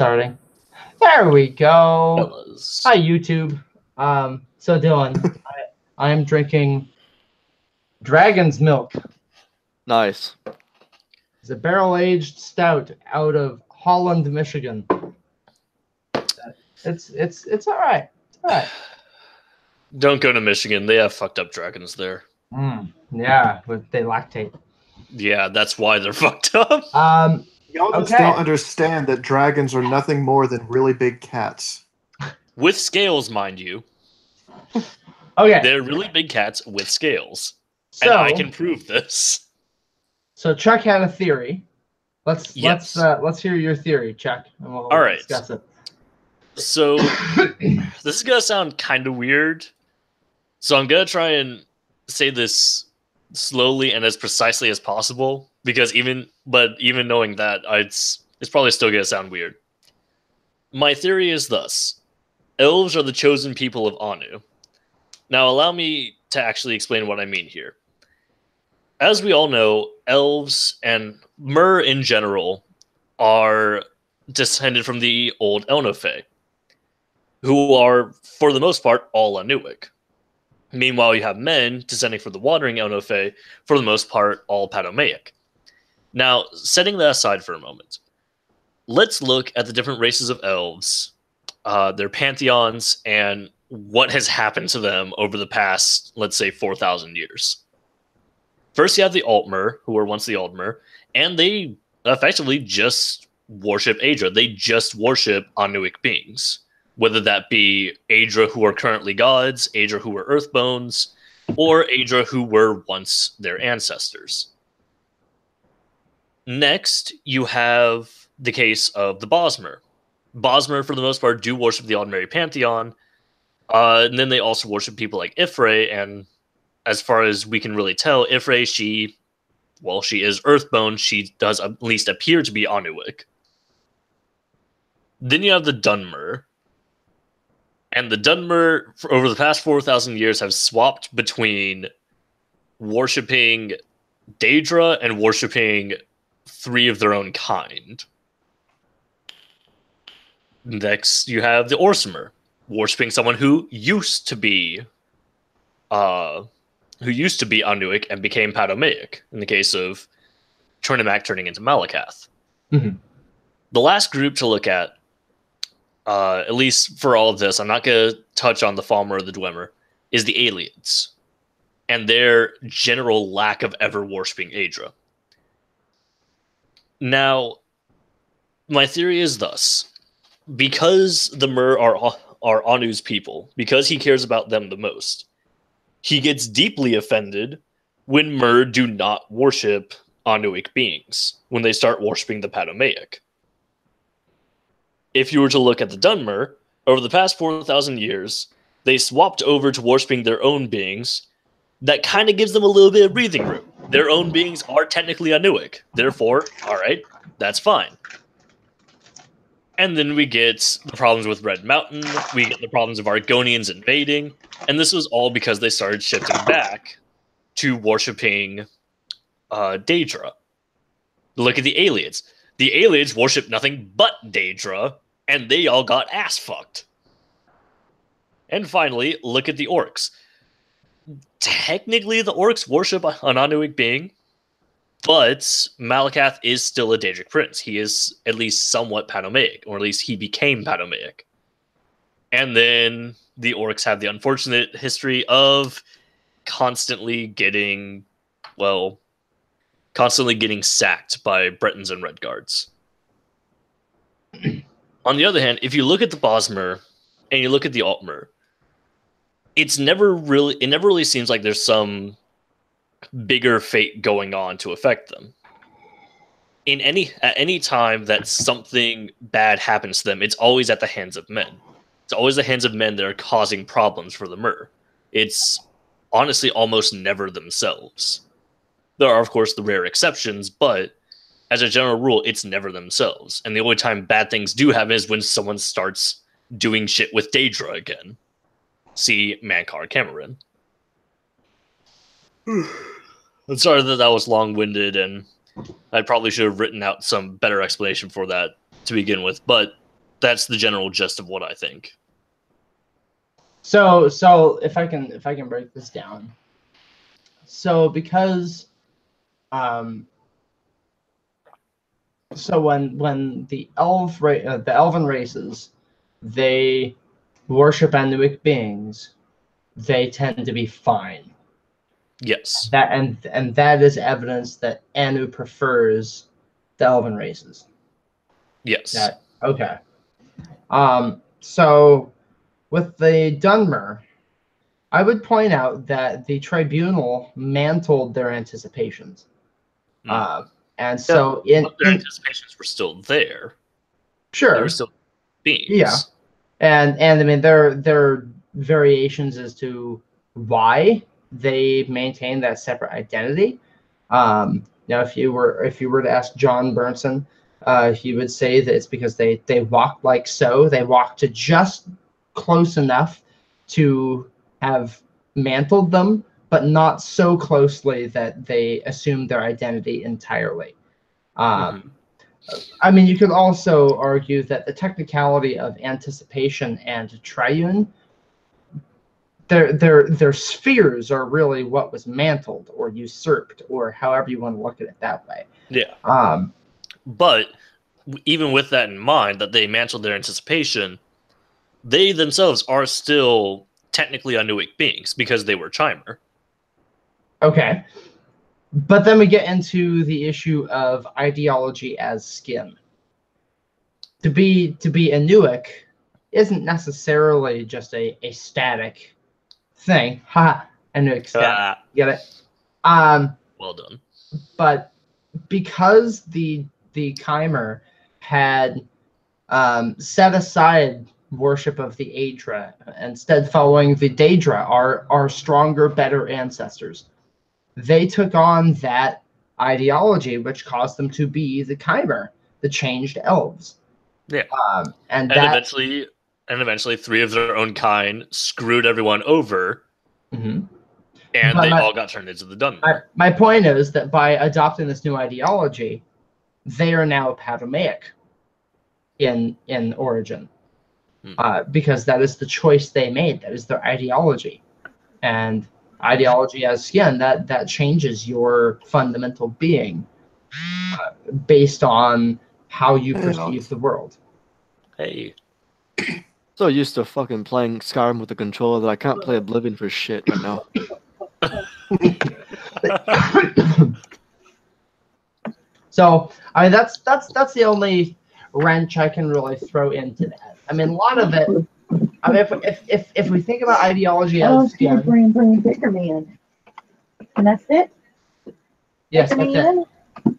starting. There we go. Fellas. Hi, YouTube. So Dylan, I am drinking Dragon's Milk. Nice. It's a barrel-aged stout out of Holland, Michigan. It's all right. It's all right. Don't go to Michigan. They have fucked up dragons there. Yeah, they lactate. Yeah, that's why they're fucked up. Y'all just Okay. don't understand that dragons are nothing more than really big cats. With scales, mind you. Okay. They're really big cats with scales. So, and I can prove this. So Chuck had a theory. Let's hear your theory, Chuck, and we'll All right. discuss it. So this is gonna sound kind of weird. So I'm gonna try and say this slowly and as precisely as possible, because even knowing that, it's probably still gonna sound weird. My theory is thus: elves are the chosen people of Anu. Now, allow me to actually explain what I mean here. As we all know, elves and Mer in general are descended from the old Elnofe, who are, for the most part, all Anuic. Meanwhile, you have men descending from the wandering Elnofe, for the most part, all Padomaic. Now, setting that aside for a moment, let's look at the different races of elves, their pantheons, and what has happened to them over the past, let's say, 4,000 years. First, you have the Altmer, who were once the Altmer, and they effectively just worship Aedra. They just worship Anuic beings, whether that be Aedra, who are currently gods, Aedra, who were earthbones, or Aedra, who were once their ancestors. Next, you have the case of the Bosmer. Bosmer, for the most part, do worship the Aldmeri pantheon, and then they also worship people like Ifre, and as far as we can really tell, Ifre, she is earthbone. She does at least appear to be Anuic. Then you have the Dunmer. And the Dunmer, over the past 4,000 years, have swapped between worshipping Daedra and worshipping three of their own kind. Next, you have the Orsimer, worshipping someone who used to be Anuic and became Padomaic, in the case of Trinimac turning into Malakath. Mm-hmm. The last group to look at least for all of this, I'm not going to touch on the Falmer or the Dwemer, is the Aliens, and their general lack of ever worshipping Aedra. Now, my theory is thus: because the Mer are Anu's people, because he cares about them the most, he gets deeply offended when Mer do not worship Anuic beings, when they start worshipping the Padomaic. If you were to look at the Dunmer, over the past 4,000 years, they swapped over to worshipping their own beings. That kind of gives them a little bit of breathing room. Their own beings are technically Anuic. Therefore, alright, that's fine. And then we get the problems with Red Mountain, we get the problems of Argonians invading, and this was all because they started shifting back to worshipping Daedra. Look at the Aliens. The Aliens worship nothing but Daedra, and they all got ass fucked. And finally, look at the Orcs. Technically, the Orcs worship an Anuic being, but Malakath is still a Daedric prince. He is at least somewhat Padomaic, or at least he became Padomaic. And then the Orcs have the unfortunate history of constantly getting sacked by Bretons and Redguards. On the other hand, if you look at the Bosmer and you look at the Altmer, it never really seems like there's some bigger fate going on to affect them. At any time that something bad happens to them, it's always at the hands of men. It's always the hands of men that are causing problems for the Mer. It's honestly almost never themselves. There are, of course, the rare exceptions, but as a general rule, it's never themselves. And the only time bad things do happen is when someone starts doing shit with Daedra again. See Mankar Cameron. I'm sorry that was long-winded, and I probably should have written out some better explanation for that to begin with. But that's the general gist of what I think. So if I can break this down. So because so when the elven races, they worship Anuic beings, they tend to be fine. Yes. And that is evidence that Anu prefers the elven races. Yes. Okay. So with the Dunmer, I would point out that the tribunal mantled their anticipations. And so but their anticipations were still there. Sure. They were still beings. Yeah. And I mean there are variations as to why they maintain that separate identity. Now if you were to ask John Burnson, he would say that it's because they walk like so. They walk to just close enough to have mantled them, but not so closely that they assume their identity entirely. I mean, you could also argue that the technicality of anticipation and triune, their spheres are really what was mantled or usurped, or however you want to look at it that way. Yeah. But even with that in mind, that they mantled their anticipation, they themselves are still technically Anuic beings because they were Chimer. Okay. But then we get into the issue of ideology as skin. To be Anuic isn't necessarily just a static thing. Ha! Anuic static. Get it? Well done. But because the Chimer had set aside worship of the Aedra, instead following the Daedra, our stronger, better ancestors, they took on that ideology, which caused them to be the Chimer, the changed elves. Yeah. And eventually 3 of their own kind screwed everyone over. Mm-hmm. And they all got turned into the Dunmer. My point is that by adopting this new ideology, they are now Patomaic in origin. Because that is the choice they made. That is their ideology. And ideology as skin, that changes your fundamental being based on how you perceive the world. Hey. So used to fucking playing Skyrim with the controller that I can't play Oblivion for shit right now. So I mean that's the only wrench I can really throw into that. I mean a lot of it. I mean if we think about ideology as skin, bring Baker Man. And that's it. Yes, Baker that's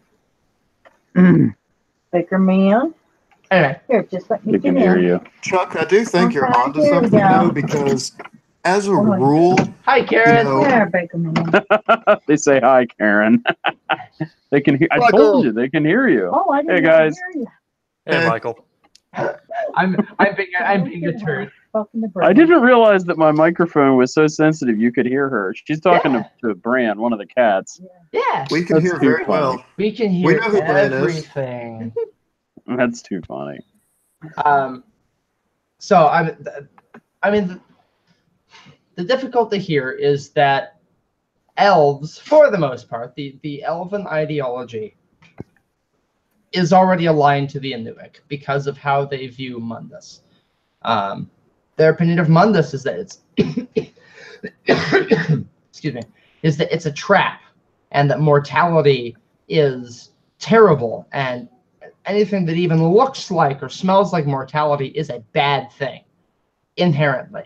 Man. Baker Man. Anyway, here, just let me We can hear you. Chuck, I do think you're Okay, onto here we something go. though, because as a rule, hi Karen. There, Baker Man. They say hi, Karen. They can hear. I told you they can hear you. Oh, I didn't Hey guys. hear you. Hey, Michael. I'm being a turd. I didn't realize that my microphone was so sensitive you could hear her. She's talking to Bran, one of the cats. Yeah. we can That's hear too very funny. well. We can We hear know who Bran is. everything. That's too funny. So I mean the difficulty here is that elves, for the most part, the elven ideology is already aligned to the Inuit because of how they view Mundus. Their opinion of Mundus is that it's excuse me, is that it's a trap and that mortality is terrible and anything that even looks like or smells like mortality is a bad thing inherently.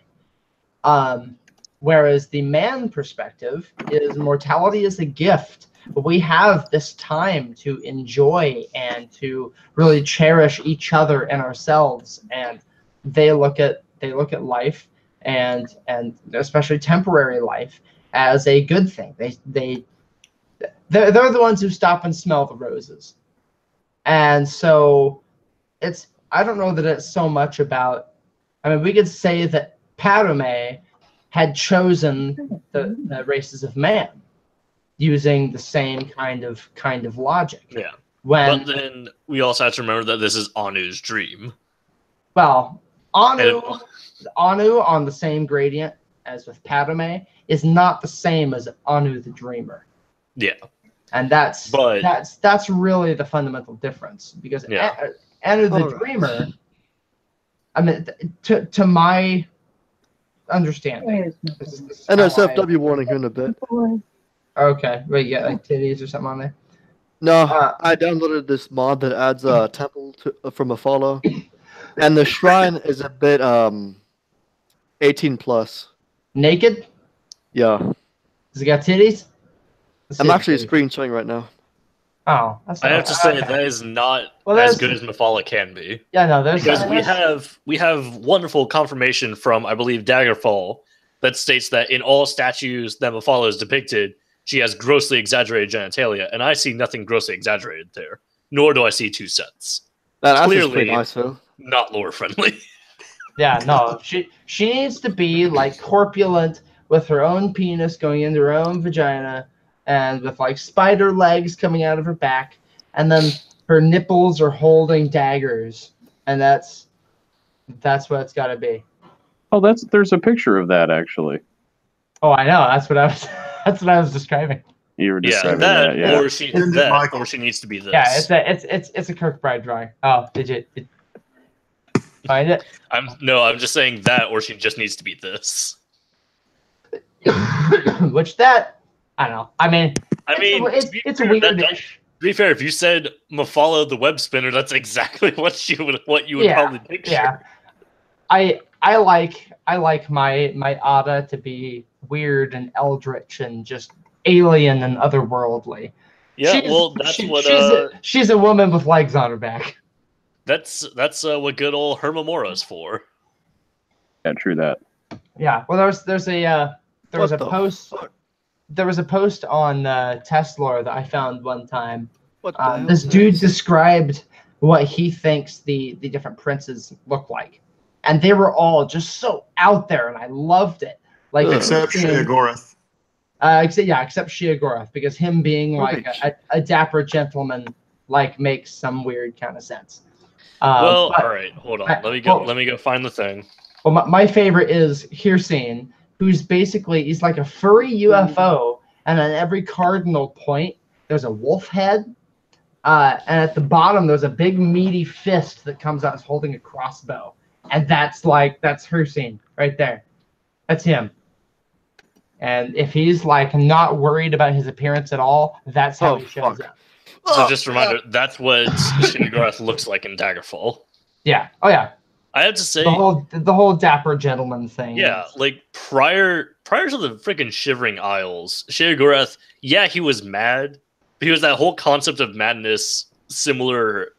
Whereas the man perspective is mortality is a gift. We have this time to enjoy and to really cherish each other and ourselves. And they look at life and especially temporary life as a good thing. They're the ones who stop and smell the roses. And so I don't know that it's so much about, I mean, we could say that Padme had chosen the races of man using the same kind of logic. Yeah. But then we also have to remember that this is Anu's dream. well, Anu And- Anu on the same gradient as with Padme is not the same as Anu the Dreamer. Yeah. And that's But- that's really the fundamental difference because Yeah. Anu the Alright. Dreamer, I mean, to my understanding, this is how NSFW warning here in a bit. Okay, wait, you got like titties or something on there? No, Uh, I downloaded this mod that adds a temple from a follow, and the shrine is a bit 18 plus. Naked? Yeah, Does it got titties? Let's I'm see actually the titties. screen sharing right now. Oh, that's I not have to say okay. that is not Well, as there's- good as Mephala can be. Yeah, no, there's Because there's- we have wonderful confirmation from, I believe, Daggerfall that states that in all statues that Mephala is depicted, she has grossly exaggerated genitalia, and I see nothing grossly exaggerated there. Nor do I see two sets. That's Clearly- pretty nice, though. Not lore friendly. Yeah, no, she needs to be like corpulent with her own penis going into her own vagina, and with like spider legs coming out of her back, and then her nipples are holding daggers, and that's what it's got to be. Oh, there's a picture of that actually. Oh, I know. That's what I was. That's what I was describing. You were Yeah, describing that, that. Yeah. or she Send it, that, Michael. or she needs to be this. Yeah, it's a Kirkbride drawing. Oh, did you find it? I'm just saying that, or she just needs to be this. Which that I don't know. I mean, I mean, it's to be it's fair, weirdish. to be fair, if you said Mephala the web spinner, that's exactly what you would Yeah, probably picture. Yeah, I like my Ada to be weird and eldritch and just alien and otherworldly. Yeah, She's- well, that's she- what she's a woman with legs on her back. that's what good old Hermamora is for. Yeah, true that. Yeah. Well, there was a What the post. fuck? There was a post on Tesla that I found one time. What the hell This is dude this? described what he thinks the different princes look like, and they were all just so out there, and I loved it. Like Ugh. Except Shea Gorath. except Shia Gorath, because him being like Rubbish. a dapper gentleman like makes some weird kind of sense. Well, but- all right, hold on. I- Let me go find the thing. Well, my favorite is Hirsine, who's basically he's like a furry UFO, and on every cardinal point there's a wolf head, and at the bottom there's a big meaty fist that comes out as holding a crossbow, and that's Hirsine right there. That's him. And if he's like not worried about his appearance at all, that's how Oh, he shows fuck. up. So just a reminder, that's what Shinigarath looks like in Daggerfall. Yeah. Oh yeah. I have to say, The whole dapper gentleman thing. yeah, like prior to the freaking Shivering Isles, Shinigarath, yeah, he was mad, but he was that whole concept of madness similar,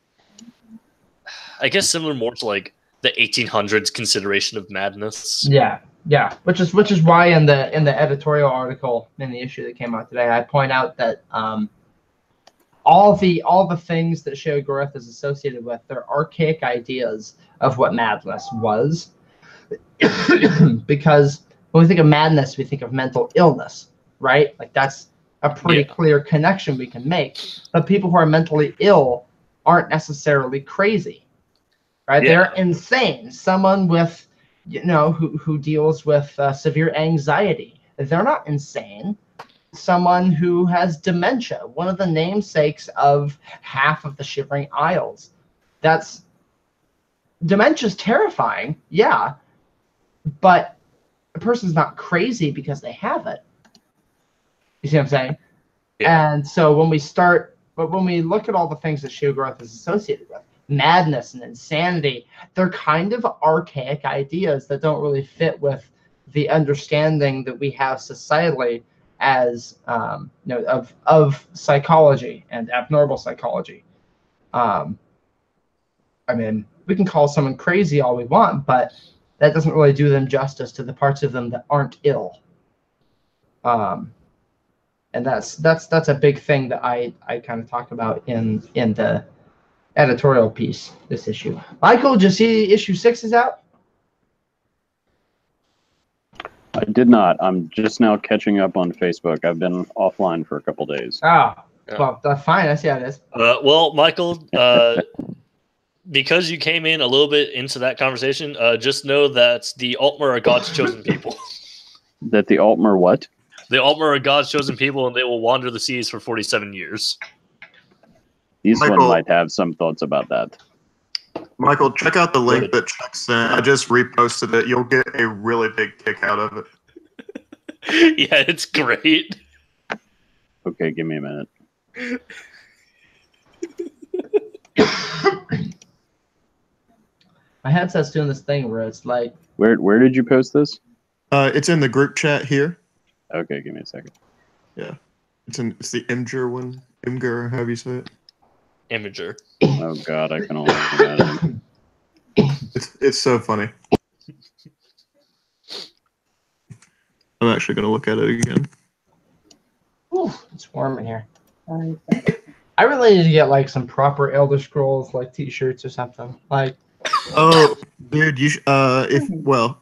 I guess similar more to like the 1800s consideration of madness. Yeah, yeah. Which is why in the editorial article in the issue that came out today, I point out that all the things that Sheogorath is associated with, they're archaic ideas of what madness was. Because when we think of madness, we think of mental illness, right? Like that's a pretty Yeah. clear connection we can make. But people who are mentally ill aren't necessarily crazy, right? Yeah. They're insane. Someone with, who deals with severe anxiety, they're not insane. Someone who has dementia, one of the namesakes of half of the Shivering Isles. Dementia's terrifying, yeah, but a person's not crazy because they have it. You see what I'm saying? Yeah. And so when we look at all the things that Sheogorath is associated with, madness and insanity, they're kind of archaic ideas that don't really fit with the understanding that we have societally as of psychology and abnormal psychology. I mean, we can call someone crazy all we want, but that doesn't really do them justice to the parts of them that aren't ill. And that's a big thing that I kind of talk about in the editorial piece this issue. Michael, did you see issue 6 is out? I did not. I'm just now catching up on Facebook. I've been offline for a couple days. Oh, Yeah. well, fine. I see how it is. Well, Michael, because you came in a little bit into that conversation, just know that the Altmer are God's chosen people. That the Altmer what? The Altmer are God's chosen people, and they will wander the seas for 47 years. This one Michael- might have some thoughts about that. Michael, check out the link Good. that Chuck sent. I just reposted it. You'll get a really big kick out of it. Yeah, it's great. Okay, give me a minute. My headset's doing this thing where it's like, Where did you post this? It's in the group chat here. Okay, give me a second. It's the Imgur one. Imgur, however you say it. Imager. Oh God, I can only imagine. It's so funny. I'm actually gonna look at it again. ooh, it's warm in here. I really need to get like some proper Elder Scrolls like T-shirts or something. Like, Oh, dude, you depending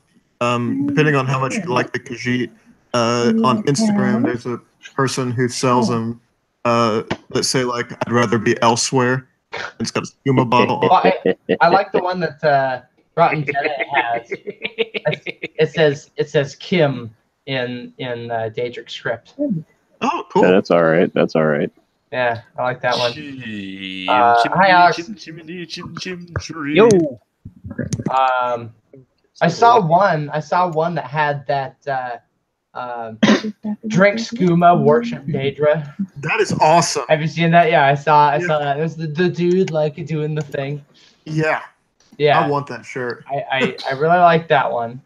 on how much you like the Khajiit, on Instagram there's a person who sells them. Let's say like I'd rather be elsewhere. It's got a scuba bottle. well, I like the one that Rotten Jedi has. It says Kim in Daedric script. Oh, cool. Yeah, that's all right. That's all right. Yeah, I like that one. Hi, hi, Alex. Yo. I saw one that had that drink skooma worship Daedra. That is awesome. Have you seen that? Yeah, I saw that. It was the dude like doing the thing. Yeah, Yeah, I want that shirt. I really like that one.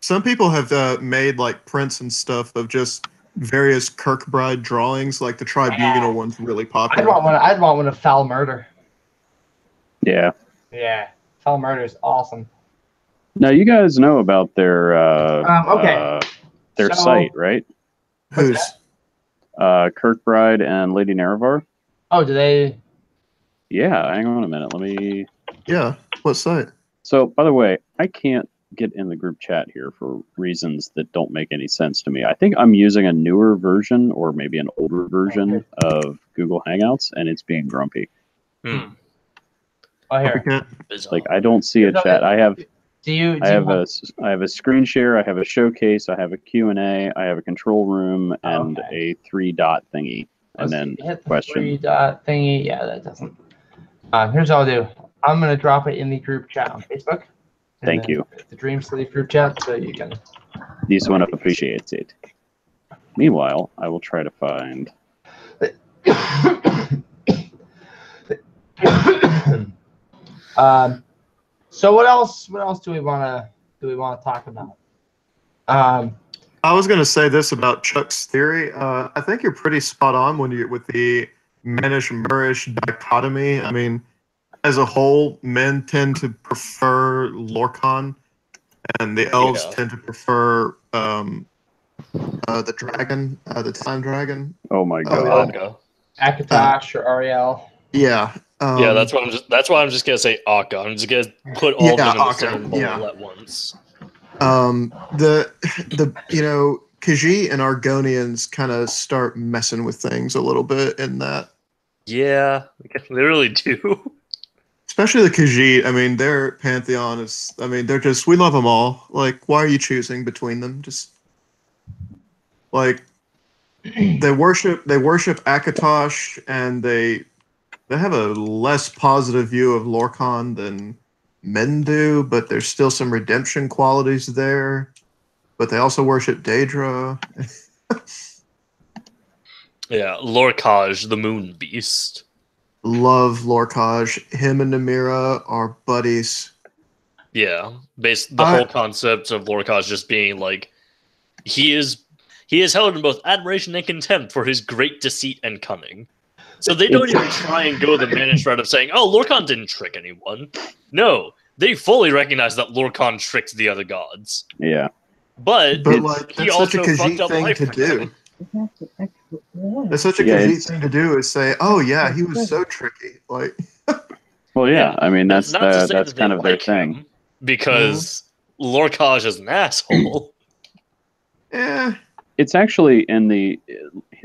Some people have made like prints and stuff of just various Kirkbride drawings. Like the Tribunal one's really popular. I'd want one of Foul Murder. Yeah. Yeah, Foul Murder is awesome. Now you guys know about their their So- site, right? Who's? Kirkbride and Lady Nerevar. Oh, do they? Yeah. Hang on a minute. Let me. Yeah. What site? So, by the way, I can't get in the group chat here for reasons that don't make any sense to me. I think I'm using a newer version or maybe an older version of Google Hangouts, and it's being grumpy. Hmm. Oh, here. Copycat? Like I don't see a chat. I have Do you? I have a screen share. I have a showcase. I have a Q&A. I have a control room and a 3-dot thingy, and then hit the question. 3-dot thingy. Yeah, that doesn't. Here's what I'll do. I'm gonna drop it in the group chat on Facebook. Thank you. The Dream Sleep group chat, so you can. This one appreciates it. Meanwhile, I will try to find. So what else? What else do we want to talk about? I was going to say this about Chuck's theory. I think you're pretty spot on with the Manish-Murish dichotomy. I mean, as a whole, men tend to prefer Lorcan, and the elves tend to prefer the dragon, the time dragon. Oh my god! Akatosh or Ariel. Yeah. Yeah, that's why I'm just gonna say Akka. I'm just gonna put all of them in the same bowl at once. The Khajiit and Argonians kind of start messing with things a little bit in that. Yeah, they really do. Especially the Khajiit. I mean, their pantheon is. I mean, they're just. We love them all. Like, why are you choosing between them? Just like they worship Akatosh, and they have a less positive view of Lorcan than men do, but there's still some redemption qualities there. But they also worship Daedra. Yeah, Lorcaj, the moon beast. Love Lorcaj. Him and Namira are buddies. Yeah, the whole concept of Lorcaj just being like he is held in both admiration and contempt for his great deceit and cunning. So they don't even try and go the managed route of saying, "Oh, Lorcan didn't trick anyone." No, they fully recognize that Lorcan tricked the other gods. Yeah, but like he that's such a also fucked Khajiit up thing life to for do. them. That's such a Khajiit thing to do is say, "Oh yeah, he was so tricky." Like, well, yeah. I mean, that's not to say that's that kind they of their like thing. him, because Lorcaj is an asshole. yeah. It's actually in the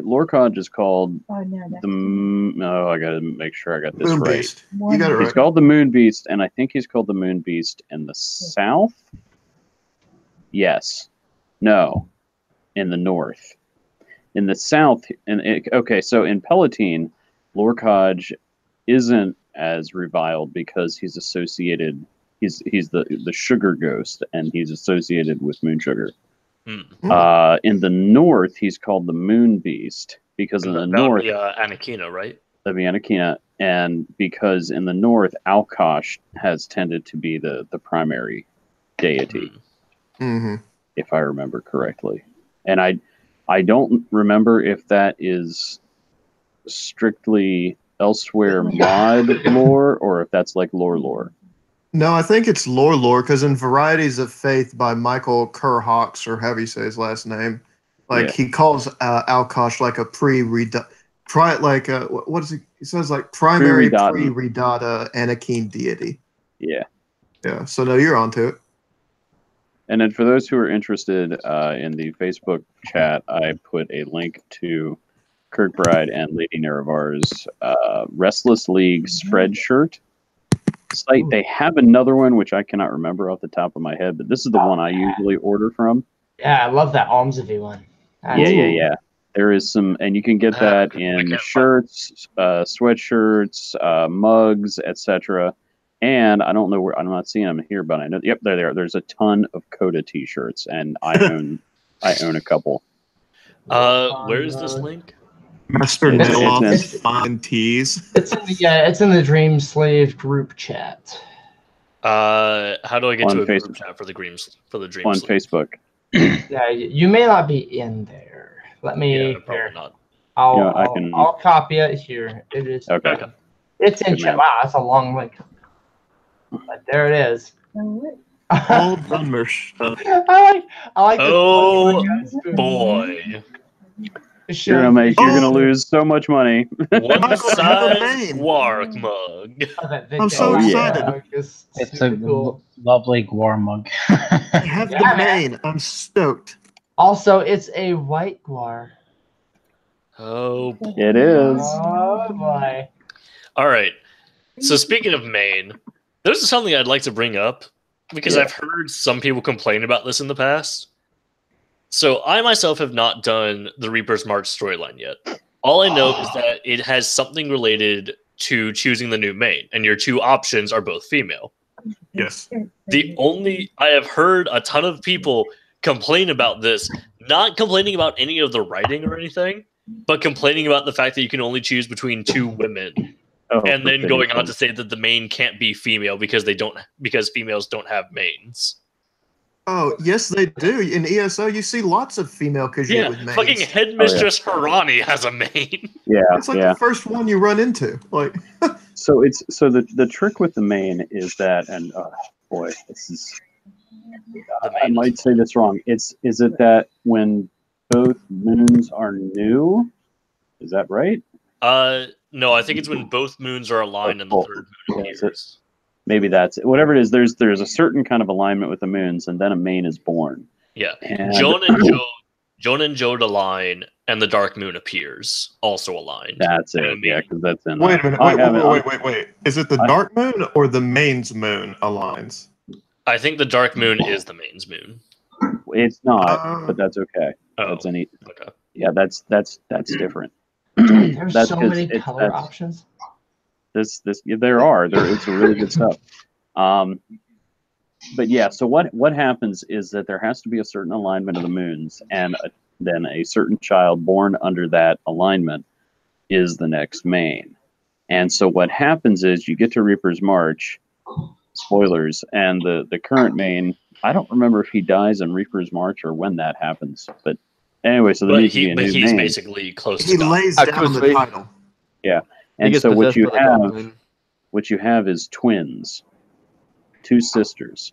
Lorechat is called Oh, no, that's no. I gotta make sure I got this Moon right. Beast. You got it He's right. called the Moon Beast, and I think he's called the Moon Beast in the south. Yes. No. In the north. In the south, okay, so in Palatine, Lorechat isn't as reviled because he's associated. He's the sugar ghost, and he's associated with moon sugar. In the north, he's called the Moon Beast because in the north, that would be Anakina, right? that'd be Anakina, and because in the north, Alkosh has tended to be the primary deity, Mm-hmm. if I remember correctly. And I don't remember if that is strictly elsewhere mod lore or if that's like lore. No, I think it's lore because in Varieties of Faith by Michael Kerr Hawks, or however you say his last name, like Yeah. he calls Alkosh like a what is it? He says like primary Pre-Redata. pre-Redata Anakim deity. Yeah. Yeah. So no, you're onto it. And then for those who are interested in the Facebook chat, I put a link to Kirkbride and Lady Nerevar's Restless League spread shirt site. They have another one, which I cannot remember off the top of my head, but this is the one I usually order from. Yeah, I love that Almsavy one. Yeah. There is some, and you can get that in shirts, sweatshirts, mugs, etc. And I don't know where, I'm not seeing them here, but I know. Yep, they're there. There's a ton of Coda T-shirts, and I own a couple. Where is this link? Master It's- Niloth's it's- fine teas. It's in the Dream Slave group chat. How do I get On to a Facebook. group chat for the Dream On Sleep? Facebook. Yeah, you may not be in there. Let me Yeah, probably not. I'll copy it here. It is Okay. It's in Good chat. man. Wow, that's a long link. But there it is. All Dunmer stuff. I like this. Oh boy! You're gonna lose so much money. One Michael, have a size name. Quark mug. I'm so excited. It's It's a super cool. lovely Gwar mug. I have Yeah, the man. main. I'm stoked. Also, it's a white guar. Oh, It is. Oh boy. all right. So speaking of Maine, there's something I'd like to bring up because Yeah. I've heard some people complain about this in the past. So I myself have not done the Reaper's March storyline yet. All I know is that it has something related to choosing the new main, and your two options are both female. Yes. I have heard a ton of people complain about this, not complaining about any of the writing or anything, but complaining about the fact that you can only choose between two women, Oh, and for then going pity's on to sake. say that the main can't be female because females don't have mains. Oh, yes, they do. In ESO, you see lots of female Khajiit Yeah, with mains. fucking Headmistress Harani has a main. Yeah, It's like yeah. the first one you run into. Like, So the trick with the main is that, and boy, this is. I might say this wrong. Is it that when both moons are new? Is that right? No, I think it's when both moons are aligned and the third moon Yeah, appears. Maybe that's it. Whatever it is. There's a certain kind of alignment with the moons, and then a main is born. Yeah, And Joan and Jode align, and the Dark Moon appears, also aligned. that's And it. a main. Yeah, because that's in. wait a minute. I haven't- Wait. Is it the I- dark moon or the main's moon aligns? I think the Dark Moon is the main's moon. It's not, but that's okay. Oh, That's any. okay. Yeah, that's different. There's That's so 'cause many it's- color that's- options. It's really good stuff. But yeah, so what happens is that there has to be a certain alignment of the moons, and then a certain child born under that alignment is the next main. And so what happens is you get to Reaper's March, spoilers, and the current main. I don't remember if he dies in Reaper's March or when that happens, but anyway, so there needs to be a new he's main. basically close He to God. lays down the Actively. title. And gets so what possessed you by the Dark have. Moon. What you have is twins, two sisters.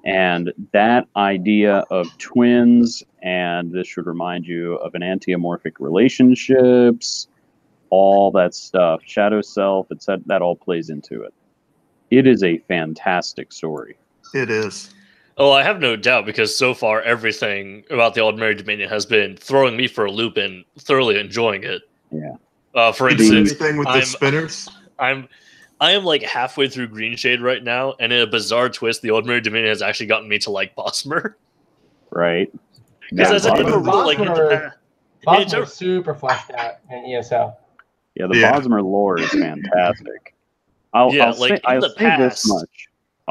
And that idea of twins, and this should remind you of an antiamorphic relationships, all that stuff, shadow self, etc., that all plays into it. It is a fantastic story. It is. Oh, I have no doubt because so far everything about the Ordinary Dominion has been throwing me for a loop and thoroughly enjoying it. Yeah. For Did you do instance, anything with the spinners? I am like halfway through Green Shade right now, and in a bizarre twist, the Ordinary Dominion has actually gotten me to like Bosmer. Right. Because Yeah, as I never really like Bosmer's super fleshed out in ESO. Yeah, the Yeah. Bosmer lore is fantastic. I'll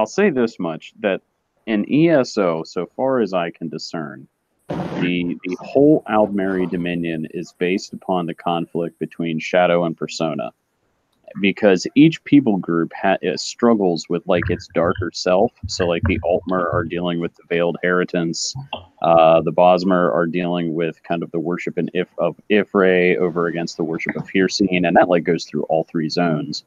say this much that in ESO, so far as I can discern, the whole Aldmeri Dominion is based upon the conflict between Shadow and Persona, because each people group struggles with like its darker self. So like the Altmer are dealing with the veiled heritance, the Bosmer are dealing with kind of the worship of Ifre over against the worship of Hircine, and that like goes through all three zones.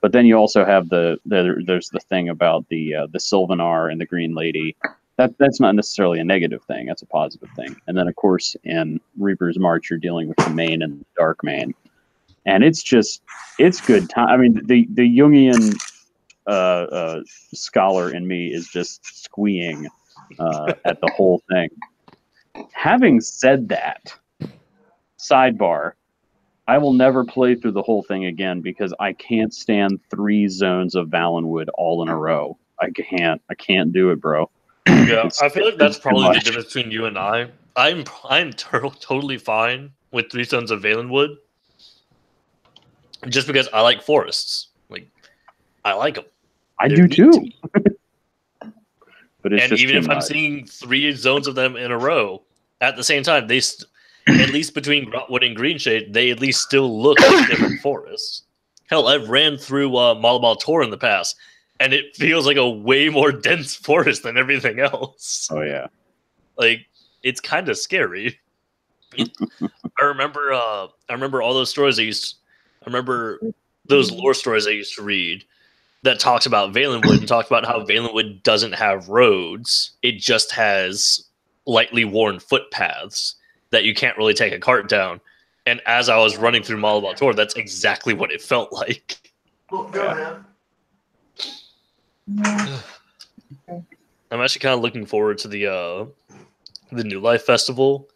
But then you also have there's the thing about the Sylvanar and the Green Lady. That's not necessarily a negative thing. That's a positive thing. And then of course in Reaper's March you're dealing with the Main and the Dark Main, and it's good time. I mean the Jungian scholar in me is just squeeing at the whole thing. Having said that, sidebar. I will never play through the whole thing again because I can't stand 3 zones of Valenwood all in a row. I can't do it, bro. Yeah, I feel like that's probably the difference between you and I. I'm totally fine with 3 zones of Valenwood, just because I like forests. Like, I like them. I do too. But it's and just even if I'm much. seeing 3 zones of them in a row at the same time, they at least between Grotwood and Greenshade, they at least still look like different forests. Hell, I've ran through Malamal Tor in the past, and it feels like a way more dense forest than everything else. Oh yeah, like it's kind of scary. I remember all those stories I remember those lore stories I used to read that talks about Valenwood and talked about how Valenwood doesn't have roads; it just has lightly worn footpaths that you can't really take a cart down. And as I was running through Malabar Tor, that's exactly what it felt like. Well, go ahead. I'm actually kind of looking forward to the New Life Festival,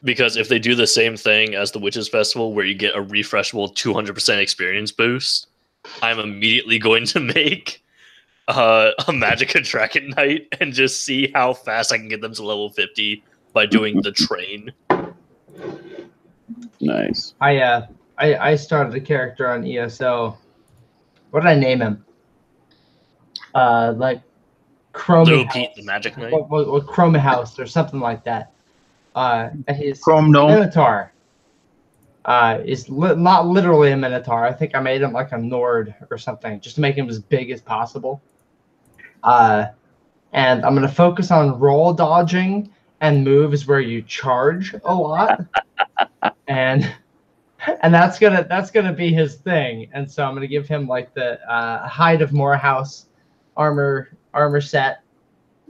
because if they do the same thing as the Witches Festival, where you get a refreshable 200% experience boost, I'm immediately going to make a Magicka Dragon Knight and just see how fast I can get them to level 50 by doing the train. nice. I started a character on ESO. What did I name him? Like Chrome Little Pete the Magic Knight. What Chrome House or something like that. His Chrome Dome. Minotaur is not literally a Minotaur. I think I made him like a Nord or something, just to make him as big as possible. And I'm going to focus on roll dodging and moves where you charge a lot, and that's gonna be his thing. And so I'm gonna give him like the Hide of Morehouse armor set,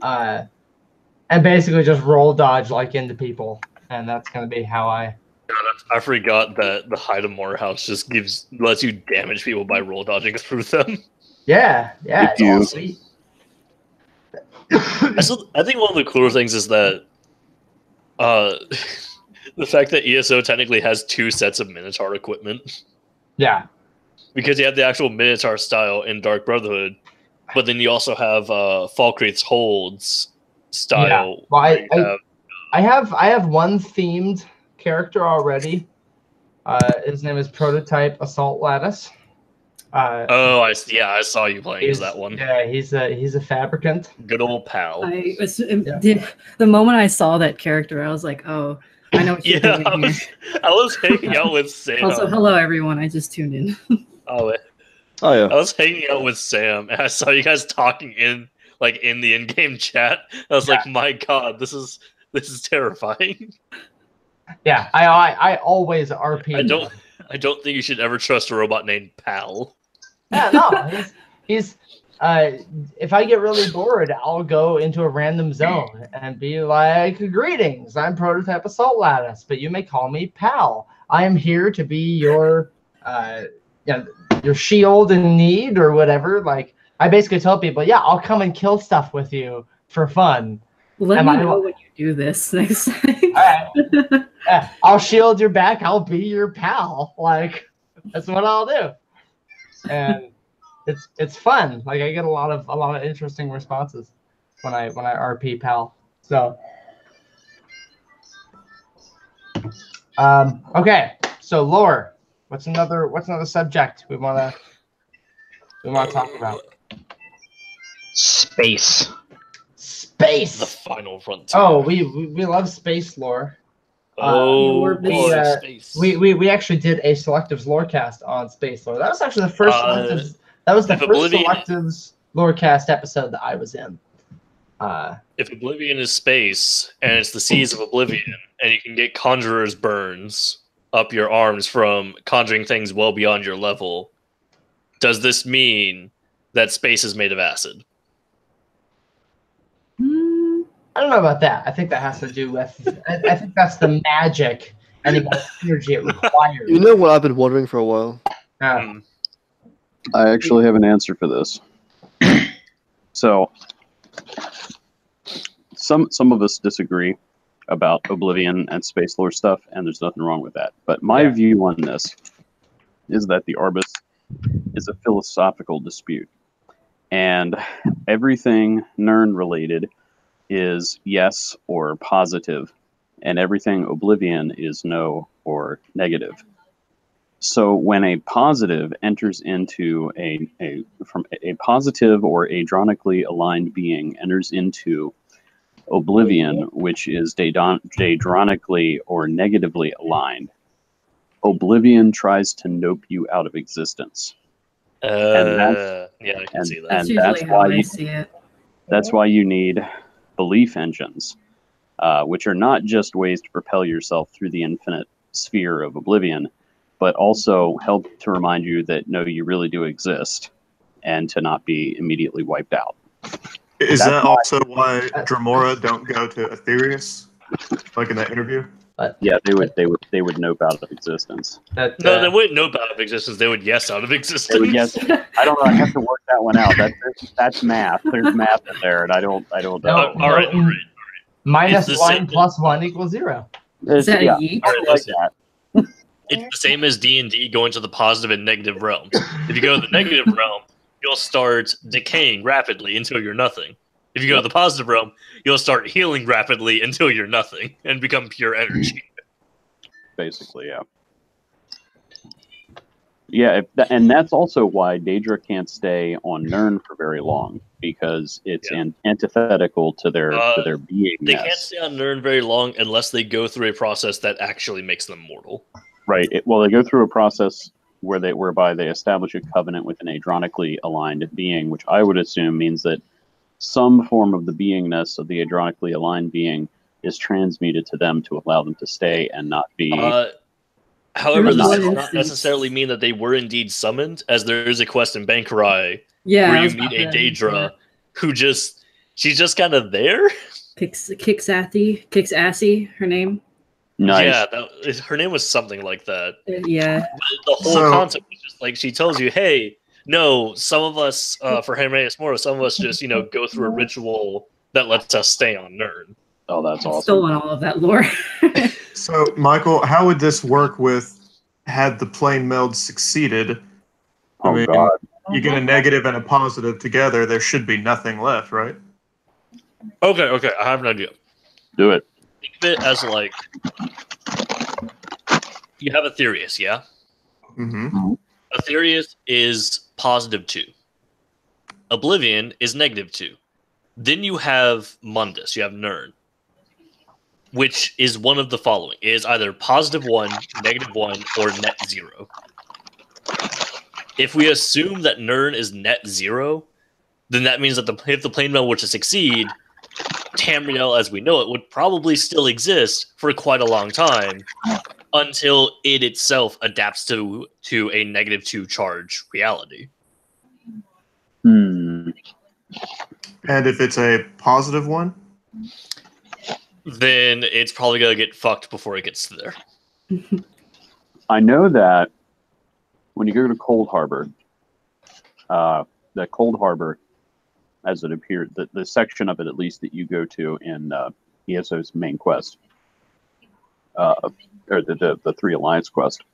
and basically just roll dodge like into people, and that's gonna be how I. I forgot that the Hide of Morehouse just lets you damage people by roll dodging through them. Yeah, it's all sweet. I think one of the cooler things is that the fact that ESO technically has 2 sets of Minotaur equipment. Yeah. Because you have the actual Minotaur style in Dark Brotherhood, but then you also have Falkreath's Holds style. Yeah. Well, I have one themed character already. His name is Prototype Assault Lattice. I saw you playing as that one. Yeah, he's a fabricant. Good old pal. The moment I saw that character, I was like, oh, I know what you're doing here. I was hanging out with Sam. Also, hello everyone. I just tuned in. Oh yeah. I was hanging out with Sam, and I saw you guys talking in the in-game chat. I was like, my God, this is terrifying. Yeah, I always RP. I don't think you should ever trust a robot named Pal. Yeah, no, he's if I get really bored, I'll go into a random zone and be like, greetings, I'm Prototype Assault Lattice, but you may call me Pal. I am here to be your shield in need or whatever. Like, I basically tell people, yeah, I'll come and kill stuff with you, for fun. Let Am me I- know when you do this next time. Alright. I'll shield your back. I'll be your pal. Like, that's what I'll do. And it's fun. Like, I get a lot of interesting responses when I RP pal. So okay. So lore. What's another subject we wanna talk about? Space. Space. The final frontier. Oh, we love space lore. Oh, Lore boy, business. space. We actually did a Selectives Lorecast on space lore. That was actually the first Selectives. That was the if first Oblivion- Selectives Lorecast episode that I was in. If Oblivion is space and it's the seas of Oblivion, and you can get Conjurer's burns up your arms from conjuring things well beyond your level, does this mean that space is made of acid? Hmm. I don't know about that. I think that has to do with. I think that's the magic and the amount of energy it requires. You know what I've been wondering for a while? Hmm. I actually have an answer for this. So, some of us disagree about Oblivion and space lore stuff, and there's nothing wrong with that. But my Yeah. view on this is that the Arbus is a philosophical dispute, and everything Nern related is yes or positive, and everything Oblivion is no or negative. So when a positive enters into a positive or hadronically aligned being enters into Oblivion, which is hadronically or negatively aligned, Oblivion tries to nope you out of existence. Yeah, I can see that. That's and usually that's how why I you- see it. That's why you need belief engines, which are not just ways to propel yourself through the infinite sphere of Oblivion, but also help to remind you that no, you really do exist, and to not be immediately wiped out. Is That's that why- also why Dremora don't go to Aetherius, like in that interview? Yeah, they would nope out of existence. That, No, they wouldn't know out of existence. They would yes out of existence. They would yes. I don't know. I have to work that one out. That's math. There's math in there, and I don't No, know. all right. minus It's the 1 same- plus 1 equals 0. Is that yeah, a yeet? All right, like listen. that. It's the same as D&D going to the positive and negative realms. If you go to the negative realm, you'll start decaying rapidly until you're nothing. If you go to the positive realm, you'll start healing rapidly until you're nothing and become pure energy. Basically, yeah. Yeah, and that's also why Daedra can't stay on Nern for very long, because it's antithetical to their beingness. They can't stay on Nern very long unless they go through a process that actually makes them mortal. Right. Well, they go through a process whereby they establish a covenant with an hadronically aligned being, which I would assume means that some form of the beingness of the hadronically aligned being is transmuted to them to allow them to stay and not be. However, There's this one does not instance- necessarily mean that they were indeed summoned, as there is a quest in Bankarai Yeah. where I you was meet about a to- Daedra who she's just kind of there. Kicks assy, her name. Nice. Yeah, her name was something like that. Yeah. The whole So- concept was just like she tells you, hey, no, some of us, for Hermaeus Mora, some of us just, go through a ritual that lets us stay on Nern. Oh, that's I've awesome. stolen all of that lore. So, Michael, how would this work had the plane meld succeeded? Oh, I mean, God. you get a negative and a positive together, there should be nothing left, right? Okay, I have an idea. Do it. Think of it as like you have Aetherius, yeah? Mm-hmm. Aetherius is +2. Oblivion is -2. Then you have Mundus, you have Nern, which is one of the following. It is either +1, -1, or net 0. If we assume that Nern is net 0, then that means that if the plane meld were to succeed, Tamriel as we know it would probably still exist for quite a long time until it itself adapts to a -2 charge reality. Hmm. And if it's a positive one? Then it's probably going to get fucked before it gets to there. I know that when you go to Cold Harbor, the Cold Harbor as it appeared, the section of it at least that you go to in ESO's main quest, or the 3 Alliance quest,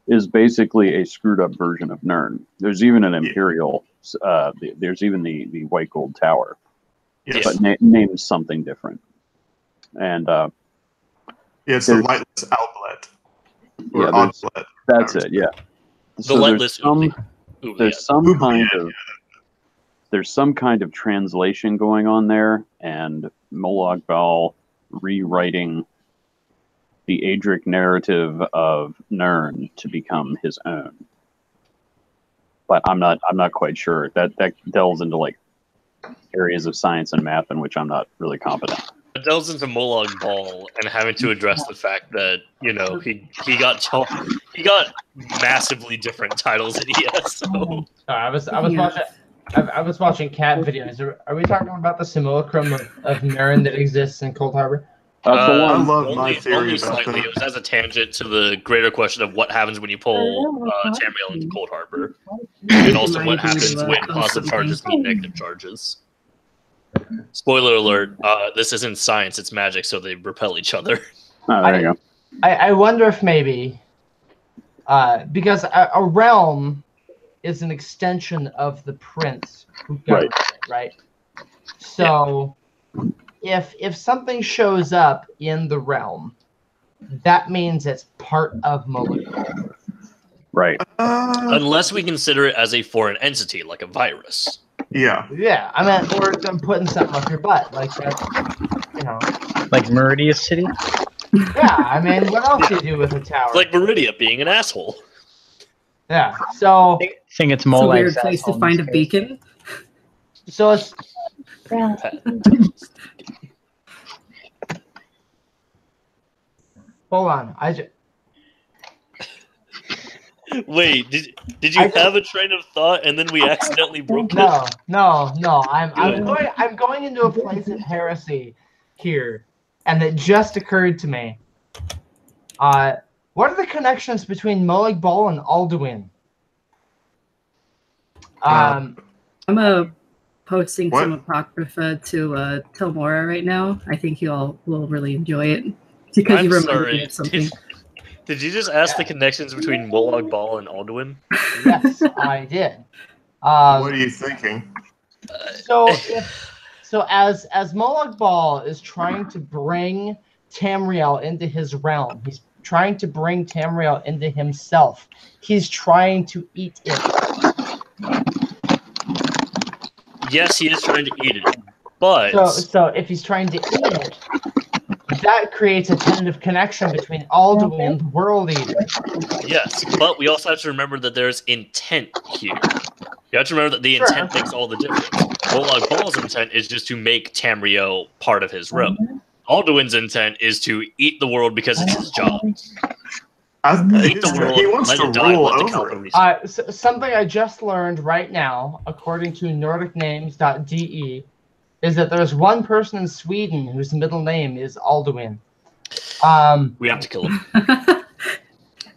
is basically a screwed up version of Nirn. There's even an Imperial, there's even the White Gold Tower, Yes. but named something different. And it's the lightless outlet. Or outlet. That's it, yeah. The lightless there's some kind of translation going on there, and Molag Bal rewriting the Adric narrative of Nirn to become his own. But I'm not quite sure. That delves into like areas of science and math in which I'm not really competent. It delves into Molag Bal and having to address the fact that he got massively different titles in ESO. I was watching cat videos. Are we talking about the simulacrum of Nirn that exists in Cold Harbor? I love my theory about slightly. that. It was as a tangent to the greater question of what happens when you pull Tamriel into Cold Harbor, and also what happens when positive charges meet negative charges. Spoiler alert, this isn't science, it's magic, so they repel each other. Oh, there you go. I wonder if maybe, because a realm is an extension of the prince who governs it, right? So if something shows up in the realm, that means it's part of Molag Bal. Right. Unless we consider it as a foreign entity, like a virus. Yeah. Yeah, I mean, or them putting something up your butt, like that, Like Meridius City? Yeah, I mean, what else do you do with a tower? Like Meridia being an asshole. Yeah, so... I think it's It's a Molag's weird place to asshole in find a this case. beacon. So it's... Hold on, Wait, did you have a train of thought and then we accidentally broke it? No. I'm going into a place of heresy here, and it just occurred to me. What are the connections between Molag Bal and Alduin? I'm posting some Apocrypha to Telmora right now. I think you all will really enjoy it because you remember me of something. Did you just ask the connections between Molag Bal and Alduin? Yes, I did. What are you thinking? So as Molag Bal is trying to bring Tamriel into his realm, he's trying to bring Tamriel into himself. He's trying to eat it. Yes, he is trying to eat it, but so if he's trying to eat it, that creates a tentative connection between Alduin and the World Eater. Yes, but we also have to remember that there's intent here. You have to remember that the intent makes all the difference. Molag Bal's intent is just to make Tamriel part of his realm. Alduin's intent is to eat the world because it's his job. Eat the world, he wants let to it die, rule let the over Calvary it. Something I just learned right now, according to NordicNames.de, is that there's one person in Sweden whose middle name is Alduin. We have to kill him.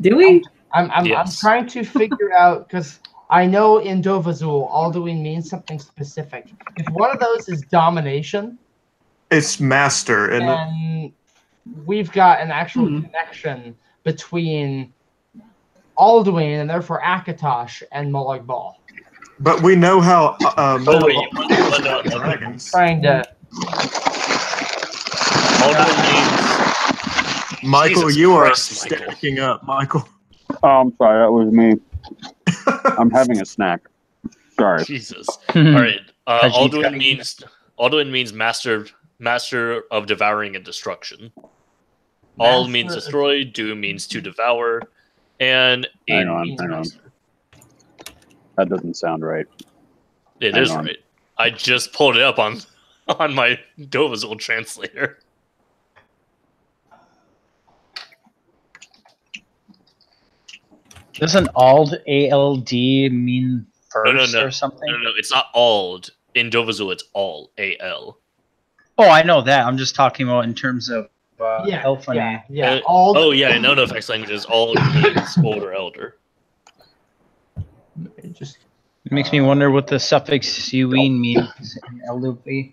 Do we? I'm trying to figure out, because I know in Dovazul, Alduin means something specific. If one of those is domination, it's master, and we've got an actual connection between Alduin and therefore Akatosh and Molag Bal. But we know how dragons. Trying to. Michael, Jesus you Christ, are stacking up, Michael. Oh, I'm sorry, that was me. I'm having a snack. Sorry. Jesus. All right. Alduin means master of devouring and destruction. All means destroy. Do means to devour. And hang on. That doesn't sound right. It is right. I just pulled it up on my Dovazul translator. Doesn't ALD ALD mean first or something? No, it's not ALD. In Dovazul, it's all AL. Oh, I know that. I'm just talking about in terms of Elfany. Yeah. In non-effects languages, ALD means older elder. Just It makes me wonder what the suffix "uine" means in LWP.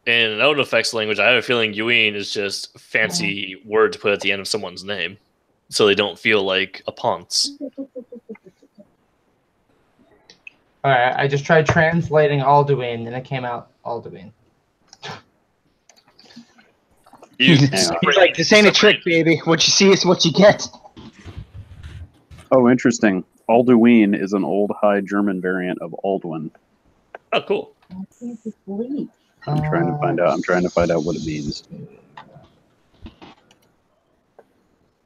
In Elder Effects language, I have a feeling Yuin is just a fancy word to put at the end of someone's name, so they don't feel like a ponce. All right, I just tried translating Alduin, and it came out Alduin. He's like, this ain't a trick, baby. What you see is what you get. Oh, interesting. Alduin is an old High German variant of Aldwin. Oh, cool. I can't sleep. I'm trying to find out. I'm trying to find out what it means.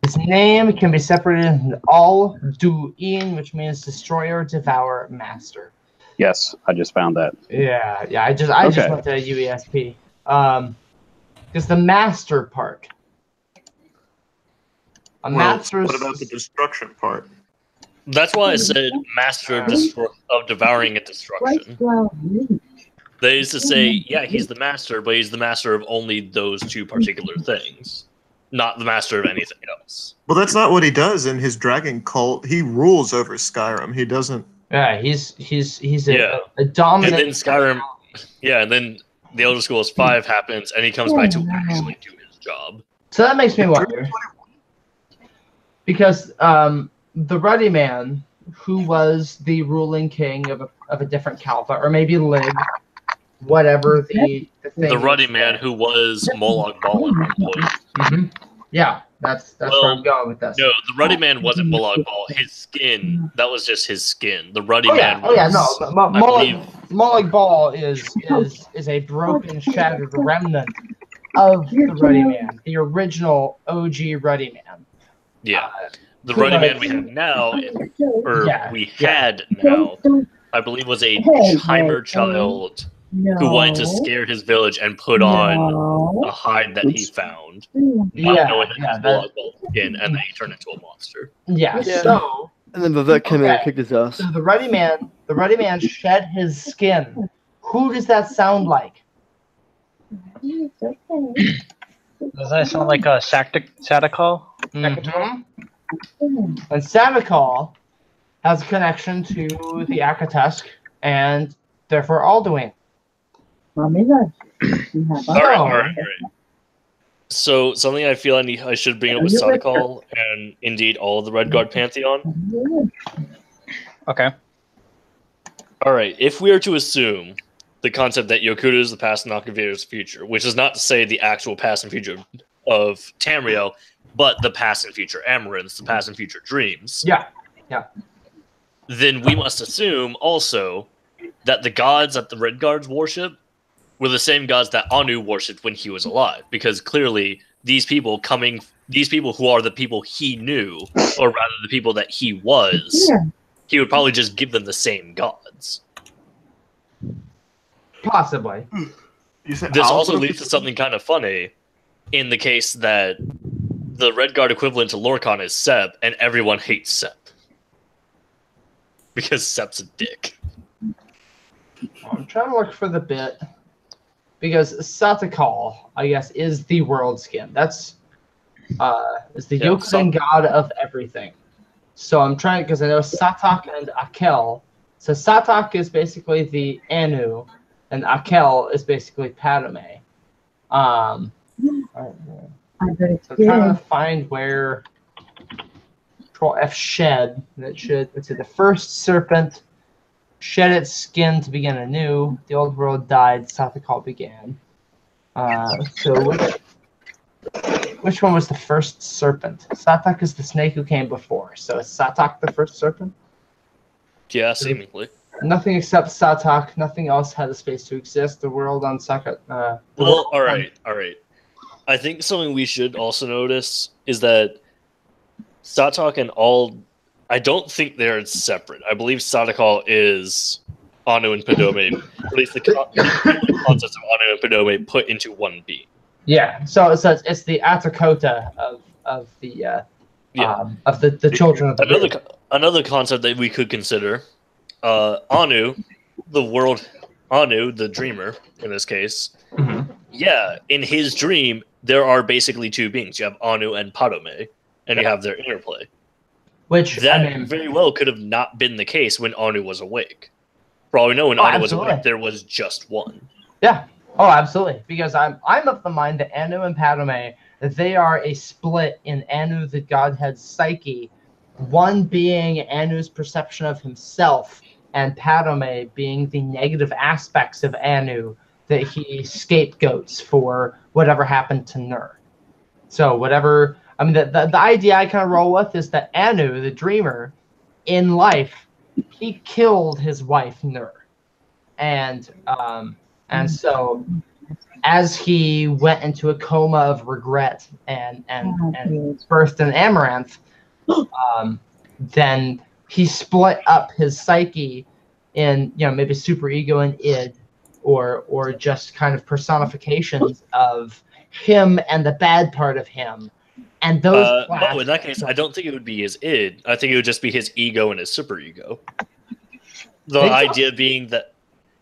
His name can be separated into Alduin, which means destroyer, devourer, master. Yes, I just found that. Yeah. I just went to UESP. Because the master part. Master's. What about the destruction part? That's why I said master of devouring and destruction. They used to say, yeah, he's the master, but he's the master of only those two particular things, not the master of anything else. Well, that's not what he does in his dragon cult. He rules over Skyrim. He doesn't. Yeah, he's a dominant. And then Skyrim, and then the Elder Scrolls 5 happens, and he comes back to actually do his job. So that makes me wonder, because the Ruddy Man, who was the ruling king of a different Kalpa, or maybe Lig, whatever the thing. The Ruddy Man, who was Moloch Ball at one point. Mm-hmm. Yeah, that's where I'm going with this. No, the Ruddy Man wasn't Moloch Ball. His skin, that was just his skin. The Ruddy Man was, Moloch Ball is a broken, shattered remnant of the Ruddy Man, the original OG Ruddy Man. Yeah. The Ruddy Man we have now, had now, I believe was a Chimer child who wanted to scare his village and put on a hide that he found. Not knowing that his blood skin, and then he turned into a monster. Yeah. So and then Vivek came in and kicked his ass. So the Ruddy Man shed his skin. Who does that sound like? Does that sound like a Sadakal? Mm-hmm. And Sadakal has a connection to the Akatusk and therefore Alduin. All right. So something I feel I should bring up with Sadakal and indeed all of the Redguard Pantheon. Okay. All right. If we are to assume the concept that Yokuda is the past and Akavir is the future, which is not to say the actual past and future of Tamriel, but the past and future Amaranth, the past and future dreams. Yeah. Then we must assume also that the gods that the Redguards worship were the same gods that Anu worshipped when he was alive, because clearly these people who are the people he knew, or rather the people that he was, he would probably just give them the same gods. Possibly. This also leads to something kind of funny in the case that the Redguard equivalent to Lorcan is Seb, and everyone hates Seb. Because Seb's a dick. I'm trying to look for the bit. Because Satakal, I guess, is the world skin. That's is the Yokudan god of everything. So I'm trying, because I know Satak and Akel. So Satak is basically the Anu, and Akel is basically Padme. So I'm trying to find where Control F shed. Let's see, the first serpent shed its skin to begin anew. The old world died. Satakal began. So which one was the first serpent? Satak is the snake who came before. So is Satak the first serpent? Yeah, seemingly. Nothing except Satak. Nothing else had a space to exist. The world on Sakat. All right. I think something we should also notice is that Satak and all. I don't think they're separate. I believe Sadakal is Anu and Padome, at least the concepts of Anu and Padome put into one being. Yeah, so it's the Atakota of the children of the another concept that we could consider. Anu, the dreamer in this case. Mm-hmm. Yeah, in his dream there are basically two beings. You have Anu and Padome, and you have their interplay. which that I mean, very well could have not been the case when Anu was awake. For all we know, when Anu was awake, there was just one. Yeah. Oh, absolutely. Because I'm of the mind that Anu and Padme, they are a split in Anu, the Godhead's psyche. One being Anu's perception of himself, and Padme being the negative aspects of Anu that he scapegoats for whatever happened to Nur. So whatever, I mean, the idea I kind of roll with is that Anu, the dreamer, in life, he killed his wife Nur, and so as he went into a coma of regret and birthed an amaranth, then he split up his psyche in, you know, maybe superego and id, or just kind of personifications of him and the bad part of him. And those in that case, I don't think it would be his id. I think it would just be his ego and his superego. The idea being that,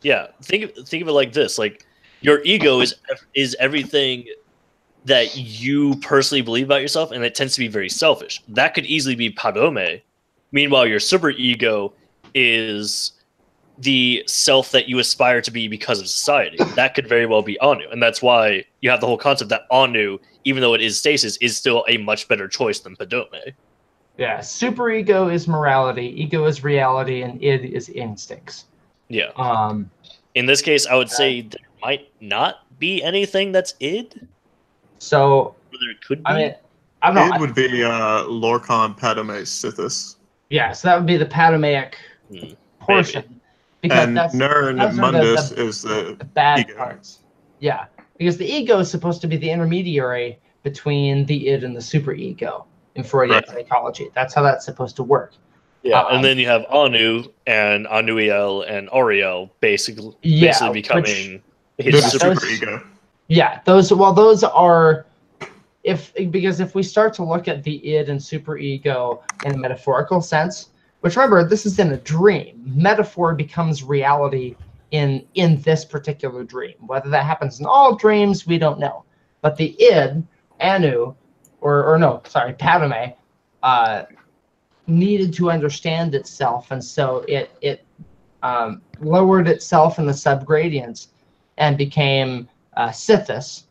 yeah, think of it like this: like your ego is everything that you personally believe about yourself, and it tends to be very selfish. That could easily be Padme. Meanwhile, your superego is the self that you aspire to be because of society. That could very well be Anu, and that's why you have the whole concept that Anu, even though it is stasis, is still a much better choice than Padme. Yeah, superego is morality, ego is reality, and id is instincts. Yeah. In this case, I would say there might not be anything that's id. So there could be. I mean, I don't know. Id would be Lorcan Padme Sithis. Yeah, so that would be the Padmeic portion. Maybe. Because and that's Nur and Mundus is the bad ego. parts. Yeah, because the ego is supposed to be the intermediary between the id and the superego in Freudian psychology. That's how that's supposed to work. Yeah, and then you have Anu and Anuiel and Auriel basically becoming his superego. Yeah, those are because if we start to look at the id and superego in a metaphorical sense, which remember, this is in a dream. Metaphor becomes reality in this particular dream. Whether that happens in all dreams, we don't know. But the id, Anu, Padme, needed to understand itself, and so it lowered itself in the subgradients and became Sithis.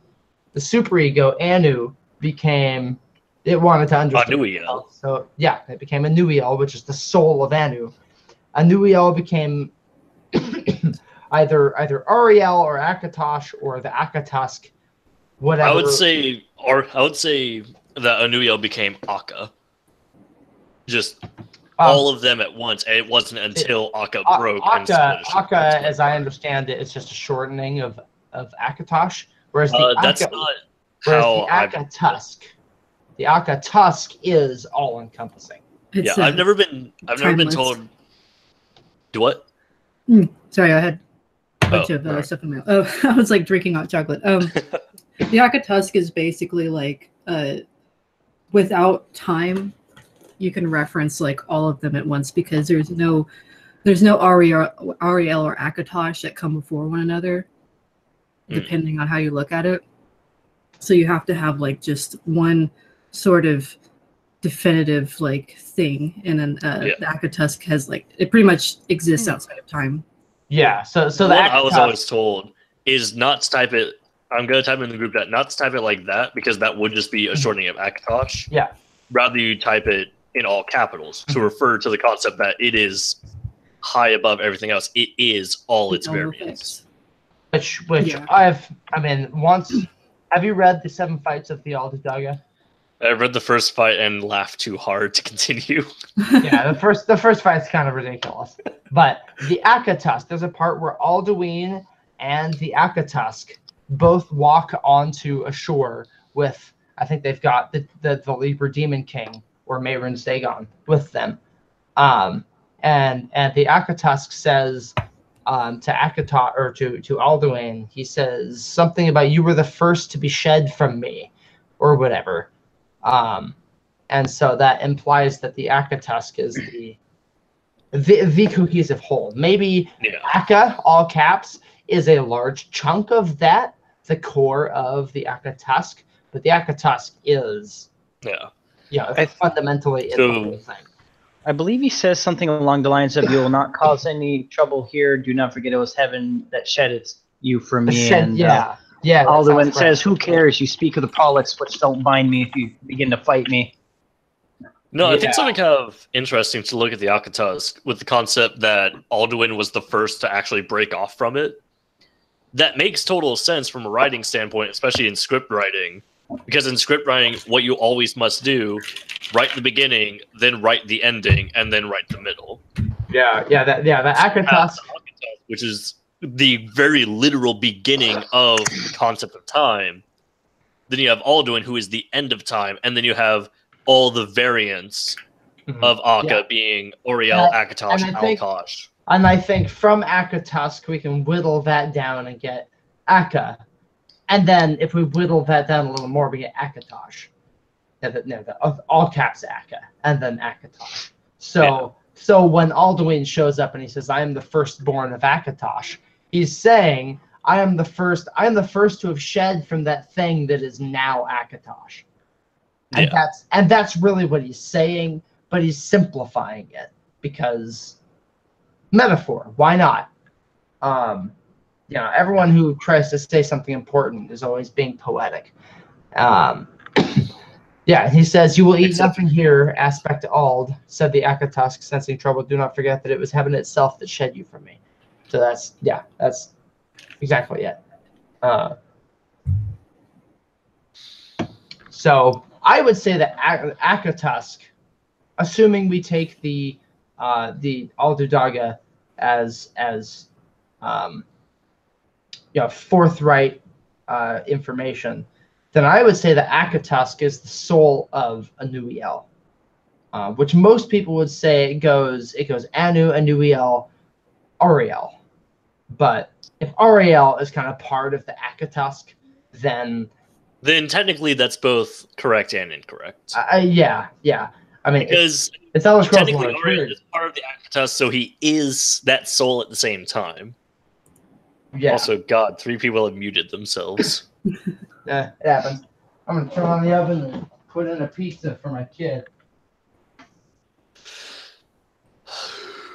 The superego, Anu, became... It wanted to understand. Anuiel. So yeah, it became Anuiel, which is the soul of Anu. Anuiel became either Auriel or Akatosh or the Akatusk, whatever. I would say that Anuiel became Akka. Just all of them at once, and it wasn't until Akka broke and split. Akka, as I understand it, is just a shortening of Akatosh, whereas that's not how Akatusk. The Akatusk is all-encompassing. Yeah, I've never been told. Do what? Sorry, I had a bunch of stuff in my. Oh, I was like drinking hot chocolate. The Akatusk is basically like without time, you can reference like all of them at once because there's no Ariel or Akatosh that come before one another, depending on how you look at it. So you have to have like just one sort of definitive like thing, and then the Akatusk has like it pretty much exists outside of time. Yeah, so the one I was always told is not to type it. I'm gonna type it in the group chat, not to type it like that because that would just be a shortening of Akatosh. Yeah. Rather you type it in all capitals to refer to the concept that it is high above everything else. It is all its variants. Which once. Have you read The Seven Fights of Thealdi Daga? I read the first fight and laughed too hard to continue. Yeah, the first fight's kind of ridiculous. But the Akatusk, there's a part where Alduin and the Akatusk both walk onto a shore with, I think they've got the Libra Demon King or Mayrin Dagon with them. And the Akatusk says to Akatosh or to Alduin, he says something about you were the first to be shed from me, or whatever. And so that implies that the Akatusk is the cohesive whole. Maybe Akka, all caps, is a large chunk of that, the core of the Akatusk, but the Akatusk is fundamentally the whole thing. I believe he says something along the lines of, "You will not cause any trouble here. Do not forget it was heaven that shedded you from me." And yeah. Alduin says, "Who cares? You speak of the prolix, which don't bind me if you begin to fight me." No, I think something kind of interesting to look at the Akatusk with the concept that Alduin was the first to actually break off from it. That makes total sense from a writing standpoint, especially in script writing. Because in script writing, what you always must do, write the beginning, then write the ending, and then write the middle. The Akatusk, which is the very literal beginning of the concept of time. Then you have Alduin, who is the end of time, and then you have all the variants of Akka being Oriel, Akatosh, and Alkosh. And I think from Akatusk we can whittle that down and get Akka. And then if we whittle that down a little more, we get Akatosh. All caps Akka, and then Akatosh. So when Alduin shows up and he says, "I am the firstborn of Akatosh," he's saying, I am the first to have shed from that thing that is now Akatosh. And that's really what he's saying, but he's simplifying it because metaphor, why not? Everyone who tries to say something important is always being poetic. He says, "You will eat nothing here, aspect Ald," said the Akatusk, sensing trouble. "Do not forget that it was heaven itself that shed you from me." So that's exactly it. So I would say that Akatusk, assuming we take the Aldudaga as forthright information, then I would say that Akatusk is the soul of Anuiel, which most people would say it goes Anu, Anuiel, Ariel. But if Ariel is kind of part of the Akatusk, then technically that's both correct and incorrect. I mean, because it's Elder Scrolls technically 1. Ariel is part of the Akatusk, so he is that soul at the same time. Yeah. Also, God, 3 people have muted themselves. It happens. I'm gonna turn on the oven and put in a pizza for my kid.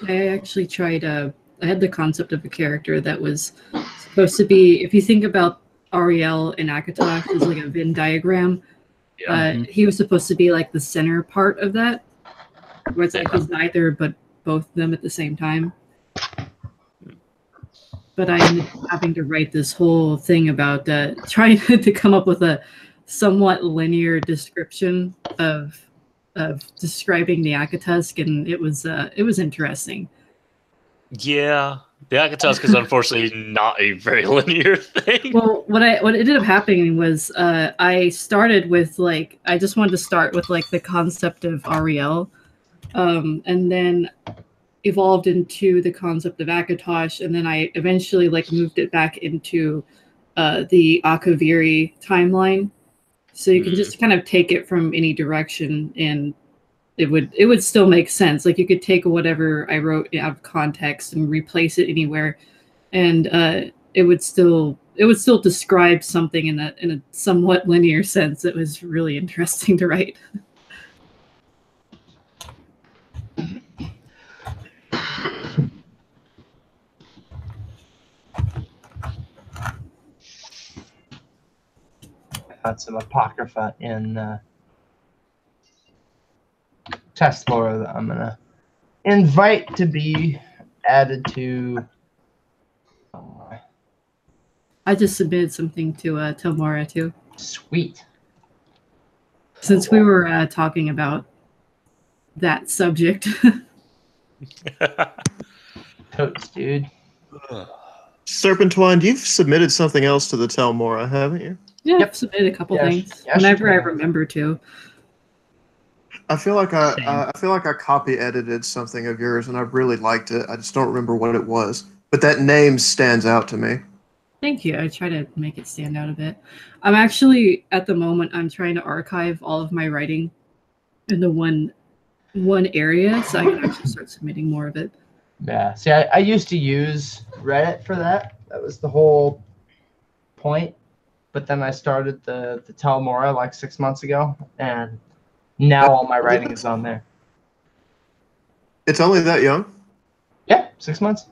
I actually tried. I had the concept of a character that was supposed to be. If you think about Ariel and Akatosh as like a Venn diagram, he was supposed to be like the center part of that, where it's like he's neither but both of them at the same time. But I ended up having to write this whole thing about trying to come up with a somewhat linear description of describing the Akatusk, and it was interesting. Yeah, the Akatusk is unfortunately not a very linear thing. Well, what ended up happening was I started with I just wanted to start with the concept of Ariel, and then evolved into the concept of Akatosh, and then I eventually moved it back into the Akaviri timeline. So you can just kind of take it from any direction, and it would still make sense. Like you could take whatever I wrote out of context and replace it anywhere, and it would still describe something in a somewhat linear sense. It was really interesting to write. Had some apocrypha in test lore that I'm gonna invite to be added to. I just submitted something to Telmora too. Sweet. Since we were talking about that subject. Totes, dude. Serpentwine, you've submitted something else to the Telmora, haven't you? Yeah, I've submitted a couple things whenever I remember to. I feel like I copy edited something of yours, and I really liked it. I just don't remember what it was, but that name stands out to me. Thank you. I try to make it stand out a bit. I'm actually at the moment I'm trying to archive all of my writing into one area, so I can actually start submitting more of it. Yeah. See, I used to use Reddit for that. That was the whole point. But then I started the Telmora 6 months ago, and now all my writing is on there. It's only that young? Yeah, 6 months.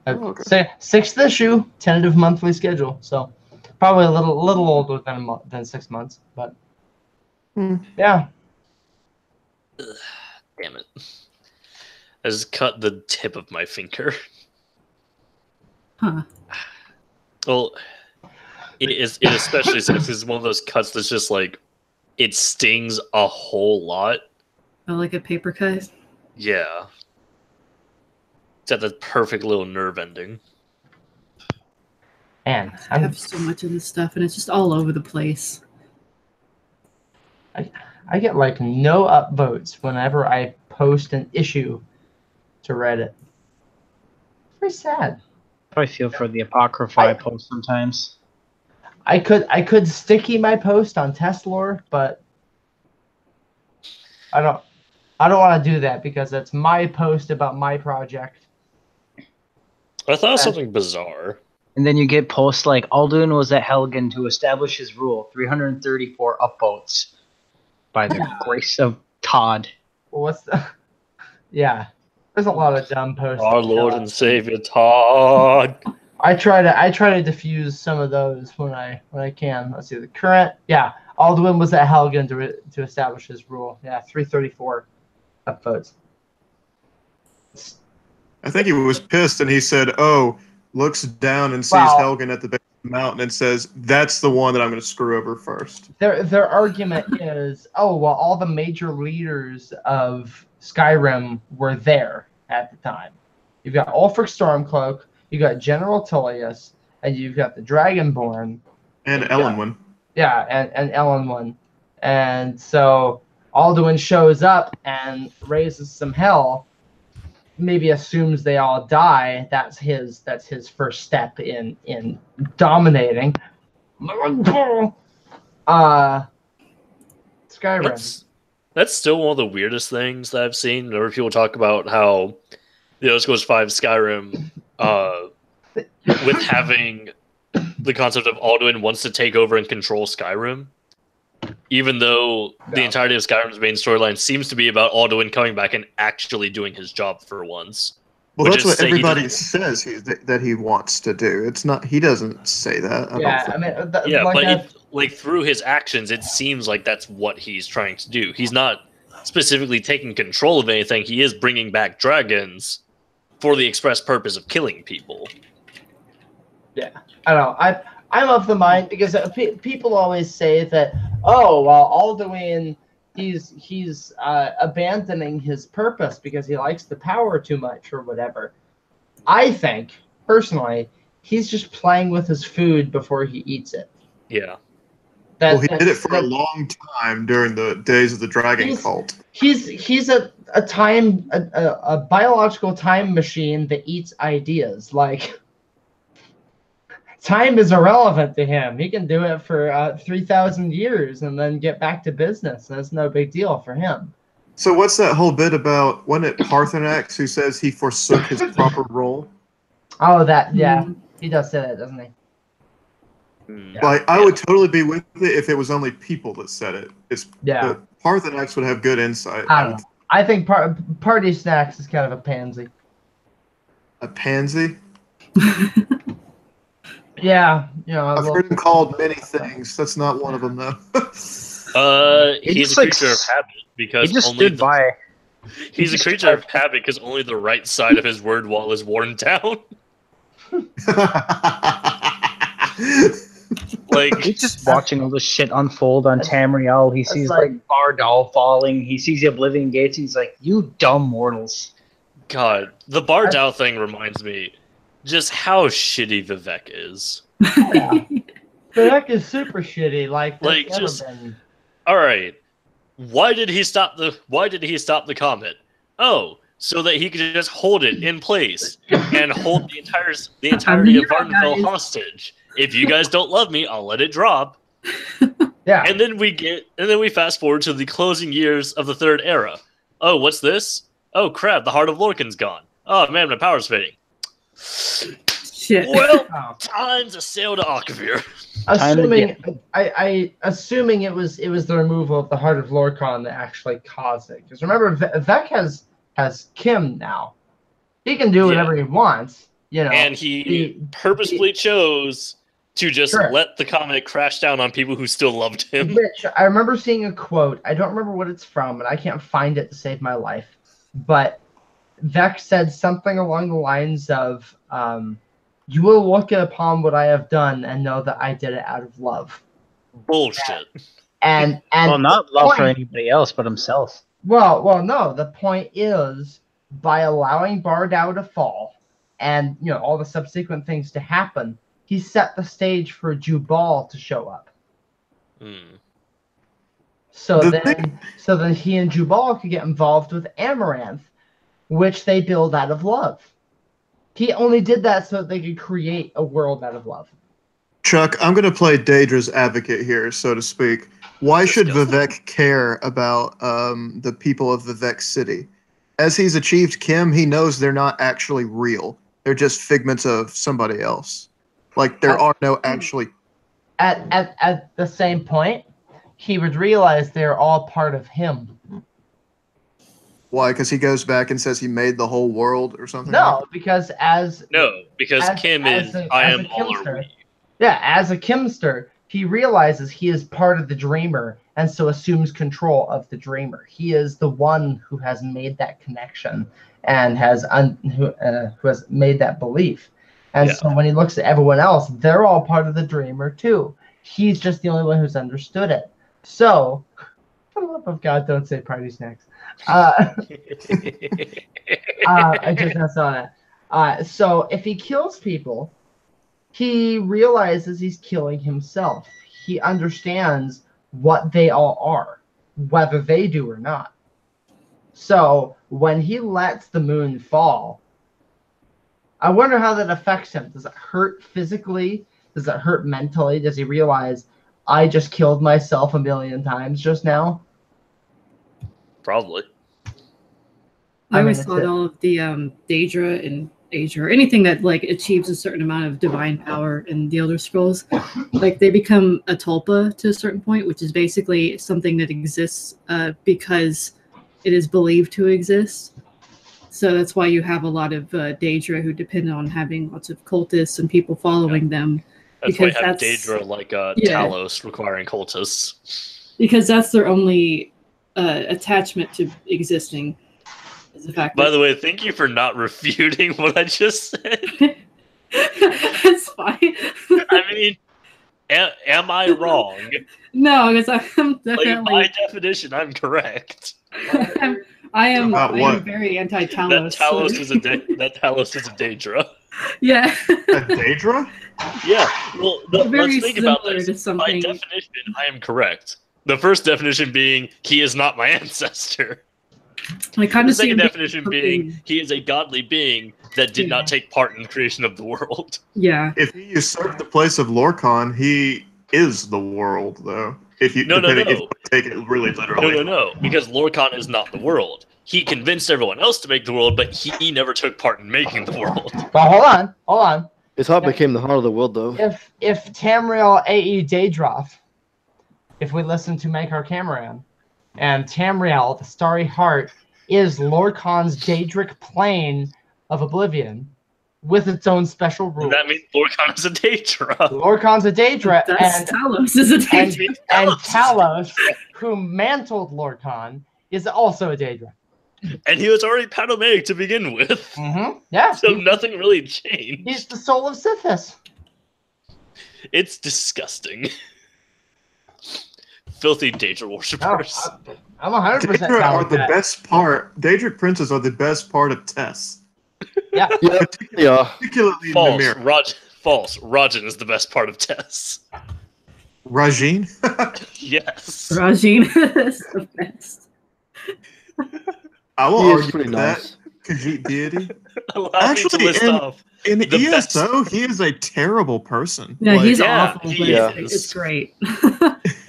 Oh, okay. Sixth issue, tentative monthly schedule. So probably a little older than 6 months, but yeah. Damn it! I just cut the tip of my finger. Huh. Well, it especially since it's one of those cuts that's just like it stings a whole lot. Oh, like a paper cut? Yeah. It's at the perfect little nerve ending. Man, I have so much of this stuff, and it's just all over the place. I get like no upvotes whenever I post an issue to Reddit. Very sad. I feel for the Apocrypha I post sometimes. I could sticky my post on test lore, but I don't want to do that because it's my post about my project. I thought it was something bizarre. And then you get posts like Alduin was at Helgen to establish his rule, 334 upvotes by the grace of Todd. Well, what's the? Yeah, there's a lot of dumb posts. Our Lord and Savior Todd. I try to diffuse some of those when I can. Let's see the current. Yeah, Alduin was at Helgen to establish his rule. Yeah, 334 upvotes. I think he was pissed and he said, "Oh, looks down and sees Helgen at the base of the mountain and says, that's the one that I'm going to screw over first." Their argument is, oh, well, all the major leaders of Skyrim were there at the time. You've got Ulfric Stormcloak, you got General Tullius, and you've got the Dragonborn. And Ellenwyn. Yeah, and Ellenwyn. And so Alduin shows up and raises some hell. Maybe assumes they all die. That's his first step in dominating. Skyrim. That's still one of the weirdest things that I've seen. Whenever people talk about how the Elder Scrolls V Skyrim, with having the concept of Alduin wants to take over and control Skyrim, even though the entirety of Skyrim's main storyline seems to be about Alduin coming back and actually doing his job for once. Well, that's what everybody says that he wants to do. It's not. He doesn't say that. Like through his actions, it seems like that's what he's trying to do. He's not specifically taking control of anything. He is bringing back dragons for the express purpose of killing people. Yeah, I don't know. I'm of the mind because people always say that, oh, well, Alduin, he's abandoning his purpose because he likes the power too much or whatever. I think, personally, he's just playing with his food before he eats it. Yeah. Well, he did it for a long time during the days of the dragon cult. He's a biological time machine that eats ideas. Like, time is irrelevant to him. He can do it for 3,000 years and then get back to business. That's no big deal for him. So what's that whole bit about, wasn't it Parthenax who says he forsook his proper role? Oh, yeah. He does say that, doesn't he? Like, I would totally be with it if it was only people that said it. Parthenax would have good insight. I don't know. I think Party Snacks is kind of a pansy. A pansy? Yeah, I've heard him called many things. That's not one of them, though. He's a creature of habit because he just stood by. He's a creature of habit because only the right side of his word wall is worn down. Like, he's just watching all this shit unfold on Tamriel. He sees like Bardal falling. He sees the Oblivion Gates. He's like, "You dumb mortals." God, the Bardal thing reminds me just how shitty Vivek is. Yeah. Vivek is super shitty. Like just all right. Why did he stop the comet? Oh, so that he could just hold it in place and hold the entirety of Vardenfell hostage. If you guys don't love me, I'll let it drop. Yeah. And then we fast forward to the closing years of the Third Era. Oh, what's this? Oh crap, the Heart of Lorcan's gone. Oh man, my power's fading. Shit. Well, time to sail to Akavir. Assuming it was the removal of the Heart of Lorcan that actually caused it. Because remember, Vec has has Kim now. He can do whatever he wants, you know. And he purposefully chose to just Sure. let the comet crash down on people who still loved him. Which I remember seeing a quote. I don't remember what it's from, and I can't find it to save my life. But Vex said something along the lines of, "You will look upon what I have done and know that I did it out of love." Bullshit. And Well, not love for point- anybody else but himself. Well, no. The point is, by allowing Bardow to fall, and all the subsequent things to happen, he set the stage for Jubal to show up. Hmm. So The then he and Jubal could get involved with Amaranth, which they build out of love. He only did that so that they could create a world out of love. Chuck, I'm going to play Daedra's advocate here, so to speak. Why should Vivek care about the people of Vivek City? As he's achieved Kim, he knows they're not actually real. They're just figments of somebody else. Like, there are no actually... At the same point, he would realize they're all part of him. Why? Because he goes back and says he made the whole world or something? No, because because Kim is I am all are we. Yeah, as a Kimster, he realizes he is part of the Dreamer and so assumes control of the Dreamer. He is the one who has made that connection and who has made that belief. And so when he looks at everyone else, they're all part of the Dreamer too. He's just the only one who's understood it. So, for the love of God, don't say party snacks. I just messed on it. So if he kills people, he realizes he's killing himself. He understands what they all are, whether they do or not. So when he lets the moon fall, I wonder how that affects him. Does it hurt physically? Does it hurt mentally? Does he realize I just killed myself a million times just now? Probably. I always thought all of the Daedra and Asia, or anything that like achieves a certain amount of divine power in the Elder Scrolls, like they become a tulpa to a certain point, which is basically something that exists because it is believed to exist. So that's why you have a lot of Daedra who depend on having lots of cultists and people following them. That's why you have Daedra like Talos requiring cultists. Because that's their only attachment to existing. Is the fact By the way, thank you for not refuting what I just said. It's fine. I mean, am I wrong? No, because I'm definitely... Like, by definition, I'm correct. I am very anti-Talos. That Talos is a Daedra. Yeah. A Daedra? Yeah. Well, let's think about this. By Something... definition, I am correct. The first definition being, he is not my ancestor. I kind The of second definition being, he is a godly being that did not take part in the creation of the world. Yeah. If he usurped the place of Lorcan, he is the world, though. If you if you take it really literally. No, because Lorcan is not the world. He convinced everyone else to make the world, but he never took part in making the world. But hold on. His heart became the heart of the world, though. If Tamriel A.E. Daedroth, if we listen to Make Our Cameron, and Tamriel, the Starry Heart, is Lorcan's Daedric plane of oblivion with its own special rules. That means Lorcan is a Daedra. Lorcan's a Daedra, and Talos is a Daedra. And Talos, who mantled Lorcan, is also a Daedra. And he was already Panomaic to begin with. Mm-hmm. Yeah. So nothing really changed. He's the soul of Sithis. It's disgusting. Filthy Daedra worshippers. I'm 100% Daedra are the best part. Daedric princes are the best part of Tess. Yeah. Yeah. Particularly False. in the mirror. False. Rajan is the best part of Tess. Rajin? Yes. Rajin is the best. I will He is argue pretty that nice. Khajiit deity. Actually, in the ESO, he is a terrible person. No, Like, he's awful, but is. it's great.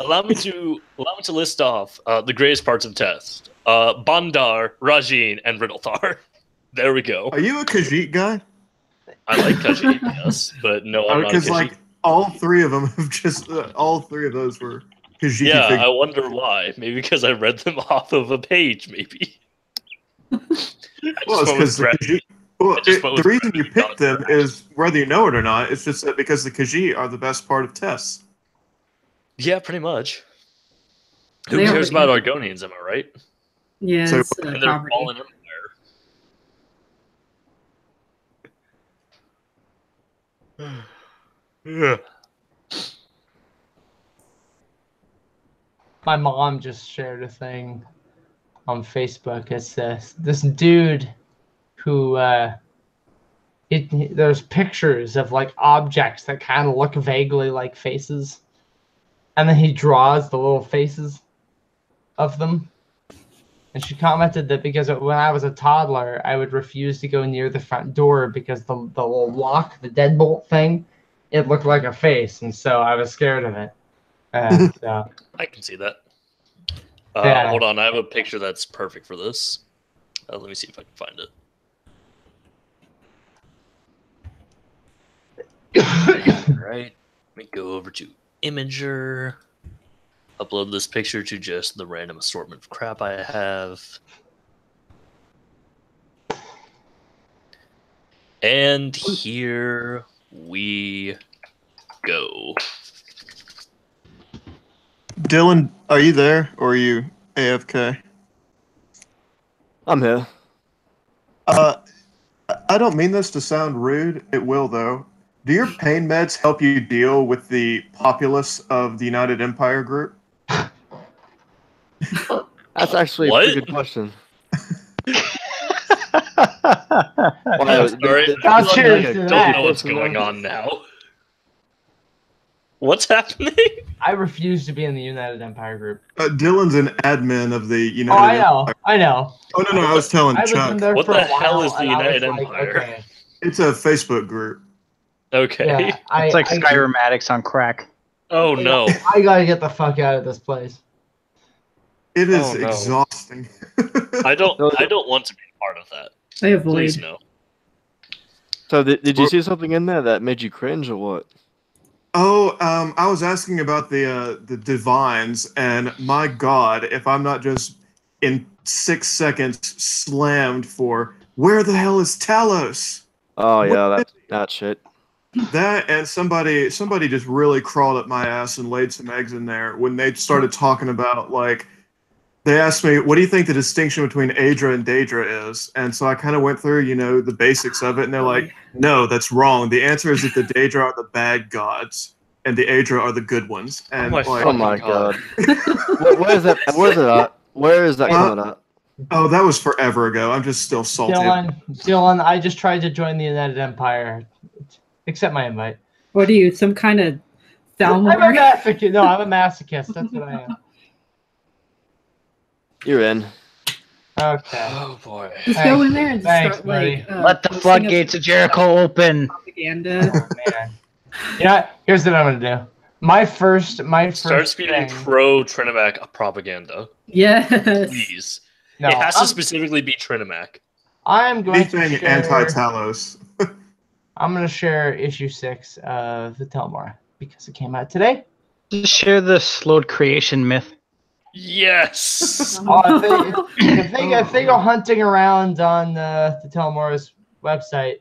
Allow me to list off the greatest parts of Tess. Bandar, Rajin, and Riddlethar. There we go. Are you a Khajiit guy? I like Khajiit, yes, but no, I'm not a Because Khajiit. like all three of them have just all three of those were Khajiit. Yeah, figures. I wonder why. Maybe because I read them off of a page, maybe. Well, it's because the Khajiit. Well, just went the with reason you gravity, picked them is whether you know it or not. It's just that because the Khajiit are the best part of Tess. Yeah, pretty much. Who They cares already- about Argonians? Am I right? Yeah, So- it's And they're poverty. fallen empire. Yeah. My mom just shared a thing on Facebook. It's this dude who there's pictures of like objects that kind of look vaguely like faces, and then he draws the little faces of them. And she commented that because when I was a toddler, I would refuse to go near the front door because the little lock, the deadbolt thing, it looked like a face, and so I was scared of it. So I can see that. Yeah. Hold on, I have a picture that's perfect for this. Let me see if I can find it. Right. Let me go over to Imager. Upload this picture to just the random assortment of crap I have. And here we go. Dylan, are you there or are you AFK? I'm here. I don't mean this to sound rude. It will, though. Do your pain meds help you deal with the populace of the United Empire group? That's actually a What? pretty good question. Sorry, I'll cheers I to don't that. know what's going on now. What's happening? I refuse to be in the United Empire group. Dylan's an admin of the United Oh, I know, Empire. I know. Oh, no, I was telling I was Chuck. in there What for the a while, hell is the and I was United like, Empire? okay. It's a Facebook group. Okay. Yeah, It's like Skyrim addicts on crack. Oh no. I gotta get the fuck out of this place. It is Oh, no. exhausting. I don't want to be part of that. I avoid. Please no. So did you see something in there that made you cringe or what? Oh, I was asking about the divines, and my God, if I'm not just in 6 seconds slammed for where the hell is Talos? Oh yeah, that shit. That and somebody just really crawled up my ass and laid some eggs in there when they started talking about like they asked me, what do you think the distinction between Aedra and Daedra is? And so I kind of went through, you know, the basics of it, and they're like, no, that's wrong. The answer is that the Daedra are the bad gods, and the Aedra are the good ones. And my like, Oh my God. god. Where is that? Where is it at? Where is that coming at? oh, that was forever ago. I'm just still salty. Dylan, I just tried to join the United Empire. Accept my invite. What are you, some kind of I'm a Thalmor? masochist. No, I'm a masochist. That's what I am. You're in. Okay. Oh boy. Just go in there and just Thanks, start like Let the posting floodgates of Jericho open. propaganda. Oh, man. Yeah, here's what I'm gonna do. My first Start speaking thing. pro Trinimac propaganda. Yes. Please. No, It has to I'm, specifically be Trinimac. I'm going to Anything share. anti-Talos. I'm gonna share issue 6 of the Telmar because it came out today. Just share the slowed creation myth. Yes. Oh, if they go hunting around on the Telmar's website,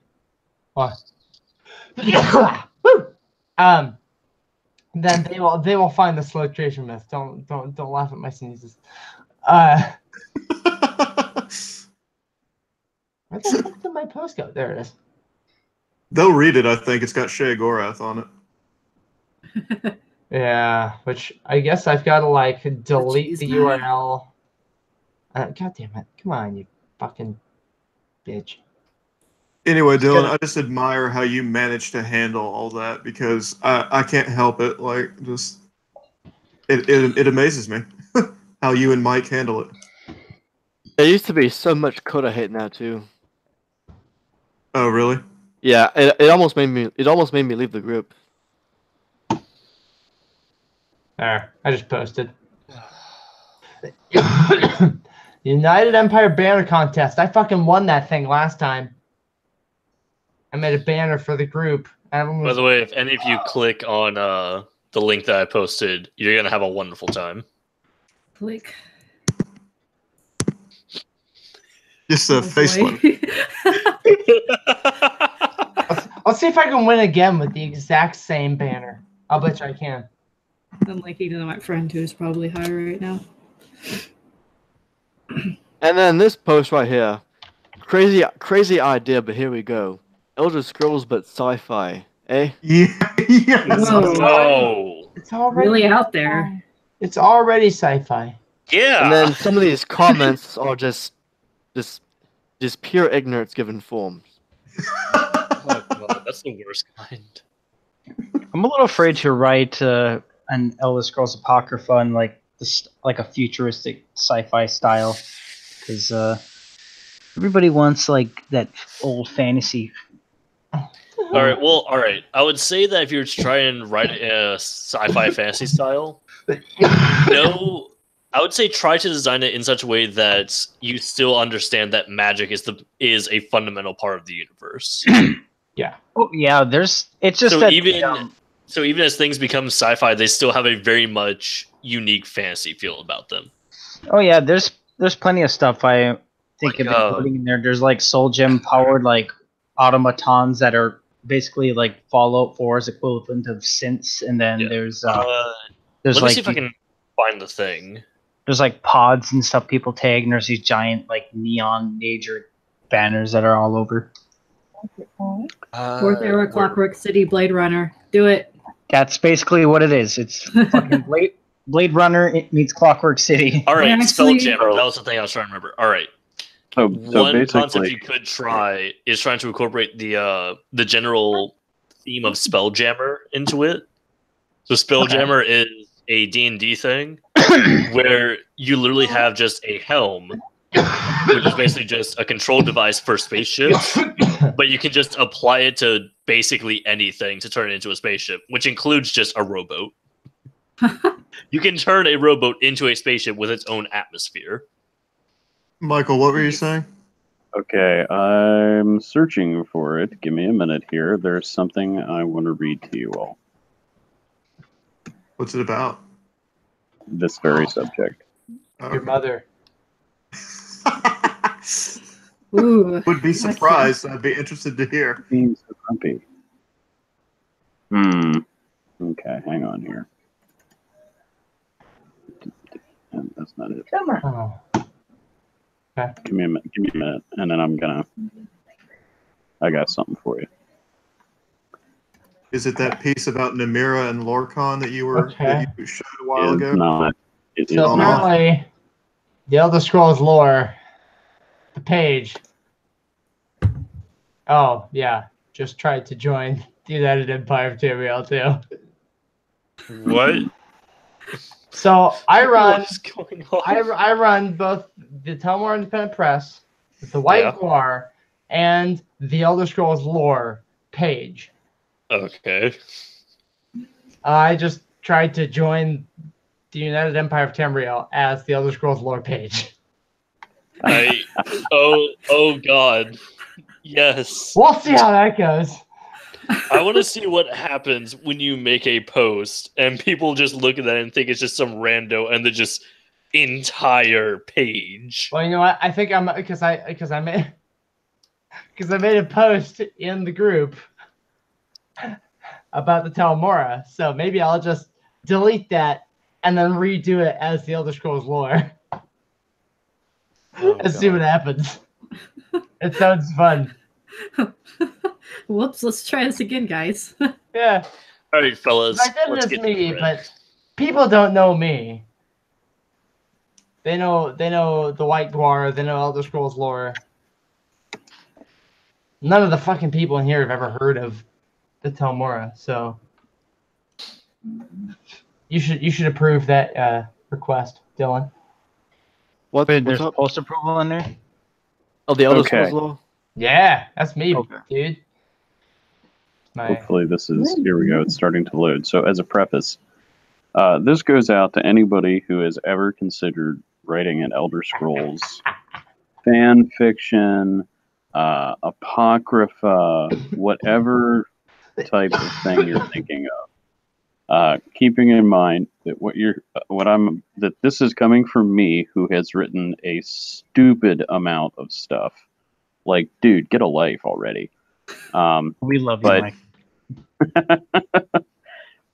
then they will find the slow creation myth. Don't laugh at my sneezes. Where the fuck did my post go? There it is. They'll read it, I think. It's got Shea Gorath on it. Yeah, which I guess I've got to like delete the Jeez, URL. God damn it! Come on, you fucking bitch. Anyway, Dylan, gonna- I just admire how you managed to handle all that because I can't help it. Like, just it amazes me how you and Mike handle it. There used to be so much Coda hate now too. Oh, really? Yeah, it almost made me leave the group. There, I just posted. United Empire banner contest. I fucking won that thing last time. I made a banner for the group. Everyone By was the way, if any of you click on the link that I posted, you're gonna have a wonderful time. Click. Just a Oh, facelift. boy. I'll see if I can win again with the exact same banner. I'll bet you I can. I'm looking at my friend who's probably high right now. And then this post right here. Crazy idea, but here we go. Elder Scrolls, but sci-fi. Eh? Yeah, yes. Whoa. No. It's already Really out there. It's already sci-fi. Yeah. And then some of these comments are just pure ignorance given form. Oh, God, that's the worst kind. I'm a little afraid to write an Elder Scrolls Apocrypha in like like a futuristic sci-fi style, because everybody wants like that old fantasy. All right. I would say that if you were to try and write a sci-fi fantasy style, no, I would say try to design it in such a way that you still understand that magic is a fundamental part of the universe. Oh yeah, it's just So that even as things become sci-fi, they still have a very much unique fantasy feel about them. oh yeah, there's plenty of stuff I think Like, of including in there. There's like soul gem powered like automatons that are basically like Fallout 4's equivalent of synths, and then Yeah. there's Let me like see if I can find the thing. there's like pods and stuff people tag, and there's these giant like neon major banners that are all over. Fourth era Clockwork City Blade Runner. Do it. That's basically what it is. It's fucking Blade Runner. It meets Clockwork City. All right, Actually- Spelljammer. That was the thing I was trying to remember. All right. So One concept basically, you could try is trying to incorporate the general theme of Spelljammer into it. So Spelljammer is a D&D thing where you literally have just a helm, which is basically just a control device for spaceships, but you can just apply it to basically anything to turn it into a spaceship, which includes just a rowboat. You can turn a rowboat into a spaceship with its own atmosphere. Michael, what were you saying? okay, I'm searching for it. Give me a minute here. There's something I want to read to you all. What's it about? This very subject. Your mother. Ooh. Would be surprised. I'd be interested to hear. Being so grumpy. Okay, hang on here. That's not it. Oh. Give me a minute, and then I got something for you. Is it that piece about Namira and Lorcan that Okay. that you showed a while It's ago? not. It is So not. apparently, the Elder Scrolls lore, the page. Oh yeah, just tried to join the United Empire of Tamriel too. What? So I run. What's going on? I run both the Telmore Independent Press, the White Yeah. Guar, and the Elder Scrolls lore page. Okay. I just tried to join the United Empire of Tamriel as the Elder Scrolls lore page. Oh God. Yes. We'll see how that goes. I want to see what happens when you make a post and people just look at that and think it's just some rando and the just entire page. Well, you know what? I think I'm because I made a post in the group about the Telmora. So maybe I'll just delete that and then redo it as the Elder Scrolls lore Oh, and see what happens. It sounds fun. Whoops, let's try this again, guys. Yeah. All right, fellas. I did Let's this get me, to it. but people don't know me. They know the White Guar, they know Elder Scrolls lore. None of the fucking people in here have ever heard of the Telmora, so you should approve that request, Dylan. Wait, Wait, what's there's up? post approval in there. Oh, the Elder Okay. Scrolls law? Yeah, that's me, Okay. dude. My Hopefully this is, here we go, it's starting to load. So as a preface, this goes out to anybody who has ever considered writing an Elder Scrolls fan fiction, apocrypha, whatever type of thing you're thinking Keeping in mind that that this is coming from me, who has written a stupid amount of stuff. Like, dude, get a life already. We love you, but- Mike.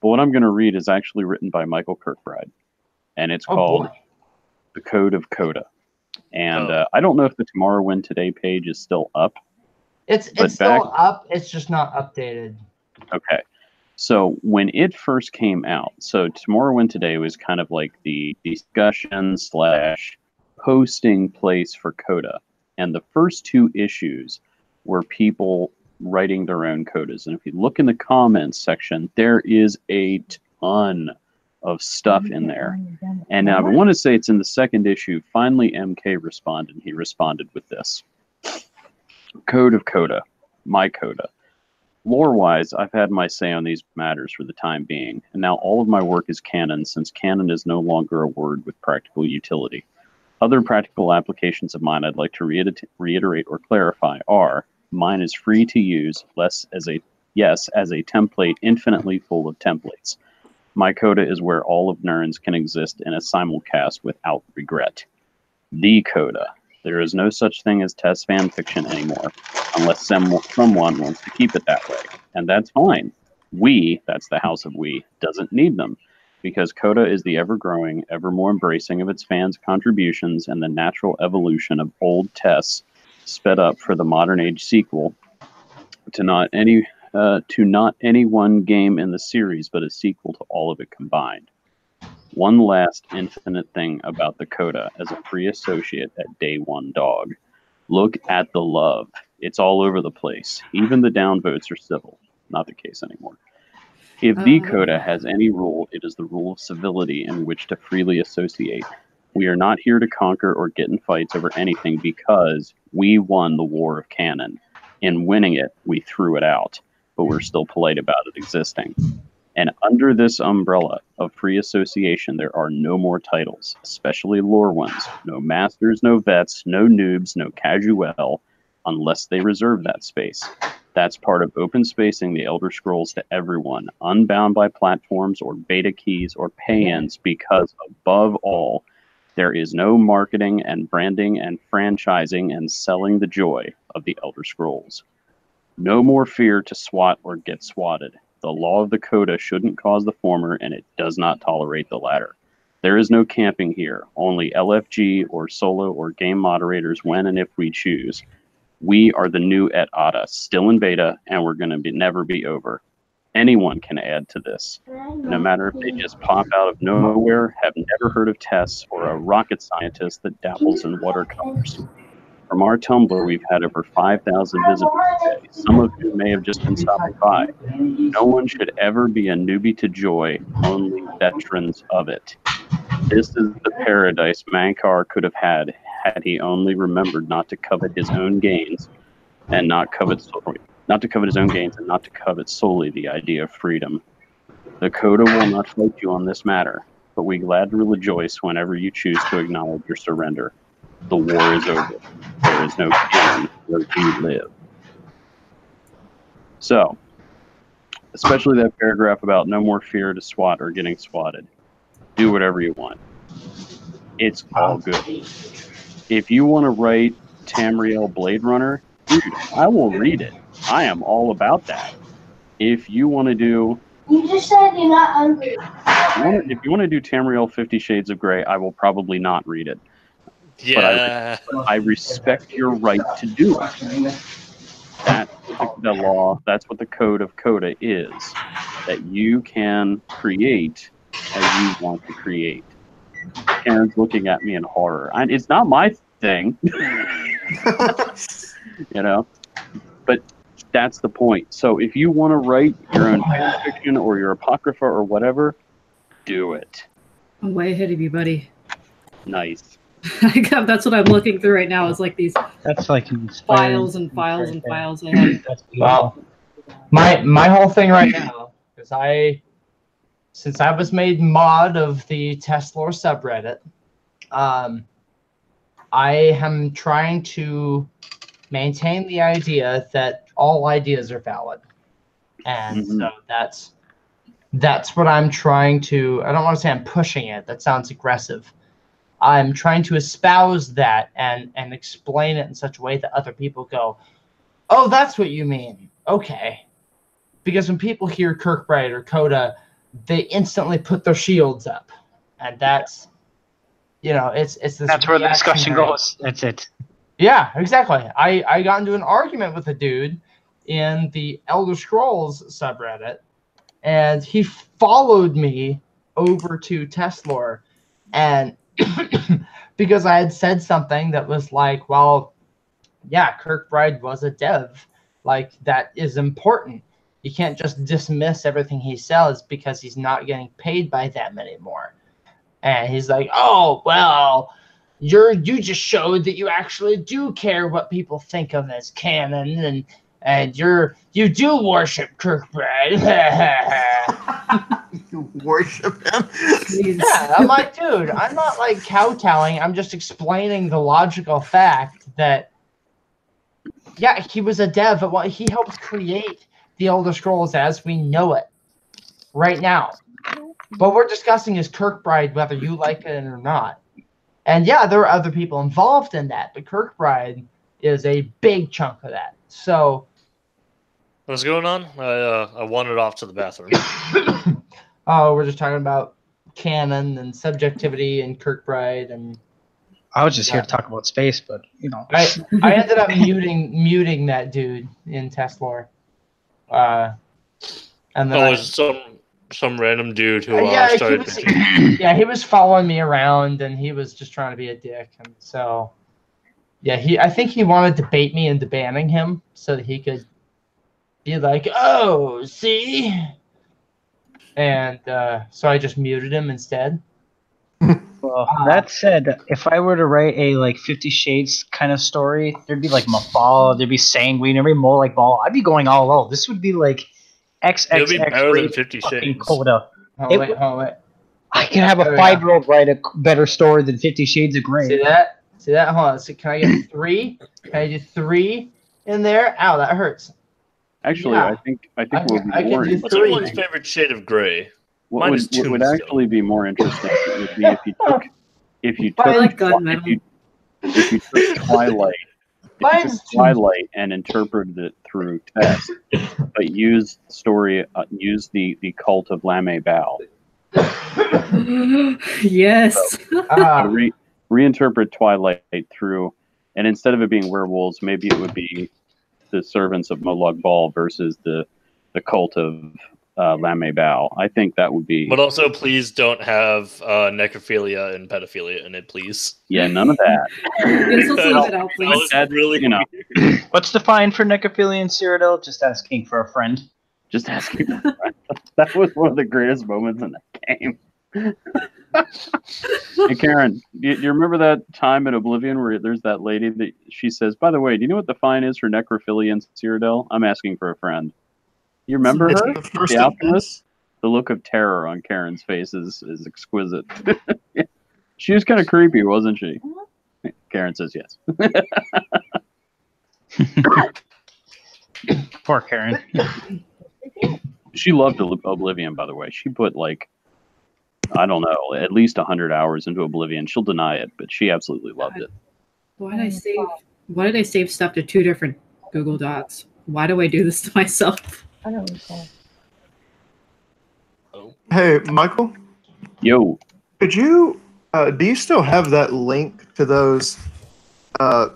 But what I'm going to read is actually written by Michael Kirkbride, and it's Oh called boy. The Code of Coda. And Oh. I don't know if the Tomorrow Win Today page is still up. It's But still up. It's just not updated. Okay. So when it first came out, so Tomorrow Win Today was kind of like the discussion / posting place for Coda. And the first 2 issues were people writing their own codas. And if you look in the comments section, there is a ton of stuff in there. And I want to say it's in the 2nd issue. Finally, MK responded. He responded with this. Code of Coda. My Coda. Lore-wise, I've had my say on these matters for the time being, and now all of my work is canon, since canon is no longer a word with practical utility. Other practical applications of mine I'd like to reiterate or clarify are: mine is free to use, as a template infinitely full of templates. My Coda is where all of Nerds can exist in a simulcast without regret. The Coda. There is no such thing as test fan fiction anymore, unless someone wants to keep it that way. And that's fine. We, that's the House of We, doesn't need them, because Coda is the ever-growing, ever more embracing of its fans' contributions and the natural evolution of old tests sped up for the modern age sequel to not any one game in the series, but a sequel to all of it combined. One last infinite thing about the Coda as a free associate at Day One Dog. Look at the love. It's all over the place. Even the downvotes are civil. Not the case anymore. If the Coda has any rule, it is the rule of civility in which to freely associate. We are not here to conquer or get in fights over anything, because we won the war of canon. In winning it, we threw it out, but we're still polite about it existing. And under this umbrella of free association, there are no more titles, especially lore ones. No masters, no vets, no noobs, no casual, unless they reserve that space. That's part of open spacing the Elder Scrolls to everyone, unbound by platforms or beta keys or pay-ins, because above all, there is no marketing and branding and franchising and selling the joy of the Elder Scrolls. No more fear to swat or get swatted. The law of the Coda shouldn't cause the former, and it does not tolerate the latter. There is no camping here, only LFG or solo or game moderators when and if we choose. We are the new et ada, still in beta, and we're going to never be over. Anyone can add to this, no matter if they just pop out of nowhere, have never heard of tests, or a rocket scientist that dabbles in watercolors. From our Tumblr, we've had over 5,000 visitors today, some of whom may have just been stopping by. No one should ever be a newbie to joy, only veterans of it. This is the paradise Mankar could have had he only remembered not to covet his own gains and not to covet solely the idea of freedom. The Coda will not fight you on this matter, but we gladly rejoice whenever you choose to acknowledge your surrender. The war is over. There is no canon where we live. So, especially that paragraph about no more fear to swat or getting swatted. Do whatever you want. It's all good. If you want to write Tamriel Blade Runner, dude, I will read it. I am all about that. If you want to do... You just said you're not hungry. If you want to do Tamriel 50 Shades of Grey, I will probably not read it. Yeah. But I respect your right to do it. That's the law. That's what the Code of Coda is. That you can create as you want to create. Karen's looking at me in horror. It's not my thing. You know? But that's the point. So if you want to write your own fan fiction or your apocrypha or whatever, do it. I'm way ahead of you, buddy. Nice. That's what I'm looking through right now. Is like these That's like files and files and files I have. That's beautiful. Well, my whole thing right now is since I was made mod of the Test Lore subreddit, I am trying to maintain the idea that all ideas are valid, and so that's what I'm trying to. I don't want to say I'm pushing it. That sounds aggressive. I'm trying to espouse that and explain it in such a way that other people go, "Oh, that's what you mean." Okay. Because when people hear Kirkbride or Coda, they instantly put their shields up. And that's, it's this. That's where the discussion reactionary- goes. That's it. Yeah, exactly. I got into an argument with a dude in the Elder Scrolls subreddit, and he followed me over to Tesla, and because I had said something that was like, well, yeah, Kirkbride was a dev. Like, that is important. You can't just dismiss everything he sells because he's not getting paid by them anymore. And he's like, oh, well, you just showed that you actually do care what people think of as canon, and you do worship Kirkbride. You worship him. Jeez. Yeah, I'm like, dude, I'm not like kowtowing. I'm just explaining the logical fact that, yeah, he was a dev, but he helped create the Elder Scrolls as we know it right now. What we're discussing is Kirkbride, whether you like it or not. And yeah, there are other people involved in that, but Kirkbride is a big chunk of that. So, What's going on? I wandered off to the bathroom. oh, we're just talking about canon and subjectivity and Kirkbride, and I was just here to talk about space, but I ended up muting that dude in Tesla. And then Oh, it was some random dude who yeah, started. he was following me around, and he was just trying to be a dick, and so yeah, I think he wanted to bait me into banning him so that he could be like, oh, see, and so I just muted him instead. Well, that said, if I were to write a like 50 Shades kind of story, there'd be like Mafal, there'd be Sanguine, there'd be more like Ball. I'd be going all out. This would be like It would be better than rated 50 fucking Shades. Coda. Hold wait. I can have a Oh, yeah. 5-year-old write a better story than 50 Shades of Grey. See that? Hold on. So can I get 3? Can I do 3 in there? Ow, that hurts. Actually, Yeah. I think I what would can be more do What's three. everyone's favorite shade of gray? what Mine would, is what would tombstone. actually be more interesting would be if you I took like gunmetal. if you took Twilight Mine's Twilight and interpreted it through text, but used story used the cult of Lame Bao. Yes. Reinterpret Twilight through, and instead of it being werewolves, maybe it would be the servants of Molag Bal versus the cult of Lame Bao. I think that would be. But also, please don't have necrophilia and pedophilia in it, please. Yeah, none of that. Yes, let's leave it out, please. That's really, You know, What's the fine for necrophilia and Cyrodiil? Just asking for a friend. just asking. That was one of the greatest moments in the game. Hey Karen, do you remember that time in Oblivion where there's that lady that she says, by the way, do you know what the fine is for necrophilia and Cyrodiil? I'm asking for a friend. You remember It's her? the first The alchemist? offense. The look of terror on Karen's face is exquisite. She was kind of creepy, wasn't she? Karen says yes. Poor Karen. She loved Oblivion, by the way. She put I don't know, at least 100 hours into Oblivion. She'll deny it, but she absolutely loved it. Why did I save stuff to 2 different Google Docs? Why do I do this to myself? I don't recall. Hey, Michael, Yo, could you? Do you still have that link to those? I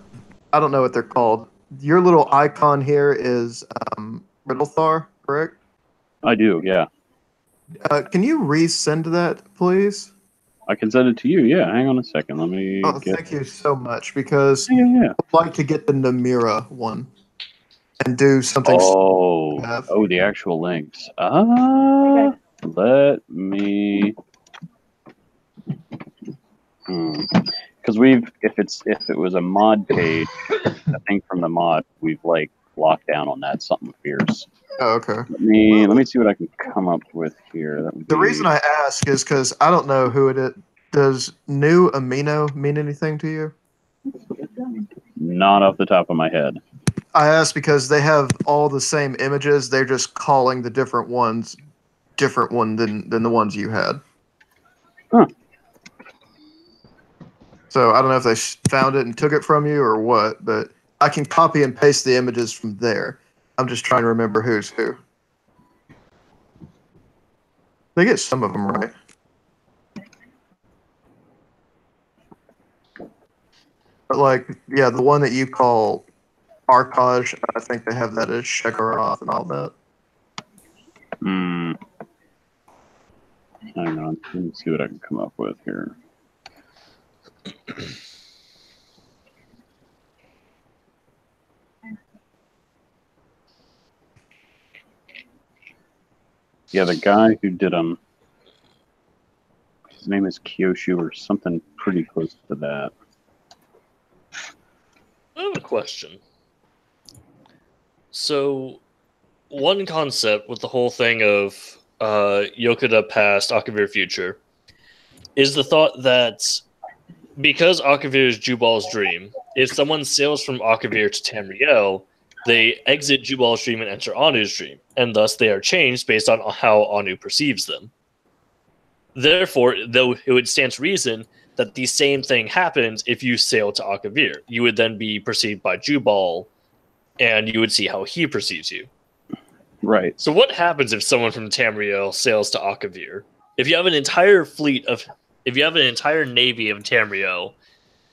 don't know what they're called. Your little icon here is Riddlethar, correct? I do, yeah. Can you resend that, please? I can send it to you, yeah. Hang on a second. Let me Oh, get... thank you so much, because Yeah. I'd like to get the Namira one and do something. Oh, the actual links. Let me... Because if it was a mod page, I think from the mod, we've locked down on that something fierce. Oh, okay. Let me see what I can come up with here. That would The be- reason I ask is because I don't know who it is. Does new amino mean anything to you? Not off the top of my head. I ask because they have all the same images. They're just calling the different ones different one than the ones you had. Huh. So I don't know if they found it and took it from you or what, but I can copy and paste the images from there. I'm just trying to remember who's who. They get some of them right. But like, yeah, the one that you call Arcaj, I think they have that as Shekarov and all that. Hmm. Hang on. Let me see what I can come up with here. Yeah, the guy who did them, his name is Kyoshu or something pretty close to that. I have a question. So, one concept with the whole thing of Yokoda past, Akavir future, is the thought that because Akavir is Jubal's dream, if someone sails from Akavir to Tamriel, they exit Jubal's dream and enter Anu's dream, and thus they are changed based on how Anu perceives them. Therefore, though it would stand to reason that the same thing happens if you sail to Akavir. You would then be perceived by Jubal, and you would see how he perceives you. Right. So what happens if someone from Tamriel sails to Akavir? If you have an entire navy of Tamriel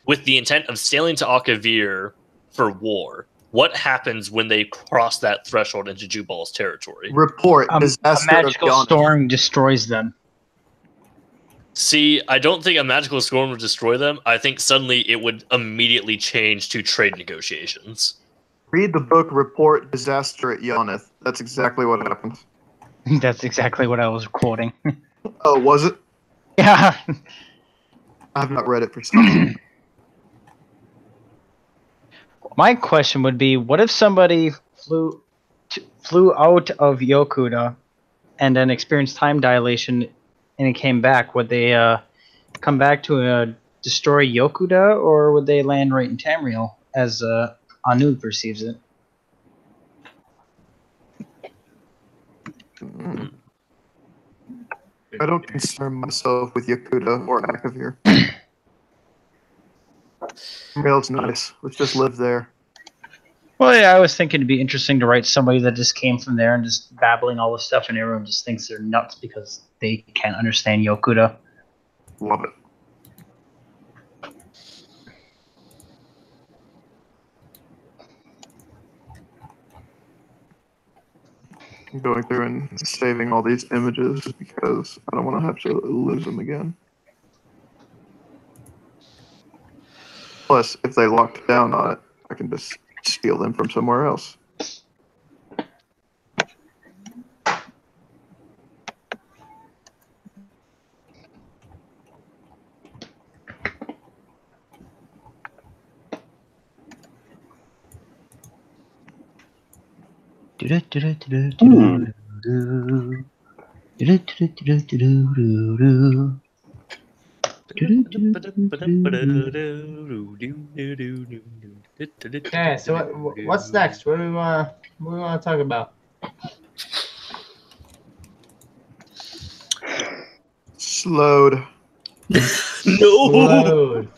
with the intent of sailing to Akavir for war, what happens when they cross that threshold into Jubal's territory? Report A disaster magical of Giannis. storm destroys them. See, I don't think a magical storm would destroy them. I think suddenly it would immediately change to trade negotiations. Read the book Report Disaster at Yoneth. That's exactly what happened. That's exactly what I was quoting. Oh, was it? Yeah. I have not read it for some time. My question would be, what if somebody flew out of Yokuda and then experienced time dilation and it came back? Would they come back to destroy Yokuda, or would they land right in Tamriel as Anu perceives it? I don't concern myself with Yakuta or Akavir. Tamriel's nice. Let's just live there. Well, yeah, I was thinking it'd be interesting to write somebody that just came from there and just babbling all this stuff, and everyone just thinks they're nuts because they can't understand Yokuda. Love it. I'm going through and saving all these images because I don't want to have to lose them again. Plus, if they locked down on it, I can just steal them from somewhere else. Okay, so what's next? What do we want to talk about? Slowed. No! Load.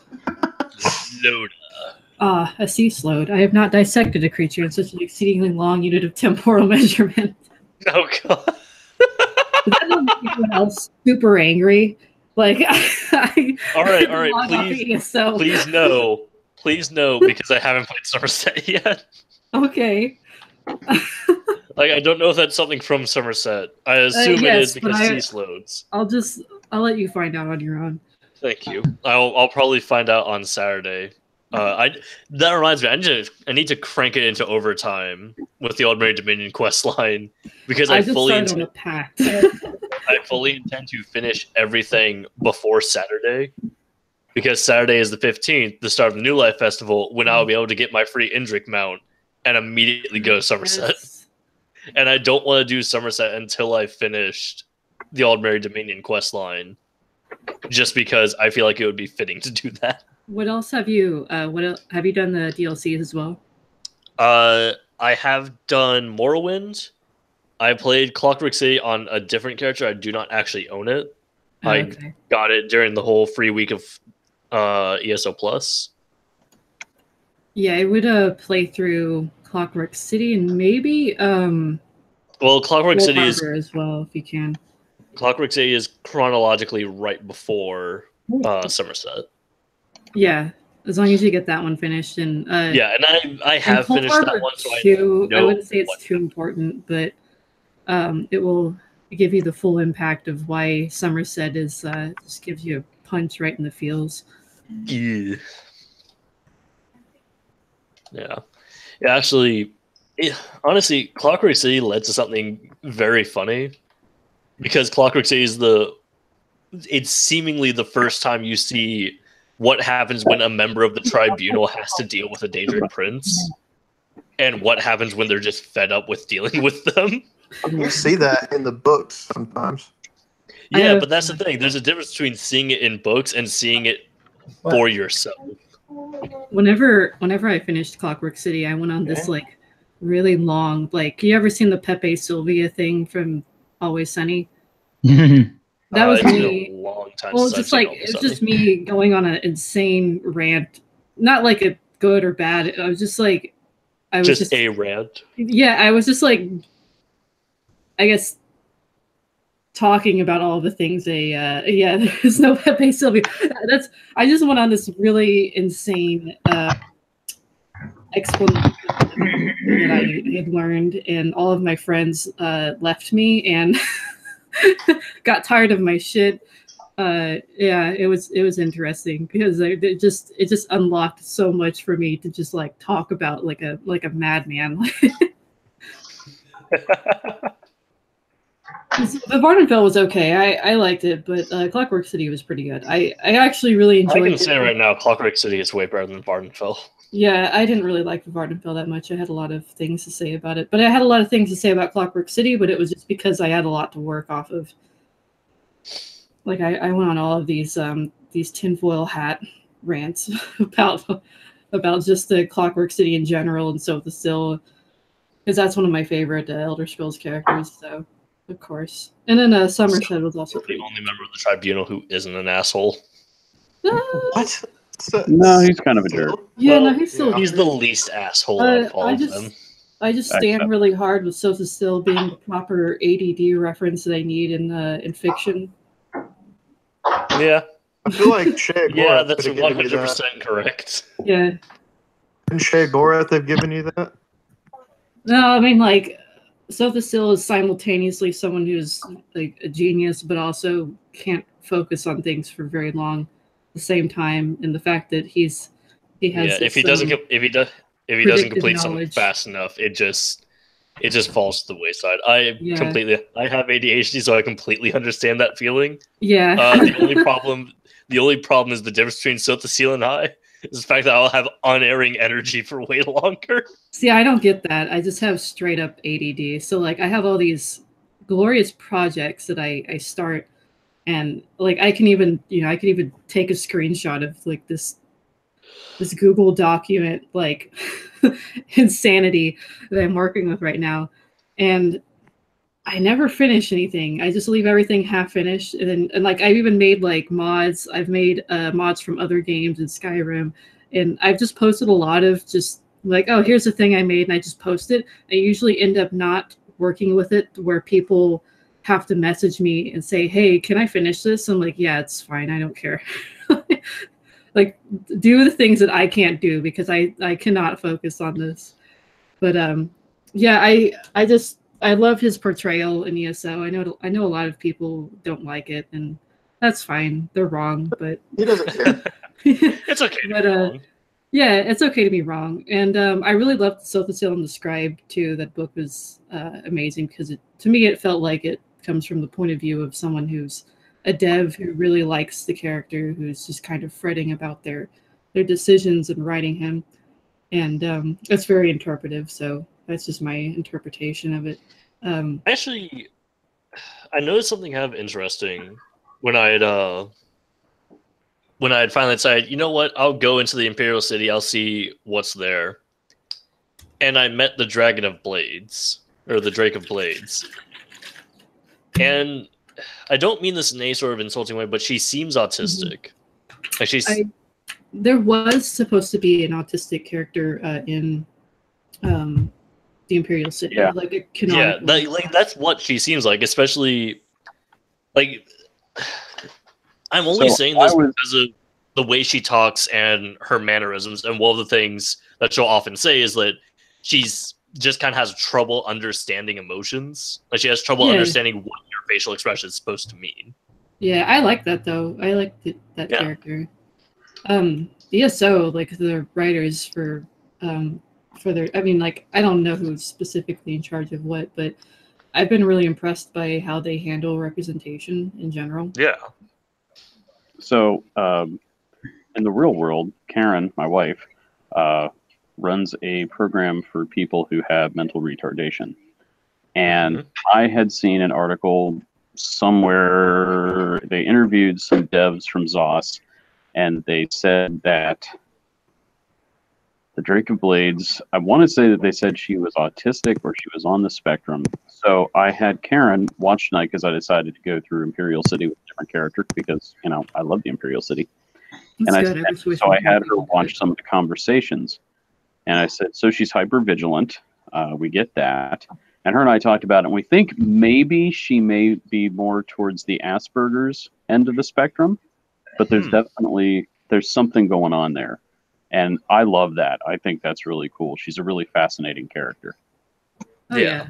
Load. A sea slode. I have not dissected a creature in such an exceedingly long unit of temporal measurement. Oh, God. That doesn't make anyone else super angry. Like, All right, please no, because I haven't played Somerset yet. Okay. Like, I don't know if that's something from Somerset. I assume it yes, is because but sea slodes. I'll let you find out on your own. Thank you. I'll probably find out on Saturday. That reminds me, I need to crank it into overtime with the Ordinary Dominion quest line because I just started on a pact. I fully intend to finish everything before Saturday, because Saturday is the 15th, the start of the New Life Festival, when I'll be able to get my free Indrik mount and immediately go to Somerset. Yes. And I don't want to do Somerset until I finished the Ordinary Dominion quest line, just because I feel like it would be fitting to do that. What else have you? Have you done the DLCs as well? I have done Morrowind. I played Clockwork City on a different character. I do not actually own it. Oh, I okay. got it during the whole free week of ESO Plus. Yeah, I would play through Clockwork City and maybe Well, Clockwork Cold City is Harbor as well if you can. chronologically right before Somerset. Yeah, as long as you get that one finished and Yeah, and I and have Cold finished Harbor that one, so too. I I know wouldn't say it's what- too important, but it will give you the full impact of why Somerset is just gives you a punch right in the feels. Yeah. Yeah. Actually, honestly, Clockwork City led to something very funny because Clockwork City is it's seemingly the first time you see what happens when a member of the tribunal has to deal with a Daedric prince and what happens when they're just fed up with dealing with them. You see that in the books sometimes. Yeah, but that's the thing. There's a difference between seeing it in books and seeing it for yourself. Whenever I finished Clockwork City, I went on this like really long, like, you ever seen the Pepe Sylvia thing from Always Sunny? That was It's been me. a long time Well, since just I've seen like Always it's Sunny. just me going on an insane rant, not like a good or bad. I was just like, I was Just a rant. yeah, I was just like, I guess, talking about all the things yeah, there's no Pepe Sylvia. I just went on this really insane explanation that I had learned, and all of my friends left me and got tired of my shit. Yeah, it was interesting because it just unlocked so much for me to just like talk about like a madman. The Vardenfell was okay. I liked it, but Clockwork City was pretty good. I actually really I enjoyed can it. say right now, Clockwork City is way better than Vardenfell. Yeah, I didn't really like the Vardenfell that much. I had a lot of things to say about it, but I had a lot of things to say about Clockwork City, but it was just because I had a lot to work off of. Like I went on all of these tinfoil hat rants about just the Clockwork City in general, and so the still, because that's one of my favorite Elder Scrolls characters. So of course, and then Somerset was also The pretty. only member of the tribunal who isn't an asshole. What? No, he's kind of a jerk. Yeah, Well, no, he's still. He's the least asshole out of all of them. I just stand Except- really hard with Sosa Still being the proper ADD reference that I need in fiction. Yeah. I feel like Shea Yeah, Gorath that's could have given you that. 100% correct. Yeah. Didn't Shea Gorath have given you that? No, I mean, like, Sofa Still is simultaneously someone who's like a genius, but also can't focus on things for very long at the same time. And the fact that he has Yeah, this, if he doesn't complete predictive something knowledge. fast enough, it just falls to the wayside. I Yeah. have ADHD, so I completely understand that feeling. Yeah. The only problem is the difference between Sota Seal and I is the fact that I'll have unerring energy for way longer. See, I don't get that. I just have straight up ADD. So like I have all these glorious projects that I start, and like I can even take a screenshot of like this Google document like insanity that I'm working with right now. And I never finish anything. I just leave everything half finished, and like I've even made like mods. I've made mods from other games in Skyrim, and I've just posted a lot of just like, oh, here's the thing I made, and I just post it. I usually end up not working with it, where people have to message me and say, hey, can I finish this? I'm like, yeah, it's fine. I don't care. Like, do the things that I can't do because I cannot focus on this. But yeah, I love his portrayal in ESO. I know a lot of people don't like it, and that's fine. They're wrong, but He doesn't care. It's okay to But, be wrong. yeah, it's okay to be wrong. And I really loved Sothastil and the Scribe too. That book was amazing because to me it felt like it comes from the point of view of someone who's a dev who really likes the character, who's just kind of fretting about their decisions and writing him. And it's very interpretive, so that's just my interpretation of it. Actually, I noticed something kind of interesting when I had finally decided, you know what, I'll go into the Imperial City, I'll see what's there. And I met the Dragon of Blades. or the Drake of Blades. And I don't mean this in any sort of insulting way, but she seems autistic. Like there was supposed to be an autistic character in the Imperial City, like a canonical. that's what she seems like, especially like. I'm only saying this because of the way she talks and her mannerisms, and one of the things that she'll often say is that she's just kind of has trouble understanding emotions. Like she has trouble understanding what your facial expression is supposed to mean. Yeah, I like that though. I like that character. The ESO, like the writers for their, I mean, like I don't know who's specifically in charge of what, but I've been really impressed by how they handle representation in general. Yeah. So, in the real world, Karen, my wife, runs a program for people who have mental retardation. And I had seen an article somewhere, they interviewed some devs from ZOS, and they said that the Drake of Blades, I want to say that they said she was autistic or she was on the spectrum. So I had Karen watch tonight because I decided to go through Imperial City with a different character because, you know, I love the Imperial City. So I had her watch some of the conversations. And I said, so she's hypervigilant. We get that. And her and I talked about it. And we think maybe she may be more towards the Asperger's end of the spectrum. But there's something going on there. And I love that. I think that's really cool. She's a really fascinating character. Oh, yeah.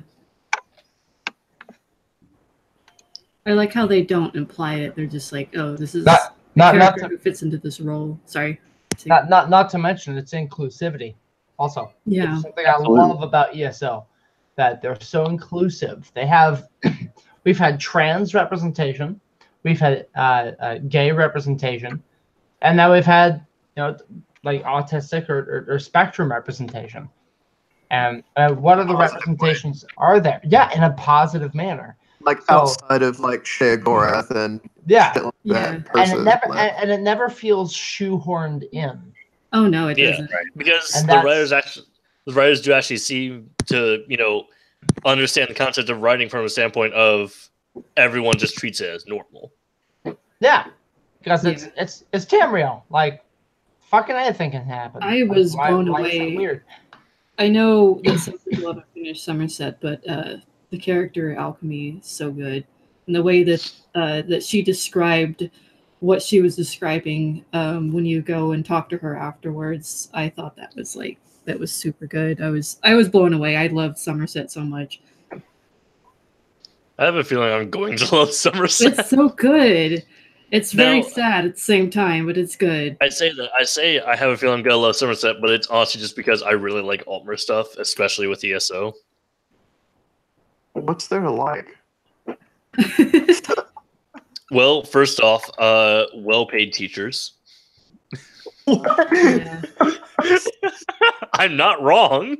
I like how they don't imply it. They're just like, oh, this is a character who fits into this role. Sorry. Not to mention its inclusivity. Also, yeah, it's something I love about ESO, that they're so inclusive. They have, we've had trans representation, we've had gay representation, and now we've had, you know, like autistic or spectrum representation. And what other representations are there? Yeah, in a positive manner. Like outside of like Shea Gorath and shit like that. And it never feels shoehorned in. Oh no, it doesn't. Right. Because the writers do actually seem to, you know, understand the concept of writing from a standpoint of everyone just treats it as normal. Yeah, because it's Tamriel. Like, fucking anything can happen. I was blown away. Weird. I know that some people haven't finished Somerset, but the character Alchemy is so good, and the way that that she described what she was describing when you go and talk to her afterwards, I thought that was super good. I was blown away. I loved Somerset so much. I have a feeling I'm going to love Somerset. It's so good. It's very sad at the same time, but it's good. I say I have a feeling I'm gonna love Somerset, but it's honestly just because I really like Altmer stuff, especially with ESO. What's there to like? Well, first off, well-paid teachers. I'm not wrong.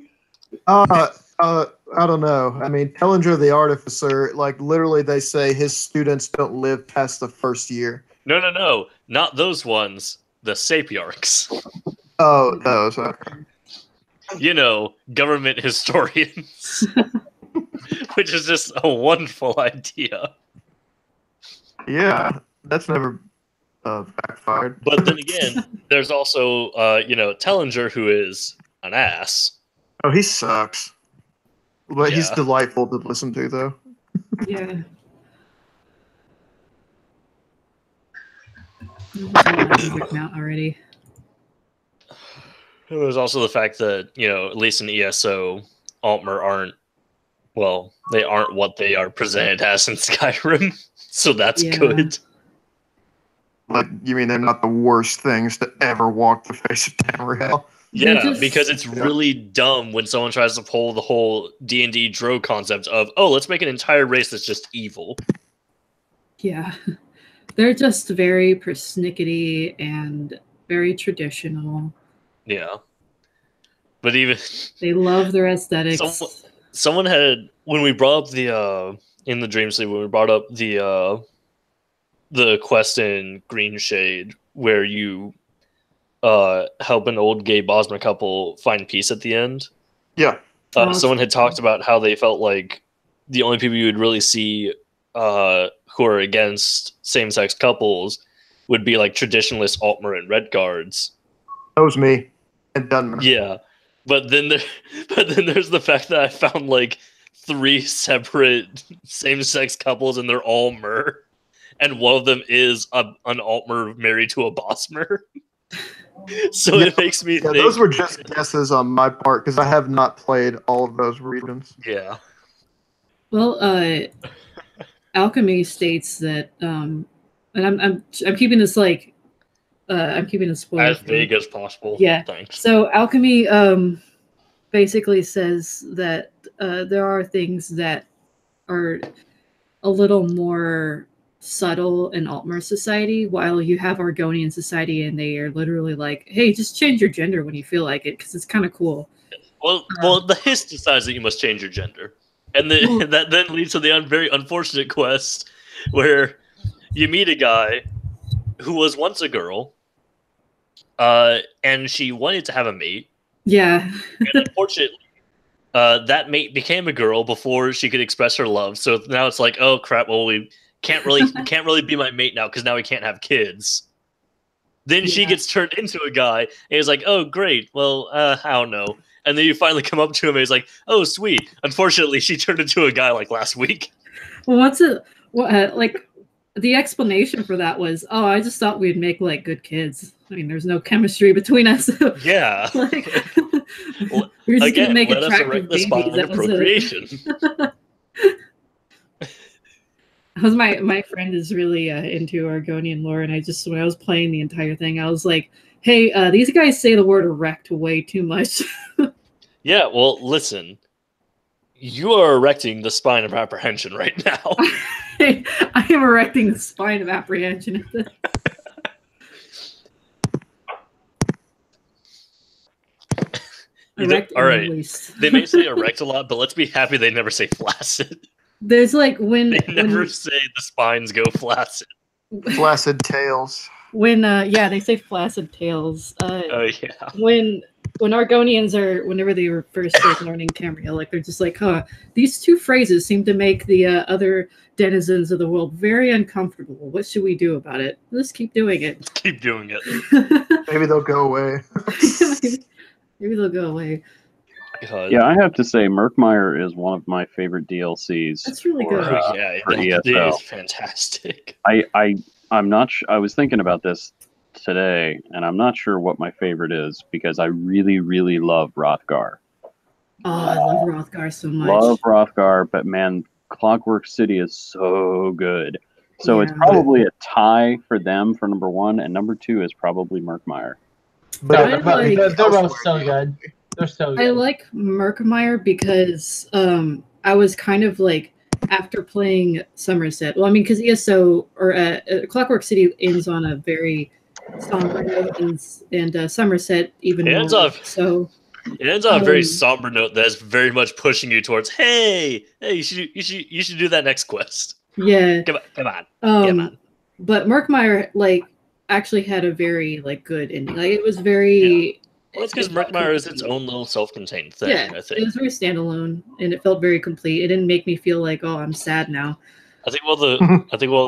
I don't know. I mean, Tellinger the Artificer, like literally they say his students don't live past the first year. No. Not those ones. The Sapiarchs. Oh, those. Okay. You know, government historians. Which is just a wonderful idea. Yeah, that's never backfired. But then again, there's also, Tellinger, who is an ass. Oh, he sucks. But he's delightful to listen to, though. Yeah. Out already. There's also the fact that, at least in ESO, Altmer they aren't what they are presented as in Skyrim. So that's good. Like, you mean they're not the worst things to ever walk the face of Tamriel? Yeah, because it's really dumb when someone tries to pull the whole D&D Drow concept of, let's make an entire race that's just evil. Yeah. They're just very persnickety and very traditional. Yeah. But even... They love their aesthetics. Someone had... When we brought up the... in the Dream Sleep, when we brought up the quest in Green Shade, where you... help an old gay Bosmer couple find peace at the end. Yeah. someone had talked about how they felt like the only people you would really see who are against same-sex couples would be like traditionalist Altmer and Red Guards. That was me and Dunman. Yeah, but then there's the fact that I found like 3 separate same-sex couples, and they're all Mer, and one of them is an Altmer married to a Bossmer. So it makes me think. Those were just guesses on my part because I have not played all of those regions. Yeah. Well, Alchemy states that, and I'm keeping this like, I'm keeping it spoiled. As vague as possible. Yeah. Thanks. So Alchemy basically says that there are things that are a little more subtle in Altmer society, while you have Argonian society, and they are literally like, "Hey, just change your gender when you feel like it, because it's kind of cool." Well, the Hiss decides that you must change your gender, and that then leads to the very unfortunate quest where you meet a guy who was once a girl, and she wanted to have a mate. Yeah. And unfortunately, that mate became a girl before she could express her love. So now it's like, oh crap! Well, we can't really be my mate now because now we can't have kids. Then she gets turned into a guy, and he's like, oh great, well, I don't know. And then you finally come up to him, and he's like, oh sweet. Unfortunately, she turned into a guy like last week. Well, like the explanation for that was, oh, I just thought we'd make like good kids. I mean, there's no chemistry between us. Yeah. Like, we're just gonna make let us attractive erect the babies. spine That of procreation. was my friend is really into Argonian lore, and when I was playing the entire thing, I was like, hey, these guys say the word erect way too much. Yeah, well, listen. You are erecting the spine of apprehension right now. I am erecting the spine of apprehension. All right. They may say erect a lot, but let's be happy they never say flaccid. There's like they never say the spines go flaccid. Flaccid tails. They say flaccid tails. Oh yeah. When Argonians whenever they were first learning Tamriel, like they're just like, huh, these two phrases seem to make the other denizens of the world very uncomfortable. What should we do about it? Let's keep doing it. Keep doing it. Maybe they'll go away. Maybe they'll go away. Yeah, I have to say, Murkmire is one of my favorite DLCs. That's really good. For it ESO. is fantastic. I'm not. I was thinking about this today, and I'm not sure what my favorite is because I really, really love Rothgar. Oh, I love Rothgar so much. Love Rothgar, but man, Clockwork City is so good. So it's probably a tie for them for number 1, and number 2 is probably Murkmire. They're both so good. They're so good. I like Murkmire because I was kind of like, after playing Somerset, well, I mean, because ESO or Clockwork City ends on a very somber note, and Somerset even more. It ends on a very somber note that's very much pushing you towards, hey, you should do that next quest. Yeah, come on. But Murkmire like actually had a very like good ending. Like it was very. Yeah. Well, it's because Murkmire is its own little self-contained thing. Yeah, I think it was very standalone, and it felt very complete. It didn't make me feel like, oh, I'm sad now. I think one of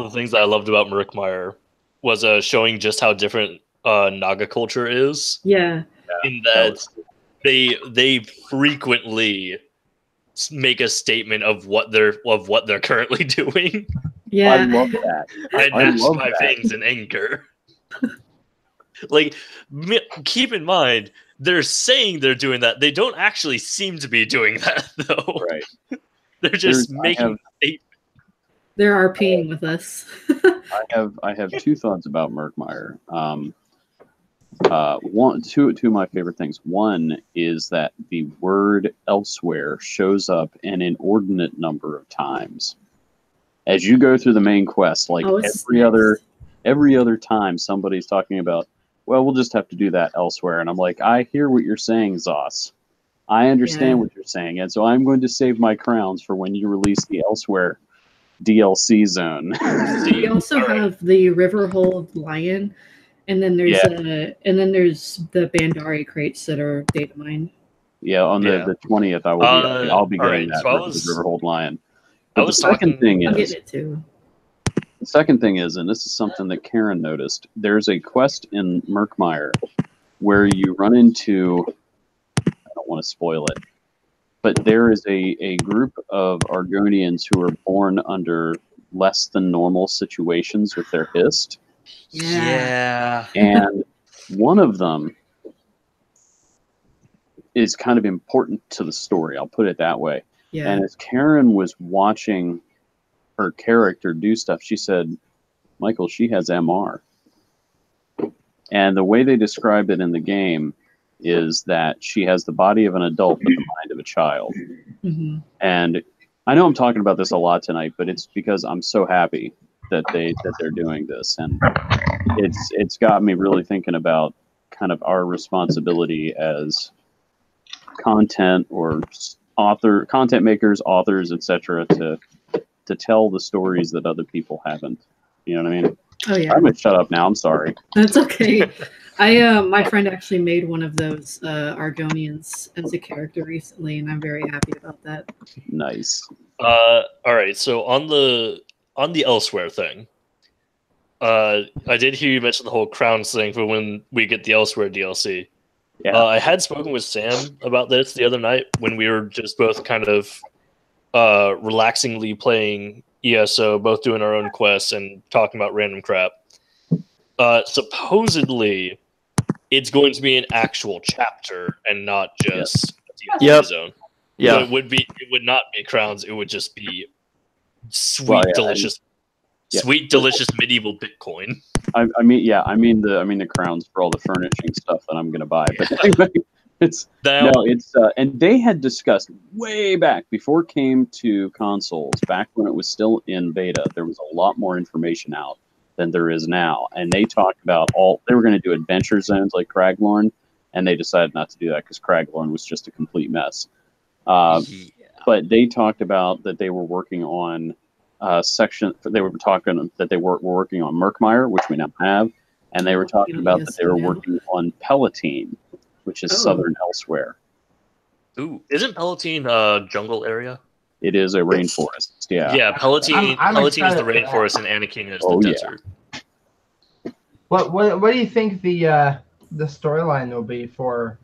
the things that I loved about Murkmire was showing just how different Naga culture is. Yeah. In that they frequently make a statement of what they're currently doing. Yeah. I love that. I gnash my veins in anger. Like, keep in mind, they're saying they're doing that. They don't actually seem to be doing that, though. Right. They're just making statements. They're RPing with us. I have 2 thoughts about Murkmire. Two of my favorite things. One is that the word elsewhere shows up an inordinate number of times as you go through the main quest. Like every other time somebody's talking about, well, we'll just have to do that elsewhere. And I'm like, I hear what you're saying, Zos. I understand what you're saying. And so I'm going to save my crowns for when you release the elsewhere DLC zone. We also have the Riverhold Lion, and then there's the Bandari crates that are data mined. Yeah, on Yeah. the 20th, I will be. I'll be all getting right, that so I for was- the Riverhold Lion. I But was the second talking- thing I'll is, get it too. the second thing is, and this is something that Karen noticed. There's a quest in Murkmire where you run into. I don't want to spoil it, but there is a group of Argonians who are born under less than normal situations with their hist. Yeah. And one of them is kind of important to the story. I'll put it that way. Yeah. And as Karen was watching her character do stuff, she said, Michael, she has MR. And the way they described it in the game is that she has the body of an adult but the mind of a child. hmm And I know I'm talking about this a lot tonight, but it's because I'm so happy that they're doing this. And it's got me really thinking about kind of our responsibility as content or content makers, authors, etc., to tell the stories that other people haven't. You know what I mean? Oh yeah. I'm gonna shut up now. I'm sorry. That's okay. My friend actually made one of those Argonians as a character recently, and I'm very happy about that. Nice. All right. So on the elsewhere thing, I did hear you mention the whole crowns thing for when we get the elsewhere DLC. Yeah. I had spoken with Sam about this the other night when we were just both kind of relaxingly playing ESO, both doing our own quests and talking about random crap. Supposedly, it's going to be an actual chapter and not just a DLC Yep. zone. Yeah. But it would not be crowns. It would just be sweet, Well, yeah, delicious, yeah. sweet, delicious medieval Bitcoin. I mean the crowns for all the furnishing stuff that I'm gonna buy. But anyway, it's and they had discussed way back before it came to consoles, back when it was still in beta. There was a lot more information out than there is now, and they talked about they were going to do adventure zones like Craglorn, and they decided not to do that because Craglorn was just a complete mess. But they talked about that they were working on they were talking that they were working on Murkmire, which we now have, and they were talking about that they were working on Palatine, which is southern elsewhere. Ooh, isn't Palatine jungle area? It is a rainforest. Yeah. Yeah, Palatine. I'm Palatine is the excited for rainforest, and Anakin is Oh, the yeah. desert. What do you think the storyline will be for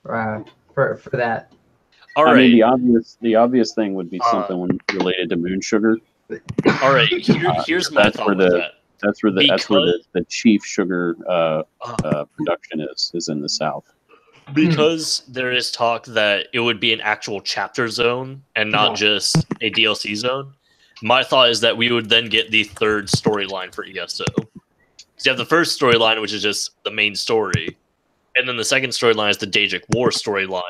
that? All right. I mean, the obvious thing would be something related to moon sugar. All right. Here's my That's thought where with the that. that's where the chief sugar production is in the south. Because there is talk that it would be an actual chapter zone and not just a DLC zone. My thought is that we would then get the third storyline for ESO. So you have the first storyline, which is just the main story, and then the second storyline is the Daedric War storyline.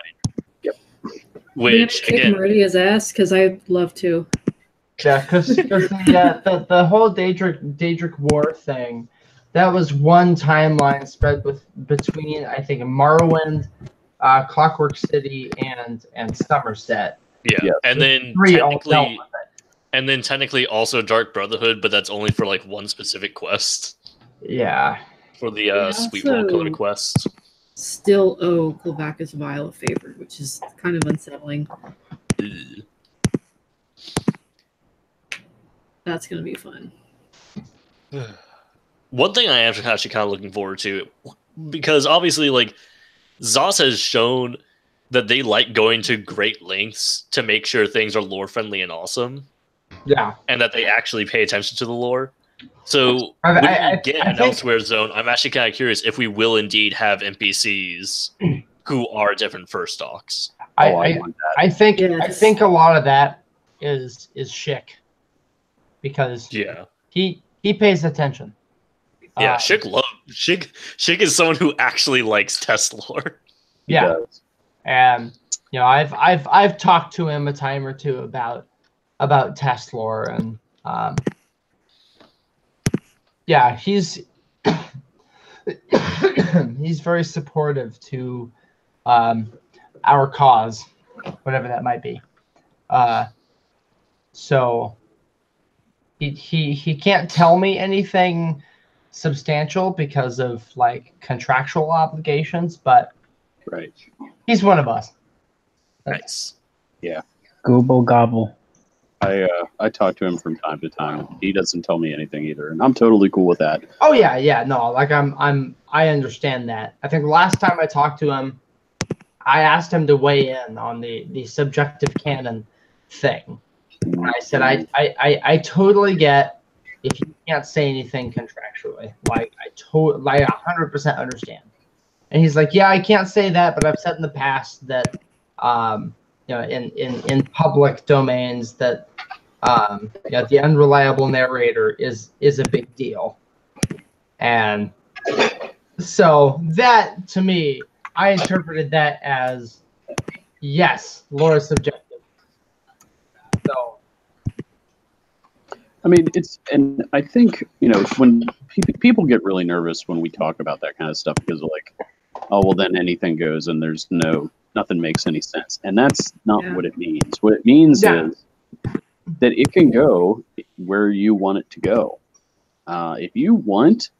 Yep. Which kick again, Meridia's ass because I'd love to. Yeah, because the whole Daedric War thing, that was one timeline spread between I think Morrowind, Clockwork City, and Somerset. yeah, and then Three all dealt with it. and then technically also Dark Brotherhood, but that's only for like one specific quest. Yeah. For the Sweetwell Coda quest. Still owe Cloacus Vial a favor, which is kind of unsettling. Ugh. That's gonna be fun. One thing I am actually kind of looking forward to, because obviously, like, ZOS has shown that they like going to great lengths to make sure things are lore friendly and awesome. Yeah. And that they actually pay attention to the lore. So when we get an elsewhere zone, I'm actually kind of curious if we will indeed have NPCs who are different first stocks. I think a lot of that is Schick, because he pays attention. Yeah, Schick is someone who actually likes test lore. Yeah, and you know I've talked to him a time or two about test lore, and yeah, he's very supportive to our cause, whatever that might be. So he can't tell me anything substantial because of like contractual obligations, but right, he's one of us. Nice. Gooble gobble. I talk to him from time to time. He doesn't tell me anything either, and I'm totally cool with that. Oh yeah, no, like I understand that. I think the last time I talked to him, I asked him to weigh in on the subjective canon thing. And I said I totally get if you can't say anything contractually. Like I 100% understand. And he's like, yeah, I can't say that, but I've said in the past that in public domains that the unreliable narrator is a big deal. And so that, to me, I interpreted that as, yes, lore is subjective. So, I mean, and I think, when people get really nervous when we talk about that kind of stuff because like, oh, well, then anything goes and there's nothing makes any sense. And that's not what it means. What it means is that it can go where you want it to go. If you want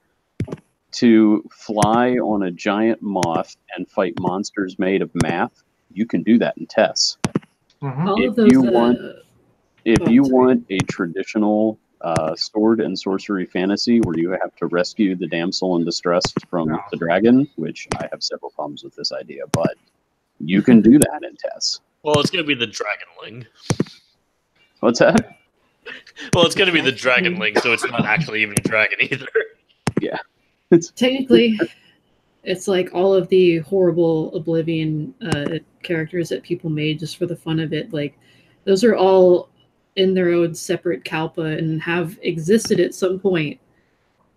to fly on a giant moth and fight monsters made of math, you can do that in TESS. If you want a traditional sword and sorcery fantasy where you have to rescue the damsel in distress from the dragon, which I have several problems with this idea, but you can do that in TESS. Well, it's going to be the Dragonling. What's that? Well, it's going to be the Dragonling, so it's not actually even a dragon either. Yeah. Technically, it's like all of the horrible Oblivion characters that people made just for the fun of it. Like, those are all in their own separate Kalpa and have existed at some point,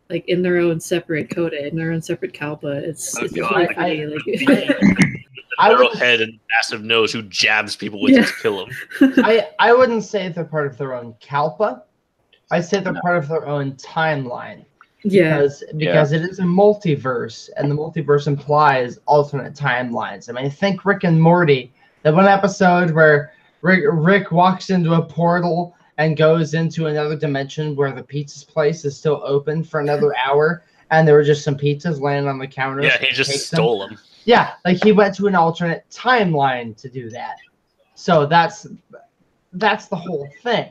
like in their own separate coda, in their own separate Kalpa. It's really funny. Arrowhead and massive nose who jabs people with to kill them. I wouldn't say they're part of their own Kalpa. I'd say they're part of their own timeline. Because it is a multiverse, and the multiverse implies alternate timelines. I mean, think Rick and Morty. That one episode where Rick walks into a portal and goes into another dimension where the pizza place is still open for another hour, and there were just some pizzas laying on the counter. Yeah, he just stole them. Yeah, like he went to an alternate timeline to do that. So that's the whole thing.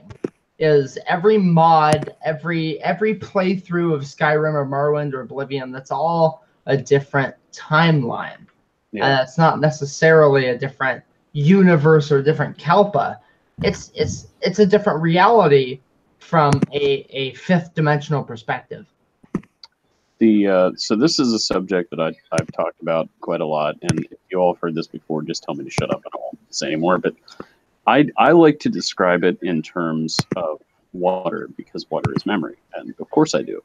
Is every mod, every playthrough of Skyrim or Morrowind or Oblivion, that's all a different timeline. Yeah. And it's not necessarily a different universe or different Kalpa. It's a different reality from a fifth dimensional perspective. So this is a subject that I've talked about quite a lot, and if you all have heard this before, just tell me to shut up and I won't say anymore. But I like to describe it in terms of water because water is memory, and of course I do.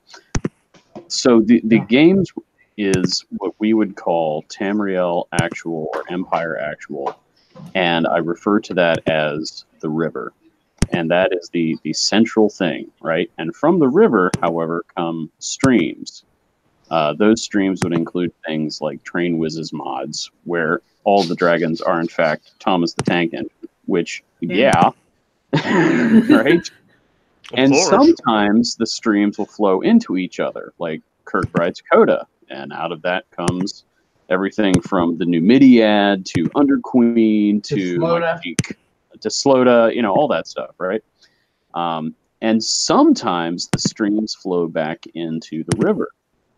So the games is what we would call Tamriel Actual or Empire Actual, and I refer to that as the river, and that is the central thing, right? And from the river, however, come streams. Those streams would include things like Train Wiz's mods, where all the dragons are in fact Thomas the Tank Engine. Which, right? And sometimes the streams will flow into each other, like Kirkbride's Coda, and out of that comes everything from the Numidiad to Underqueen to Slota, all that stuff, right? And sometimes the streams flow back into the river.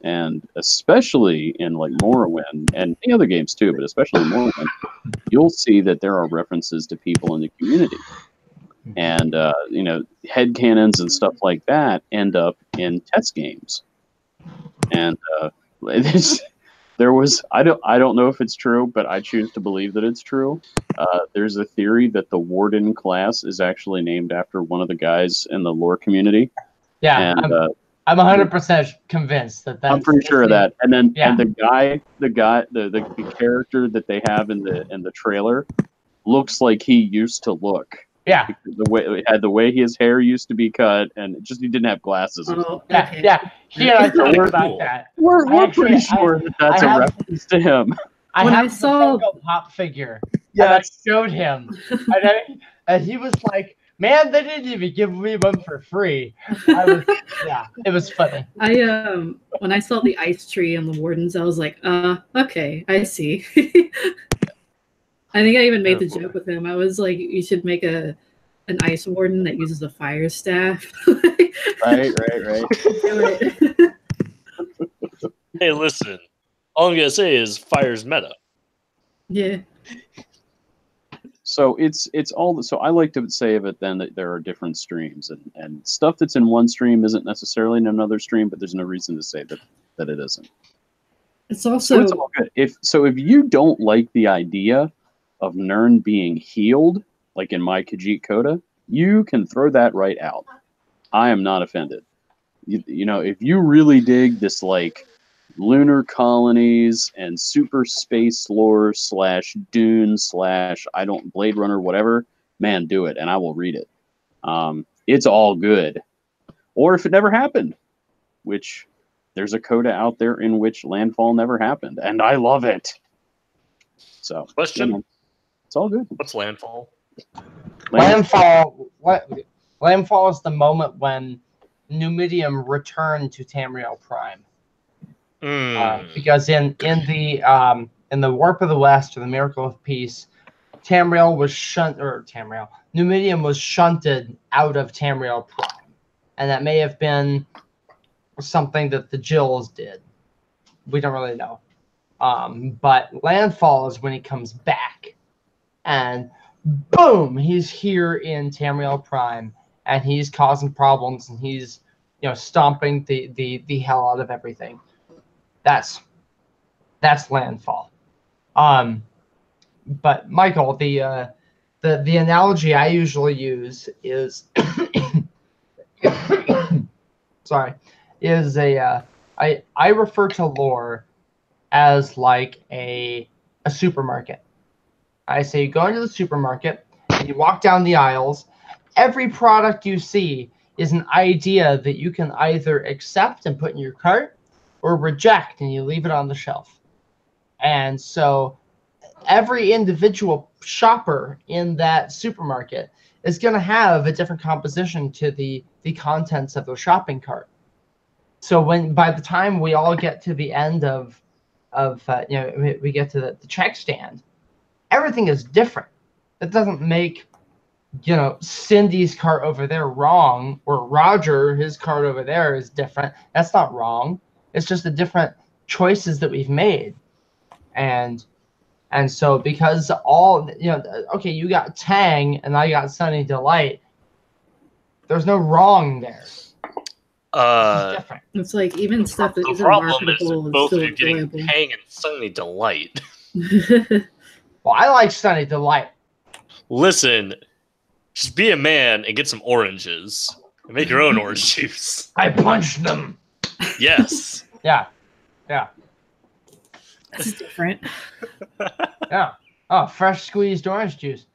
And especially in like Morrowind and the other games too, but especially in Morrowind, you'll see that there are references to people in the community. And, headcanons and stuff like that end up in TESS games. And there was, I don't know if it's true, but I choose to believe that it's true. There's a theory that the Warden class is actually named after one of the guys in the lore community. Yeah. And, I'm 100% convinced that that's... I'm pretty sure of that. And then and the character that they have in the trailer looks like he used to look. Yeah. The way his hair used to be cut, and he didn't have glasses. Oh, okay. Yeah. I talked about that. We're pretty sure that's a reference to him. I saw the pop figure. Yeah. I showed him. And he was like, man, they didn't even give me one for free. It was funny. When I saw the ice tree and the wardens, I was like, okay, I see. I think I even made the joke with him. I was like, you should make an ice warden that uses a fire staff. Right. Do it. Hey, listen. All I'm gonna say is fire's meta. Yeah. So it's all. So I like to say of it then that there are different streams, and stuff that's in one stream isn't necessarily in another stream, but there's no reason to say that it isn't. It's So also it's all good. If you don't like the idea of Nern being healed, like in my Khajiit Coda, you can throw that right out. I am not offended. You know, if you really dig this like lunar colonies and super space lore / Dune / I don't Blade Runner whatever, man, do it and I will read it. It's all good. Or if it never happened, which there's a coda out there in which landfall never happened, and I love it. So Question: you know, it's all good. What's landfall? Landfall is the moment when Numidium returned to Tamriel Prime. Because in the Warp of the West or the Miracle of Peace, Numidium was shunted out of Tamriel Prime, and that may have been something that the Jills did. We don't really know. But landfall is when he comes back, and boom, he's here in Tamriel Prime, and he's causing problems, and he's stomping the hell out of everything. That's landfall. But Michael, the analogy I usually use is I refer to lore as like a supermarket. I say you go into the supermarket and you walk down the aisles. Every product you see is an idea that you can either accept and put in your cart or reject and you leave it on the shelf. And so every individual shopper in that supermarket is going to have a different composition to the contents of their shopping cart. So by the time we all get to the end of we get to the check stand, everything is different. It doesn't make Cindy's cart over there wrong, or Roger, his cart over there is different. That's not wrong. It's just the different choices that we've made. And so because all, okay, you got Tang and I got Sunny Delight, there's no wrong there. It's different. It's like even stuff that The isn't problem is marketable both is of you still getting enjoyable. Tang and Sunny Delight. Well, I like Sunny Delight. Listen, just be a man and get some oranges and make your own orange juice. I punched them. Yes. Yeah. That's different. Yeah. Oh, fresh squeezed orange juice.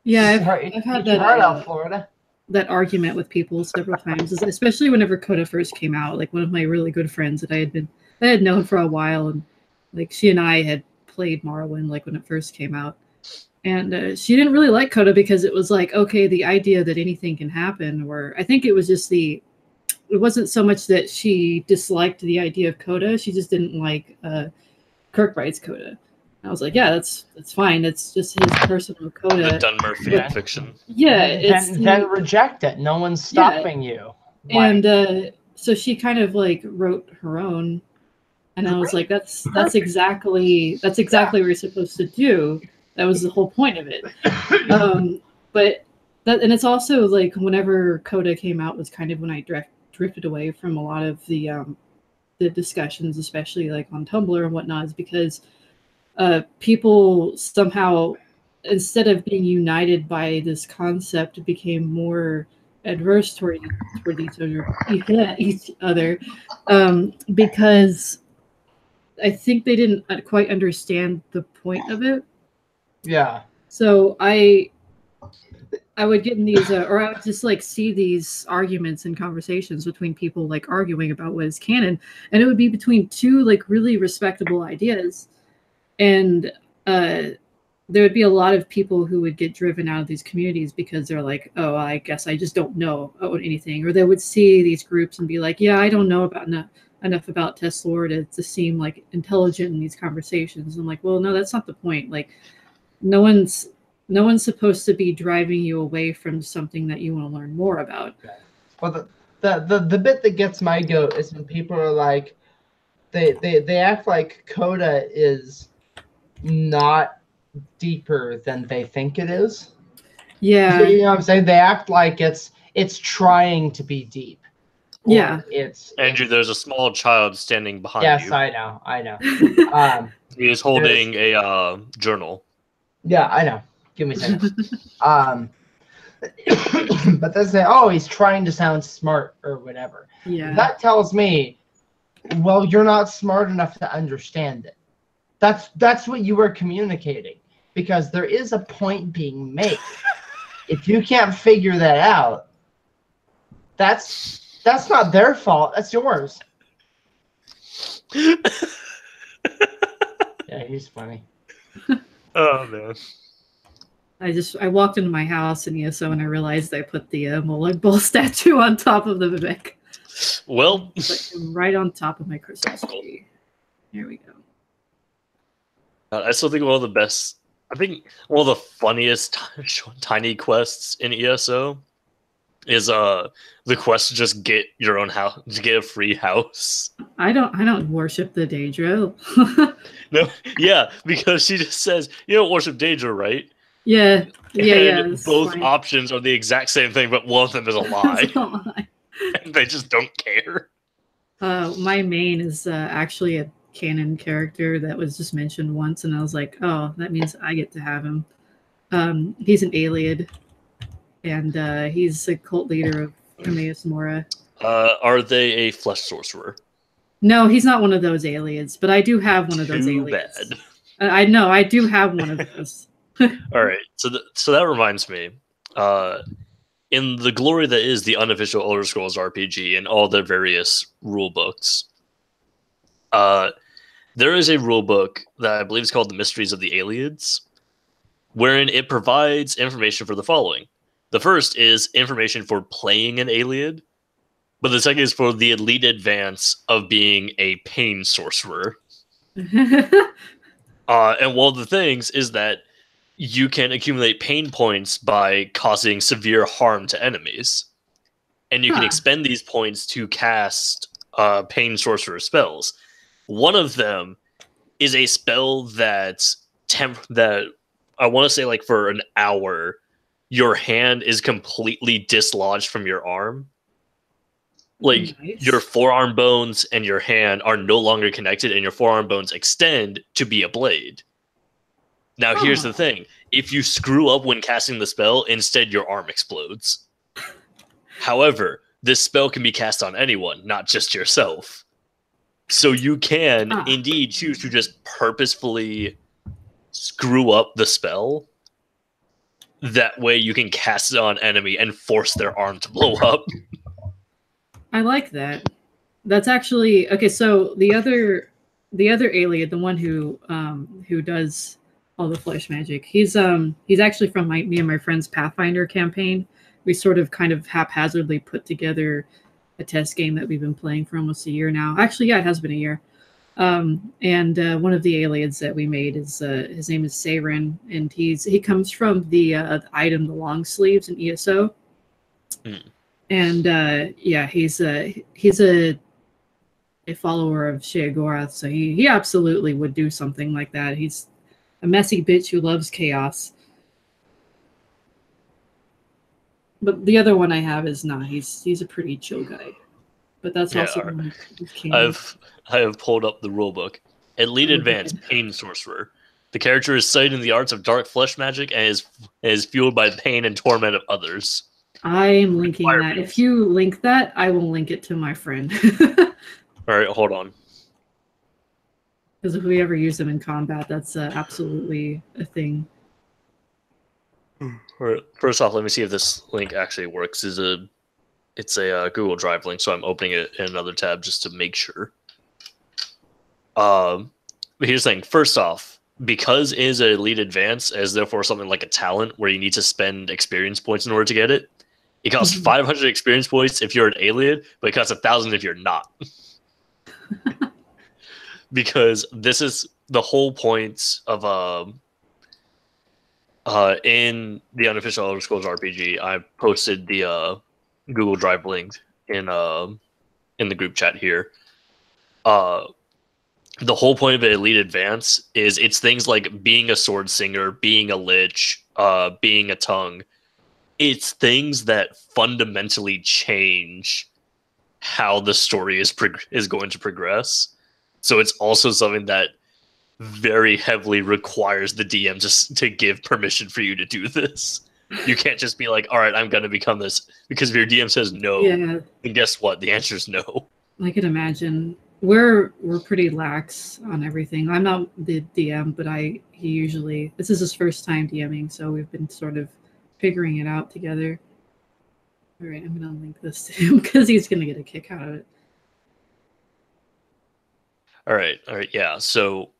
Yeah, I've Eat had your heart out, that Florida. that argument with people several times, especially whenever Coda first came out. Like one of my really good friends that I had known for a while, and like she and I had played Morrowind like when it first came out, and she didn't really like Coda because it was like, okay, the idea that anything can happen, or I think it was just it wasn't so much that she disliked the idea of Coda, she just didn't like Kirkbride's Coda. And I was like, yeah, that's fine. It's just his personal Coda. The Dunmurphy fiction. Yeah, then reject it. No one's stopping you. And so she kind of like wrote her own, and I was like, that's exactly what you're supposed to do. That was the whole point of it. But that, and it's also like whenever Coda came out was kind of when I drifted away from a lot of the discussions, especially like on Tumblr and whatnot, is because people somehow, instead of being united by this concept, became more adverse toward each other, because I think they didn't quite understand the point of it. Yeah. So I would get in these, or I would just like see these arguments and conversations between people like arguing about what is canon, and it would be between two like really respectable ideas, and there would be a lot of people who would get driven out of these communities because they're like, oh, I guess I just don't know anything, or they would see these groups and be like, yeah, I don't know about enough about Test lore to seem like intelligent in these conversations. I'm like, well, no, that's not the point. Like, no one's supposed to be driving you away from something that you want to learn more about. Well, the bit that gets my goat is when people are like, they act like Coda is not deeper than they think it is. Yeah. You know what I'm saying? They act like it's trying to be deep. Or Yeah. it's Andrew, there's a small child standing behind yes, you. I know. He is holding a journal. Yeah, I know. Give me a second. But they say, oh, he's trying to sound smart or whatever. Yeah. That tells me, well, you're not smart enough to understand it. That's what you were communicating, because there is a point being made. If you can't figure that out, that's not their fault. That's yours. Yeah, he's funny. Oh man. I walked into my house in ESO and I realized I put the Molag Bal statue on top of the Vivek. Well, Put him right on top of my Christmas tree. Here we go. I still think one of the funniest tiny quests in ESO is the quest to just get your own house, to get a free house. I don't worship the Daedra. No, yeah, because she just says you don't worship Daedra, right? Yeah. And it's both fine. options are the exact same thing, but one of them is a lie, It's a lie. and they just don't care. My main is actually a canon character that was just mentioned once, and I was like, oh, that means I get to have him. He's an Aliad, and he's a cult leader of Hermaeus Mora. Are they a flesh sorcerer? No, he's not one of those Aliads, but I do have one of those Too Aliads. bad. I know, I do have one of those. All right, so that reminds me. In the glory that is the unofficial Elder Scrolls RPG and all their various rule books, there is a rule book that I believe is called The Mysteries of the Aliads, wherein it provides information for the following. The first is information for playing an Aliad, but the second is for the elite advance of being a pain sorcerer. And one of the things is that you can accumulate pain points by causing severe harm to enemies. And you can expend these points to cast pain sorcerer spells. One of them is a spell that I want to say like for an hour, your hand is completely dislodged from your arm. Like Nice. your forearm bones and your hand are no longer connected, and your forearm bones extend to be a blade. Now, here's the thing. If you screw up when casting the spell, instead your arm explodes. However, this spell can be cast on anyone, not just yourself. So you can indeed choose to just purposefully screw up the spell. That way you can cast it on enemy and force their arm to blow up. I like that. That's actually okay. So the other Aliad, the one who does all the flesh magic, he's actually from me and my friend's Pathfinder campaign. We sort of kind of haphazardly put together a test game that we've been playing for almost a year now. Actually, yeah, it has been a year. And one of the Aliads that we made is his name is Saren, and he comes from the item the long sleeves in ESO. And yeah, he's a follower of Sheogorath, so he absolutely would do something like that. He's a messy bitch who loves chaos. But the other one I have is not. He's a pretty chill guy. But that's also one I have pulled up the rulebook. Elite Advanced Pain Sorcerer. The character is sighted in the arts of dark flesh magic and is fueled by the pain and torment of others. I am linking that. If you link that, I will link it to my friend. All right, hold on. Because if we ever use them in combat, that's absolutely a thing. All right, first off, let me see if this link actually works. It's a Google Drive link, so I'm opening it in another tab just to make sure. But here's the thing. First off, because it is an elite advance, as therefore something like a talent where you need to spend experience points in order to get it, it costs 500 experience points if you're an alien, but it costs 1,000 if you're not. Because this is the whole point of In the unofficial Elder Scrolls RPG, I posted the Google Drive link in the group chat here. The whole point of Elite Advance is it's things like being a sword singer, being a lich, being a tongue. It's things that fundamentally change how the story is going to progress. So it's also something that very heavily requires the DM to give permission for you to do this. You can't just be like, all right, I'm going to become this, because if your DM says no, Yeah, then guess what? The answer is no. I could imagine. We're pretty lax on everything. I'm not the DM, but this is his first time DMing, so we've been sort of figuring it out together. All right, I'm gonna link this to him because he's gonna get a kick out of it. All right, yeah. So,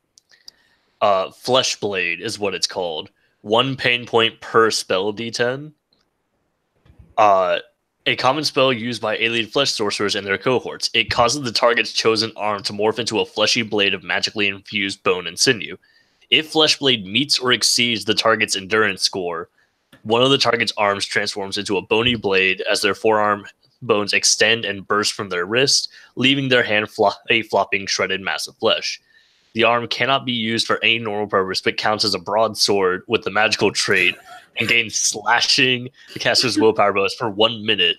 Flesh Blade is what it's called. 1 pain point per spell D10. A common spell used by alien flesh sorcerers and their cohorts. It causes the target's chosen arm to morph into a fleshy blade of magically infused bone and sinew. If Flesh Blade meets or exceeds the target's endurance score, one of the target's arms transforms into a bony blade as their forearm bones extend and burst from their wrist, leaving their hand a flopping, shredded mass of flesh. The arm cannot be used for any normal purpose, but counts as a broadsword with the magical trait and gains slashing the caster's willpower bonus for 1 minute,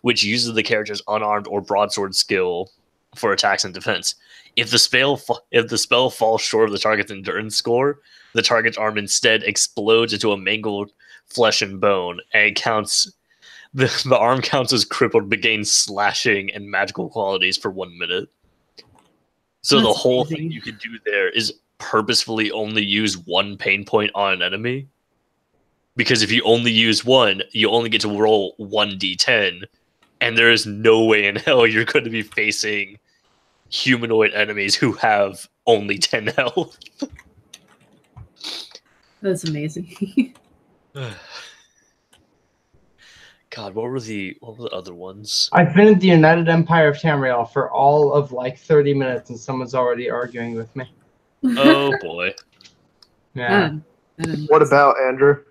which uses the character's unarmed or broadsword skill for attacks and defense. If the spell falls short of the target's endurance score, the target's arm instead explodes into a mangled flesh and bone, and it counts. The arm counts as crippled, but gains slashing and magical qualities for 1 minute. So That's the whole amazing. thing you can do there is purposefully only use 1 pain point on an enemy. Because if you only use 1, you only get to roll 1d10, and there is no way in hell you're going to be facing humanoid enemies who have only 10 health. That's amazing. God, what were the other ones? I've been at the United Empire of Tamriel for all of like 30 minutes, and someone's already arguing with me. Oh boy. Yeah. What about Andrew?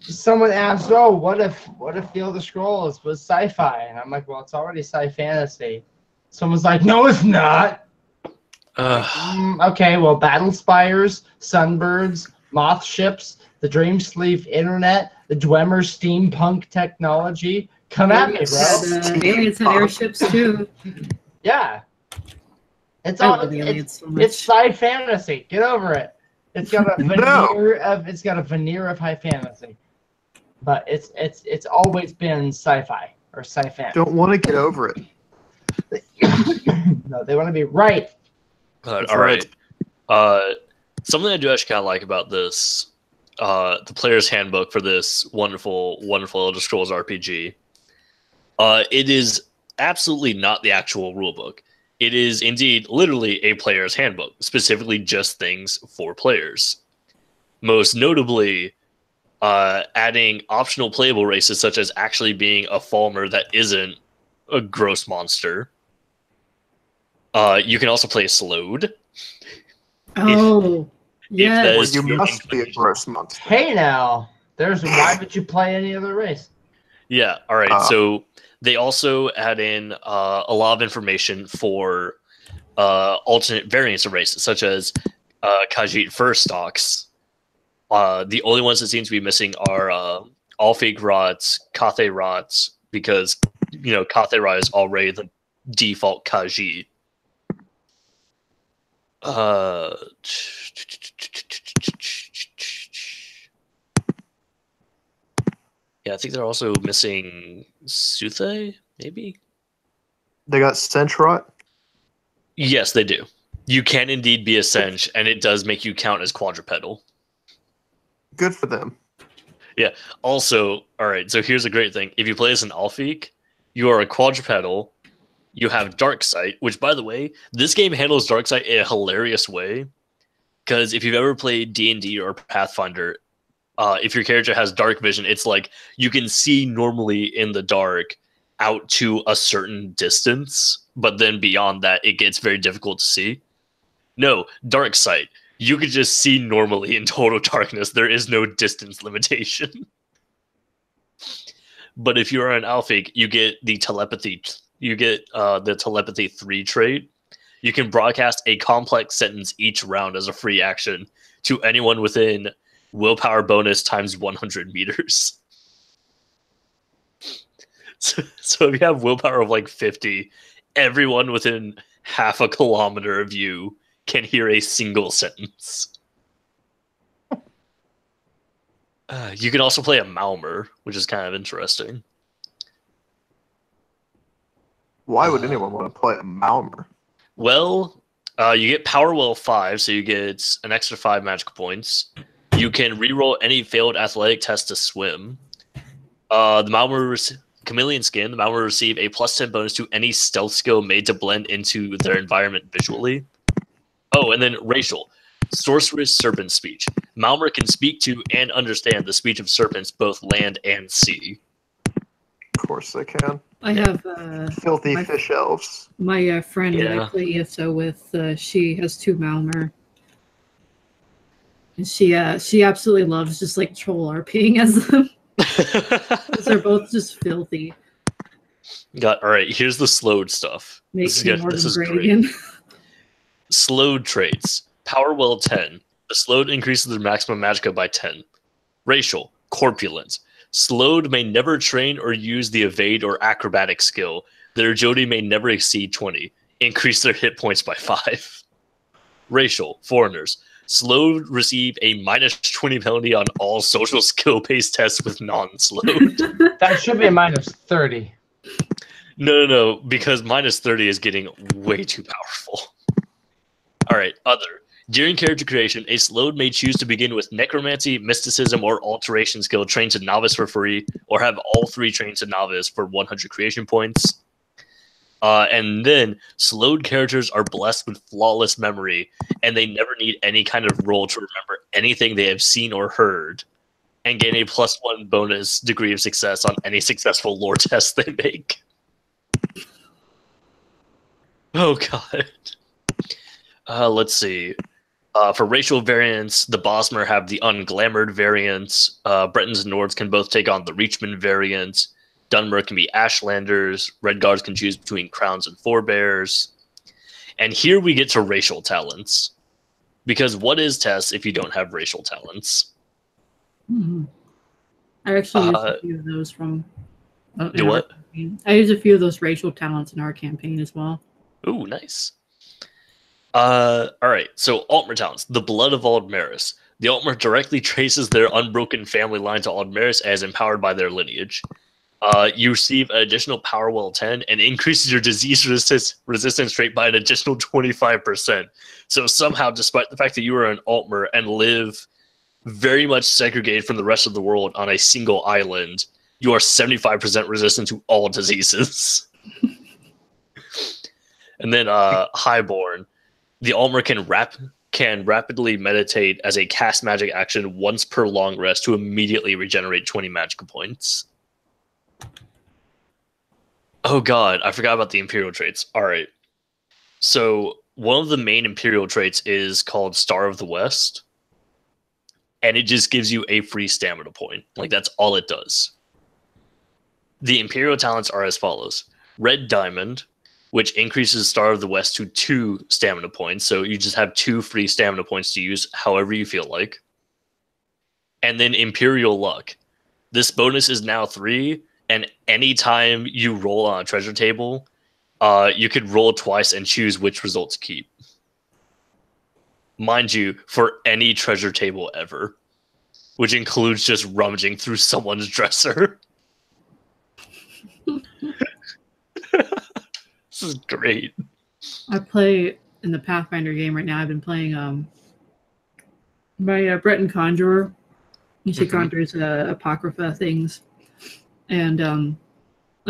Someone asked, "Oh, what if the Elder Scrolls was sci-fi?" And I'm like, "Well, it's already sci-fantasy." Someone's like, "No, it's not." Okay, well, battle spires, sunbirds, moth ships, the Dreamsleeve internet, the Dwemer steampunk technology. Come at me, bro. Aliens had airships too. Yeah. It's I all love aliens so much. it's sci-fantasy. Get over it. It's got a veneer of high fantasy. But it's always been sci-fi or sci-fan. Don't want to get over it. No, they want to be right. All right. right. Something I do actually kind of like about this, the player's handbook for this wonderful Elder Scrolls RPG. It is absolutely not the actual rulebook. It is indeed literally a player's handbook, specifically just things for players. Most notably, adding optional playable races such as actually being a Falmer that isn't a gross monster. You can also play a Slode. Oh, yeah. You must be a gross monster. Hey now, why would you play any other race? Yeah, all right. So they also add in a lot of information for alternate variants of races, such as Khajiit fur stocks. The only ones that seem to be missing are Alfig rots, Kathe rots, because Kathe rot is already the default Khajiit. Yeah, I think they're also missing Suthe, maybe? They got Centrot? Yes, they do. You can indeed be a Sench, and it does make you count as quadrupedal. Good for them. Yeah. Also, all right, so here's a great thing. If you play as an Alfeek, you are a quadrupedal. You have Darksight, which, by the way, this game handles Darksight in a hilarious way. Because if you've ever played D&D or Pathfinder, if your character has dark vision, it's like you can see normally in the dark out to a certain distance, but then beyond that, it gets very difficult to see. No, Darksight. you could just see normally in total darkness. There is no distance limitation. But if you're an Alphig, you get the telepathy. You get the telepathy 3 trait. You can broadcast a complex sentence each round as a free action to anyone within willpower bonus times 100 meters. So if you have willpower of like 50, everyone within half a kilometer of you can hear a single sentence. You can also play a Malmer, which is kind of interesting. Why would anyone want to play a Malmer? Well, you get Power Well 5, so you get an extra 5 magic points. You can reroll any failed athletic test to swim. The Malmer Chameleon Skin, the Malmer will receive a +10 bonus to any stealth skill made to blend into their environment visually. Oh, and then racial. Sorceress Serpent Speech. Malmer can speak to and understand the speech of serpents, both land and sea. Of course they can. I have Filthy fish elves. my friend that Yeah. I play ESO with. She has 2 Malmer, and she absolutely loves just like troll RPing as them. 'Cause they're both just filthy. All right, here's the slowed stuff. Makes This me is more good. This than is great great. again. Slowed traits. Power Well 10. The slowed increases their maximum magicka by 10. Racial. Corpulent. Slowed may never train or use the evade or acrobatic skill. Their agility may never exceed 20. Increase their hit points by 5. Racial. Foreigners. Slowed receive a -20 penalty on all social skill-based tests with non-slowed. That should be a -30. No, because -30 is getting way too powerful. All right, other. During character creation, a slowed may choose to begin with necromancy, mysticism, or alteration skill trained to novice for free, or have all 3 trained to novice for 100 creation points. And then slowed characters are blessed with flawless memory, and they never need any kind of roll to remember anything they have seen or heard, and gain a +1 bonus degree of success on any successful lore test they make. Oh god. Let's see. For racial variants, the Bosmer have the unglamored variant. Bretons and Nords can both take on the Reachman variant. Dunmer can be Ashlanders. Redguards can choose between Crowns and Forebears. And here we get to racial talents. Because what is Tess if you don't have racial talents? Mhm. I actually used a few of those from. in Do our what? campaign. I used a few of those racial talents in our campaign as well. Ooh, nice. All right, so Altmer talents. The Blood of Aldmeris. The Altmer directly traces their unbroken family line to Aldmeris as empowered by their lineage. You receive an additional Power Well 10 and increases your disease resistance rate by an additional 25%. So somehow, despite the fact that you are an Altmer and live very much segregated from the rest of the world on a single island, you are 75% resistant to all diseases. And then Highborn. The Almer can rapidly meditate as a cast magic action once per long rest to immediately regenerate 20 magic points. Oh god, I forgot about the Imperial traits. Alright. So one of the main Imperial traits is called Star of the West. And it just gives you a free stamina point. Like, that's all it does. The Imperial talents are as follows. Red Diamond, which increases Star of the West to 2 stamina points. So you just have 2 free stamina points to use however you feel like. And then Imperial Luck. This bonus is now 3, and anytime you roll on a treasure table, you could roll twice and choose which result to keep. Mind you, for any treasure table ever, which includes just rummaging through someone's dresser. This is great. I play in the Pathfinder game right now. I've been playing my Breton Conjurer. She conjures Apocrypha things. And I'm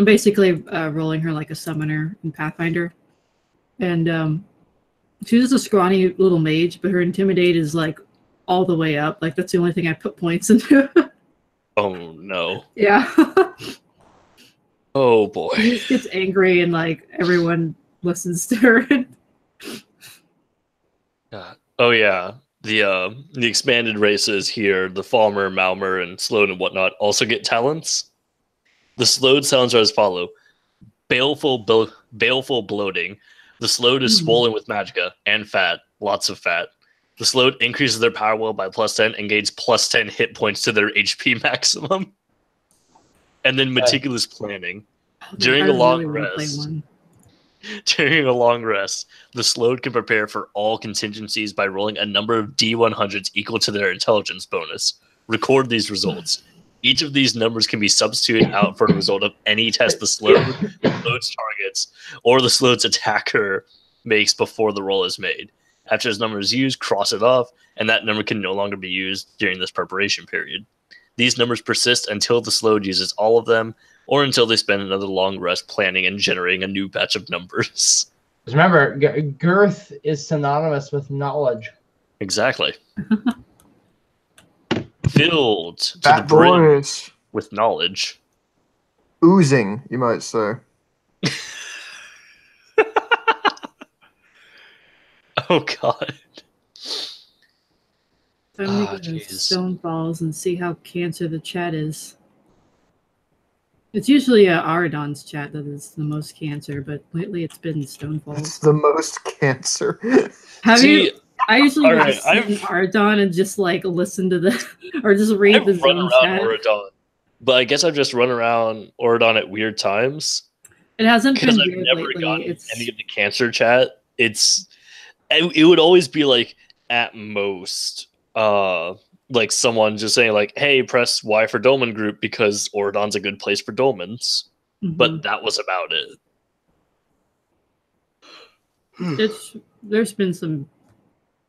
basically rolling her like a summoner in Pathfinder. And she's just a scrawny little mage, but her Intimidate is like all the way up. Like, that's the only thing I put points into. Oh, no. Yeah. Oh, boy. She just gets angry and like everyone listens to her. God. Oh, yeah. the expanded races here, the Falmer, Malmer, and Slode and whatnot, also get talents. The Slode sounds are as follow: baleful bloating. The Slode is swollen with magicka and fat, lots of fat. The Slode increases their power will by +10 and gains +10 hit points to their HP maximum. And then meticulous planning. During a long rest, the Slode can prepare for all contingencies by rolling a number of D100s equal to their intelligence bonus. Record these results. Each of these numbers can be substituted out for the result of any test the Slode's targets or the Slode's attacker makes before the roll is made. After this number is used, cross it off, and that number can no longer be used during this preparation period. These numbers persist until the Slode uses all of them, or until they spend another long rest planning and generating a new batch of numbers. Remember, girth is synonymous with knowledge. Exactly. Filled to That the brim boys with knowledge. oozing, you might say. Oh, God. I'm Ah, gonna go to jeez. Stone Falls and see how cancer the chat is. It's usually Aradon's chat that is the most cancer, but lately it's been Stone It's Falls. the most cancer. Have See, you? I usually all right, listen to Aradon and just like listen to the or just read I've the run zone around chat. Oradon, but I guess I've just run around Oradon at weird times. It hasn't been Because I've weird never lately. gotten It's any of the cancer chat. It would always be like at most like someone just saying like, hey, press Y for dolmen group because Oradon's a good place for dolmens. But that was about it. there's been some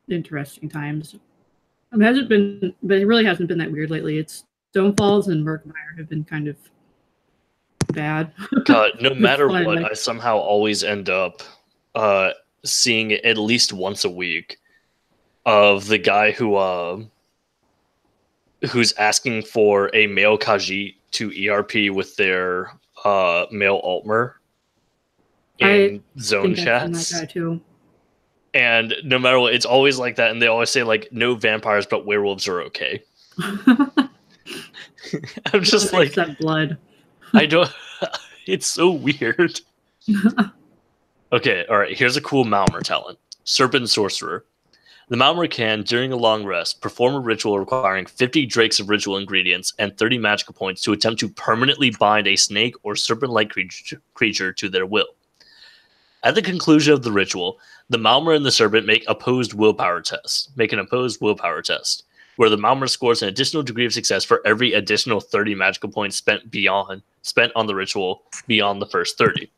interesting times. I mean, it hasn't been, but it really hasn't been that weird lately. It's Stonefalls and Murkmire have been kind of bad. God, no matter fun, what, like- I somehow always end up seeing it at least once a week of the guy who's asking for a male Khajiit to ERP with their male Altmer in zone think I've seen chats. that guy too. And no matter what, it's always like that. And they always say like, no vampires, but werewolves are okay. I'm just like, that blood. I don't. It's so weird. Okay, all right. Here's a cool Malmer talent: Serpent Sorcerer. The Malmer can, during a long rest, perform a ritual requiring 50 drakes of ritual ingredients and 30 magical points to attempt to permanently bind a snake or serpent-like creature to their will. At the conclusion of the ritual, the Malmer and the serpent make an opposed willpower test, where the Malmer scores an additional degree of success for every additional 30 magical points spent on the ritual beyond the first 30.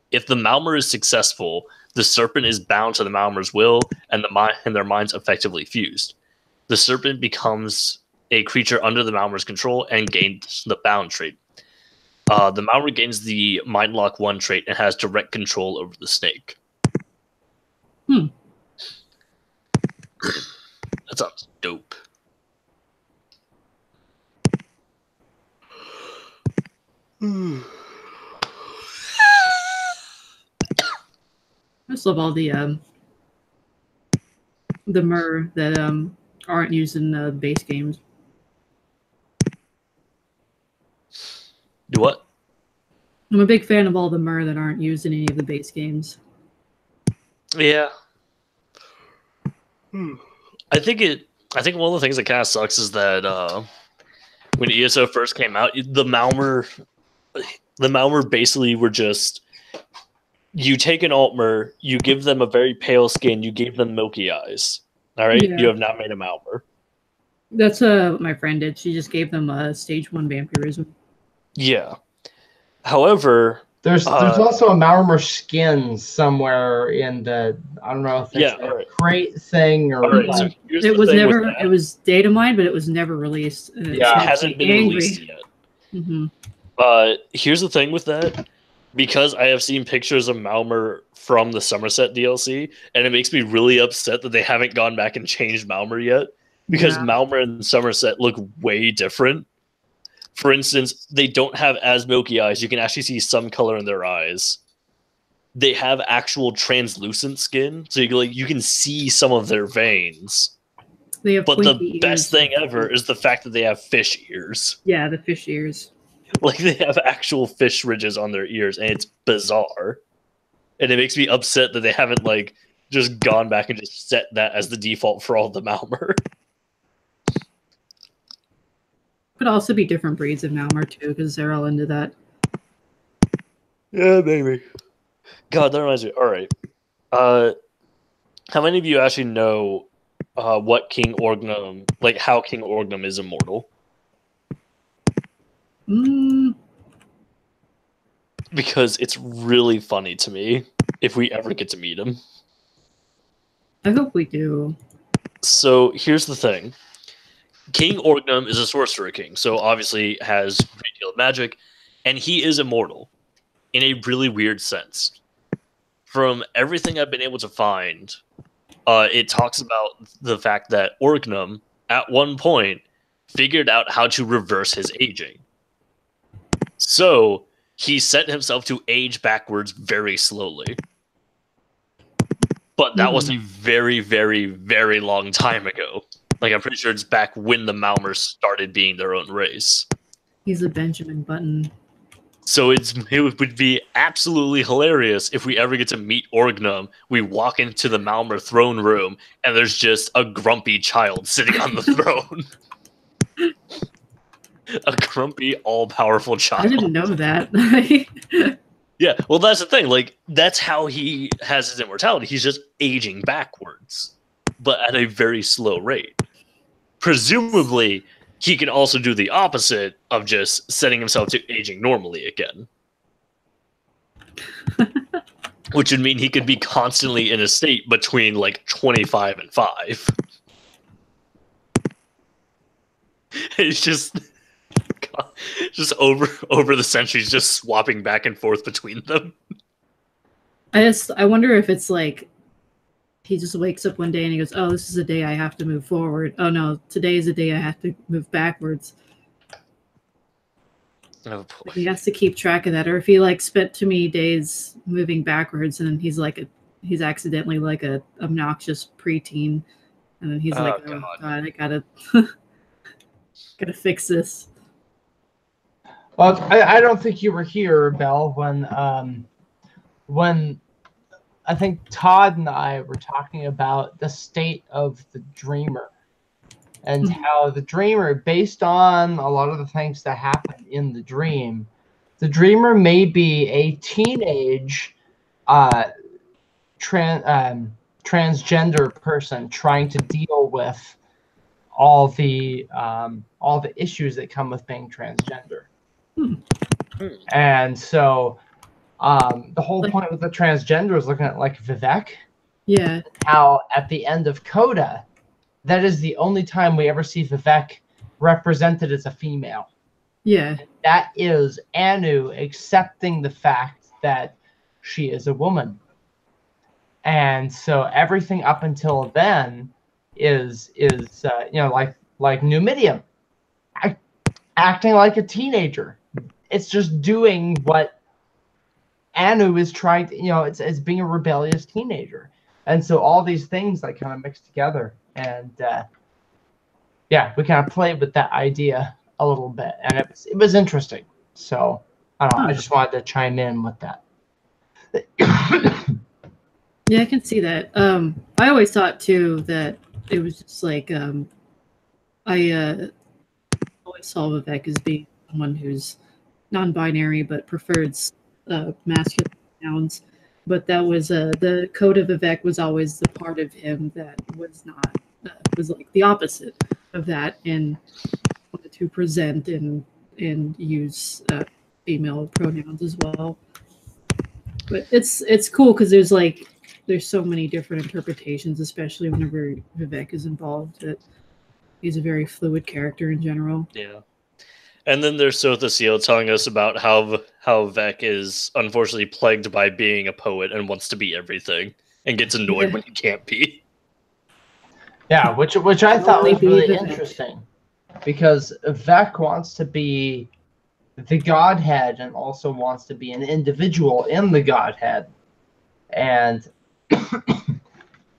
If the Malmer is successful, the serpent is bound to the Malmer's will, and their minds effectively fused. The serpent becomes a creature under the Malmer's control and gains the bound trait. The Malmer gains the Mind Lock 1 trait and has direct control over the snake. That sounds dope. I just love all the Myr that aren't used in the base games. Do what? I'm a big fan of all the Myr that aren't used in any of the base games. Yeah. I think one of the things that kind of sucks is that when ESO first came out, the Malmer basically were just, you take an Altmer, you give them a very pale skin, you gave them milky eyes. All right, Yeah. You have not made a Malmer. That's what my friend did. She just gave them a stage 1 vampirism. Yeah. However, there's also a Malmer skin somewhere in the, I don't know if it's a crate thing or right, what. so here's It the was thing with never. that. It was data mined, but it was never released. And It hasn't been released yet. Mm-hmm. Here's the thing with that. Because I have seen pictures of Malmer from the Somerset DLC, and it makes me really upset that they haven't gone back and changed Malmer yet. Because Malmer and Somerset look way different. For instance, they don't have as milky eyes. You can actually see some color in their eyes. They have actual translucent skin, so you can see some of their veins. They have But the pointy best ears. thing ever is the fact that they have fish ears. Yeah, the fish ears. Like they have actual fish ridges on their ears, and it's bizarre. And it makes me upset that they haven't like just gone back and just set that as the default for all the Malmer. Could also be different breeds of Malmer too, because they're all into that. Yeah, maybe. God, that reminds me. All right. How many of you actually know what King Orgnum, like how King Orgnum is immortal? Because it's really funny to me if we ever get to meet him. I hope we do. So here's the thing. King Orgnum is a sorcerer king, so obviously has a great deal of magic, and he is immortal in a really weird sense. From everything I've been able to find, it talks about the fact that Orgnum, at one point, figured out how to reverse his aging. So he set himself to age backwards very slowly. But that was a very, very, very long time ago. Like, I'm pretty sure it's back when the Malmers started being their own race. He's a Benjamin Button. So it would be absolutely hilarious if we ever get to meet Orgnum. We walk into the Malmer throne room, and there's just a grumpy child sitting on the throne. A grumpy, all-powerful child. I didn't know that. Yeah, well, that's the thing. Like, that's how he has his immortality. He's just aging backwards, but at a very slow rate. Presumably, he can also do the opposite of just setting himself to aging normally again. Which would mean he could be constantly in a state between, like, 25 and 5. It's just over the centuries, just swapping back and forth between them. I wonder if it's like he just wakes up one day and he goes, "Oh, this is a day I have to move forward. Oh no, today is a day I have to move backwards." Oh boy. He has to keep track of that, or if he like spent too many days moving backwards, and then he's accidentally like a obnoxious preteen, and then he's like, "Oh God, I gotta gotta fix this." Well, I don't think you were here, Belle, when I think Todd and I were talking about the state of the dreamer and how the dreamer, based on a lot of the things that happen in the dreamer may be a teenage transgender person trying to deal with all the issues that come with being transgender. And so the whole point with the transgender is looking at like Vivek. Yeah. How at the end of Coda, that is the only time we ever see Vivek represented as a female. Yeah. That is Anu accepting the fact that she is a woman. And so everything up until then is like Numidium acting like a teenager. It's just doing what Anu is trying to, it's being a rebellious teenager. And so all these things like kind of mix together. And we kind of played with that idea a little bit. And it was interesting. So I don't know. I just wanted to chime in with that. Yeah, I can see that. I always thought too that it was just like I always saw Vivek as being someone who's non-binary but prefers masculine nouns. But that was the code of Vivek was always the part of him that was not was like the opposite of that and wanted to present and use female pronouns as well. But it's cool because there's so many different interpretations, especially whenever Vivek is involved. That he's a very fluid character in general. Yeah. And then there's Sotha Seal telling us about how Vec is unfortunately plagued by being a poet and wants to be everything and gets annoyed when he can't be. Yeah, which I thought was really interesting because Vec wants to be the Godhead and also wants to be an individual in the Godhead. And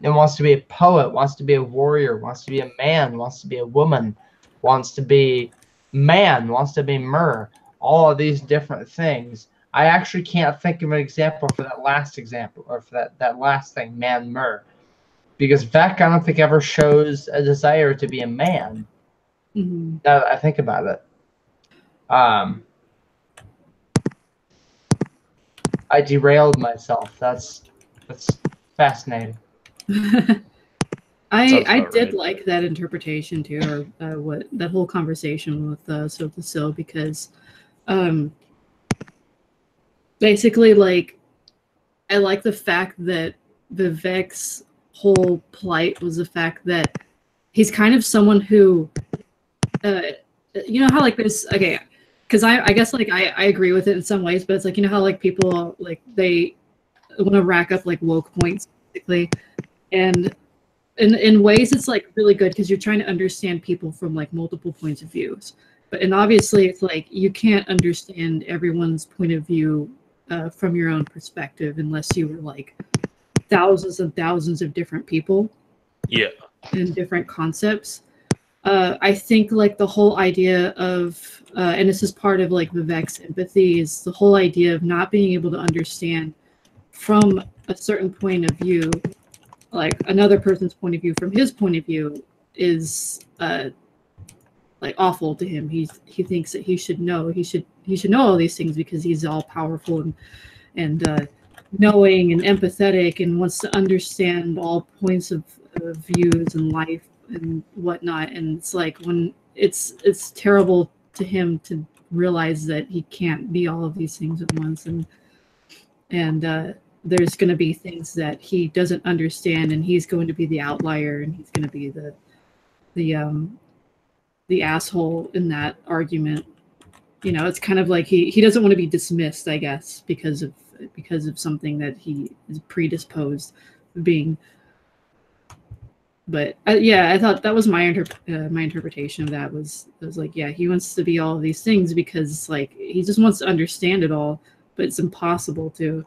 and wants to be a poet, wants to be a warrior, wants to be a man, wants to be a woman, wants to be man, wants to be mer. All of these different things. I actually can't think of an example for that last example, or for that last thing, man, mer. Because Vec, I don't think ever shows a desire to be a man. Mm-hmm. Now that I think about it. I derailed myself. That's fascinating. I did right. like that interpretation too, or what that whole conversation with Sil to Sil, because basically, like, I like the fact that Vivek's whole plight was the fact that he's kind of someone who, you know how like there's okay, because I guess like I agree with it in some ways, but it's like, you know how like people like they want to rack up like woke points basically, and in ways it's like really good because you're trying to understand people from like multiple points of views, and obviously it's like you can't understand everyone's point of view from your own perspective unless you were like thousands and thousands of different people, Yeah. and different concepts. I think like the whole idea of and this is part of like Vivek's empathy, is the whole idea of not being able to understand from a certain point of view, like another person's point of view from his point of view, is like awful to him. He thinks that he should know all these things because he's all powerful and knowing and empathetic and wants to understand all points of views and life and whatnot. And it's like when it's terrible to him to realize that he can't be all of these things at once, and there's going to be things that he doesn't understand, and he's going to be the outlier, and he's going to be the asshole in that argument. You know, it's kind of like he doesn't want to be dismissed, I guess, because of something that he is predisposed to being. But yeah, I thought that was my interpretation of that was like, yeah, he wants to be all of these things because like he just wants to understand it all, but it's impossible to.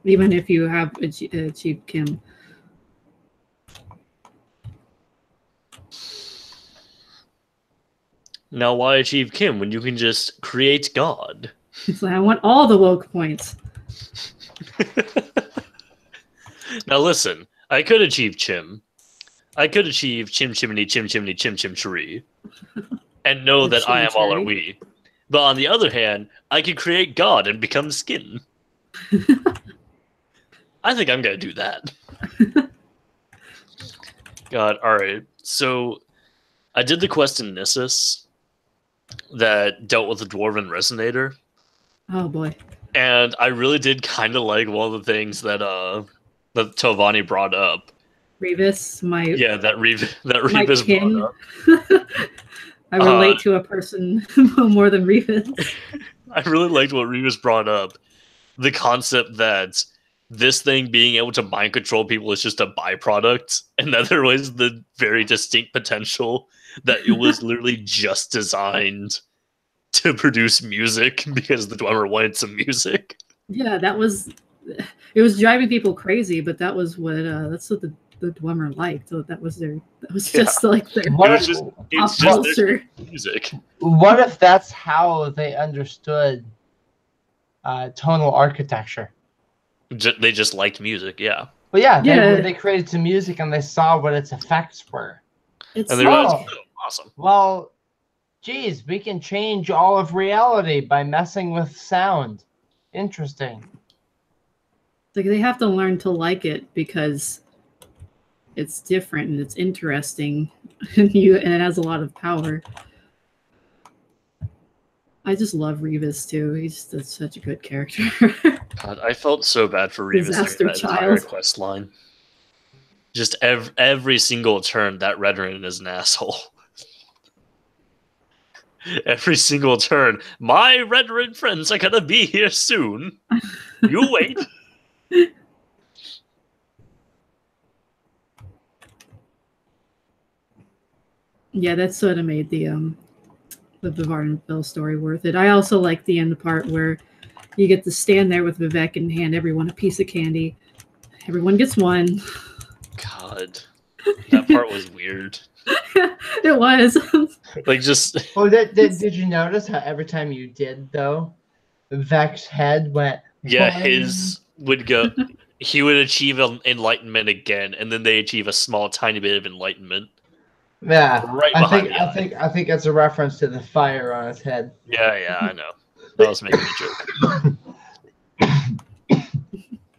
Even if you have achieved Kim. Now, why achieve Kim when you can just create God? It's like, I want all the woke points. Now, listen, I could achieve Chim. I could achieve Chim Chimney Chim Chimney Chim Chim Cheree and know that I am all are we. But on the other hand, I could create God and become skin. I think I'm going to do that. God, alright. So, I did the quest in Nissus that dealt with the Dwarven Resonator. Oh boy. And I really did kind of like one of the things that Tovani brought up. Revis, that Revis kin. brought up. I relate to a person more than Revis. I really liked what Revis brought up. The concept that this thing being able to mind control people is just a byproduct, and that there was the very distinct potential that it was literally just designed to produce music because the Dwemer wanted some music. Yeah, it was driving people crazy, but that's what the Dwemer liked. So that was just like their it's just their music. What if that's how they understood tonal architecture? They just liked music, yeah. Well, yeah, they created some music and they saw what its effects were. And they realized, awesome. Well, geez, we can change all of reality by messing with sound. Interesting. Like they have to learn to like it because it's different and it's interesting, and it has a lot of power. I just love Revis too. He's such a good character. God, I felt so bad for Revis through that entire quest line. Just every single turn, that Redoran is an asshole. Every single turn, my Redoran friends are gonna be here soon. You wait. Yeah, that sort of made the Vardenville story worth it. I also like the end part where You get to stand there with Vivek and hand everyone a piece of candy. Everyone gets one. God, that part was weird. It was. Like just Oh, did you notice how every time you did though, Vec's head went? yeah, boing? his would go. He would achieve enlightenment again, and then they achieve a small, tiny bit of enlightenment. Yeah, Right I behind think the I think it's a reference to the fire on his head. Yeah, I know. I was making a joke.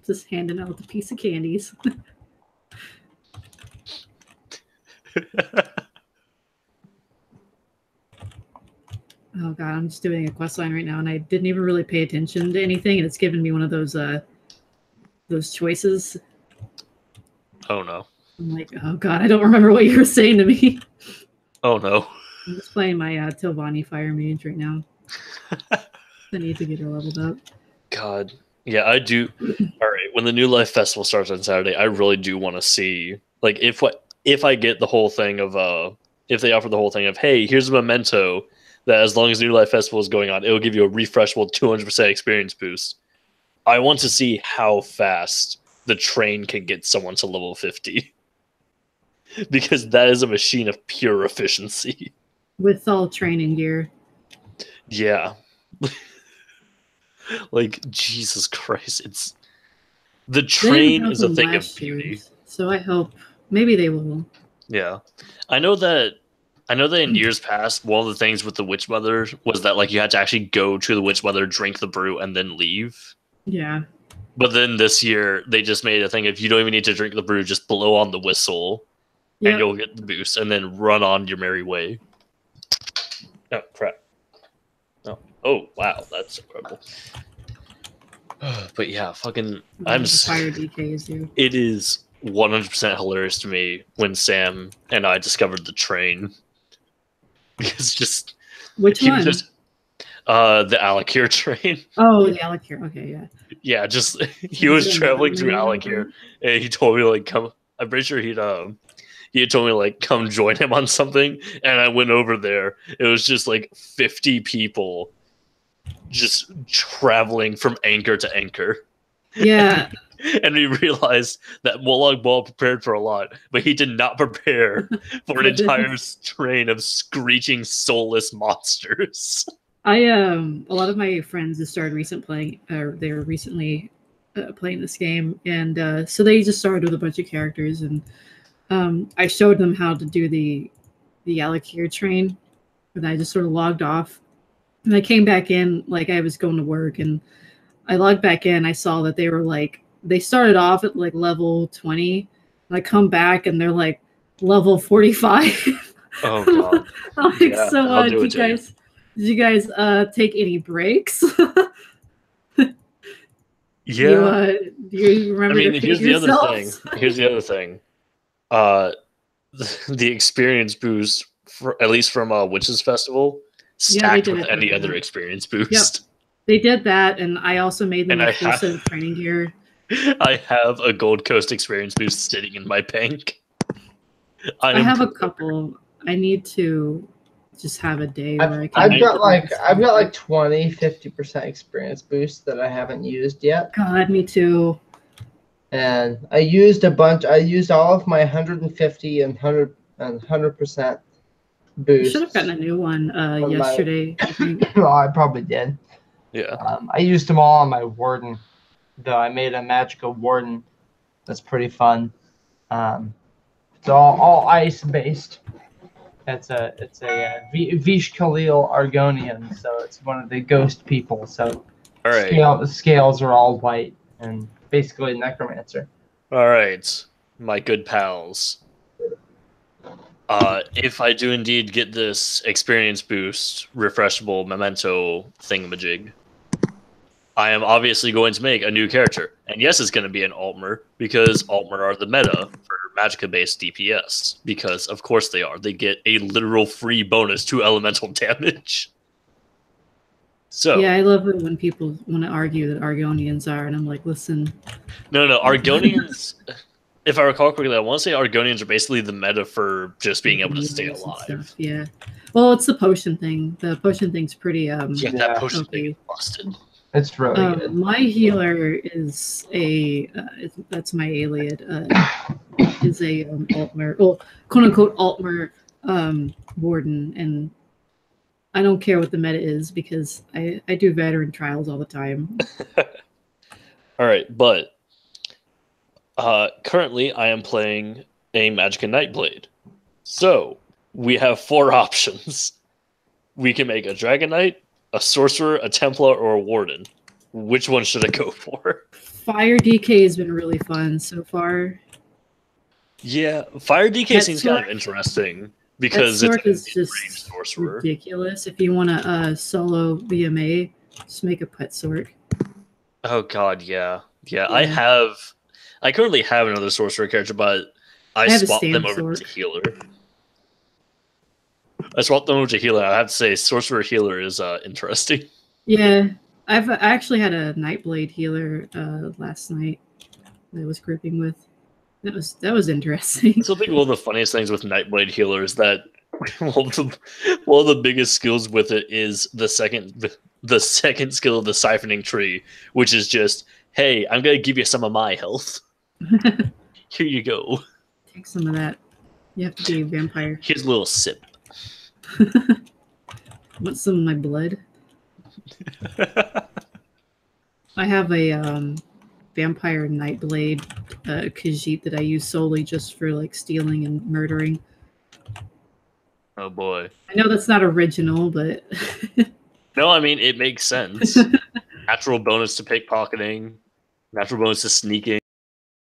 Just handing out the piece of candies. Oh god, I'm just doing a quest line right now, and I didn't even really pay attention to anything, and it's given me one of those choices. Oh no. I'm like, oh god, I don't remember what you were saying to me. Oh no. I'm just playing my Tilvani Fire Mage right now. I need to get her leveled up. God. Yeah, I do. All right, when the New Life Festival starts on Saturday, I really do want to see, like, if I get the whole thing of if they offer the whole thing of, hey, here's a memento that as long as New Life Festival is going on, it will give you a refreshable 200% experience boost. I want to see how fast the train can get someone to level 50. Because that is a machine of pure efficiency. With all training gear. Yeah. Like, Jesus Christ, it's the train is a thing of beauty. So I hope maybe they will. Yeah. I know that in years past, one of the things with the Witch Mother was that like you had to actually go to the Witch Mother, drink the brew, and then leave. Yeah. But then this year they just made a thing if you don't even need to drink the brew, just blow on the whistle and you'll get the boost and then run on your merry way. Oh crap. Oh wow, that's incredible. But yeah, fucking Fire DKs you. It is 100% hilarious to me when Sam and I discovered the train. Because just which one? Just the Alakir train. Oh, the Alakir. Okay, yeah. Yeah, just he was traveling through Alakir and he told me like come. I'm pretty sure he had told me like come join him on something, and I went over there. It was just like 50 people just traveling from anchor to anchor. Yeah. And we realized that Molag Bal prepared for a lot, but he did not prepare for an entire train of screeching, soulless monsters. A lot of my friends have started recently playing this game, and so they just started with a bunch of characters, and I showed them how to do the Alakir train, and I just sort of logged off, and I came back in like I was going to work, and I logged back in. I saw that they started off at like level 20. And I come back and they're like level 45. Oh god! I'm like, yeah, so did you guys take any breaks? Yeah. Do you remember? I mean, here's the other thing. The experience boost, at least from Witches Festival, stacked with any other experience boost. Yep. They did that, and I also made them a full set of training gear. I have a Gold Coast experience boost sitting in my bank. I have a couple. I need to just have a day where I can. I've got like 20-50% experience boost that I haven't used yet. God, me too. And I used a bunch. I used all of my 150 and 100% boost. You should have gotten a new one yesterday. I think. Well, I probably did. Yeah. I used them all on my Warden, though. I made a magical Warden. That's pretty fun. It's all ice based. It's a Vish Khalil Argonian, so it's one of the ghost people. So all right. The scales are all white and basically a necromancer. All right, my good pals. If I do indeed get this experience boost, refreshable memento thingamajig, I am obviously going to make a new character. And yes, it's going to be an Altmer, because Altmer are the meta for Magicka-based DPS. Because, of course they are. They get a literal free bonus to elemental damage. So yeah, I love it when people want to argue that Argonians are, and I'm like, listen. No, Argonians... If I recall correctly, I want to say Argonians are basically the meta for just being able to stay alive. Yeah. Well, it's the potion thing. The potion thing's pretty that potion thing is busted. It's really good. My healer is that's my Aliad. Is a Altmer, well, quote unquote Altmer warden, and I don't care what the meta is because I do veteran trials all the time. All right, but currently I am playing a Magic and Nightblade. So we have 4 options. We can make a Dragon Knight, a Sorcerer, a Templar, or a Warden. Which one should I go for? Fire DK has been really fun so far. Yeah, Fire DK That seems kind of Sorc- interesting because That it's Sorc is a just range sorcerer. ridiculous. If you want to solo VMA, just make a pet Sorc. Oh god, yeah. Yeah. I currently have another sorcerer character, but I have a swapped them stand over Sorc. to healer. I swapped them over to healer. I have to say, sorcerer healer is interesting. Yeah, I actually had a Nightblade healer last night that I was grouping with. That was interesting. So I think one of the funniest things with Nightblade healer is that one of the biggest skills with it is the second skill of the siphoning tree, which is just, hey, I'm gonna give you some of my health. Here you go. Take some of that. You have to be a vampire. Here's a little sip. Want some of my blood? I have a vampire Nightblade Khajiit that I use solely just for like stealing and murdering. Oh boy. I know that's not original, but No, I mean it makes sense. Natural bonus to pickpocketing, natural bonus to sneaking.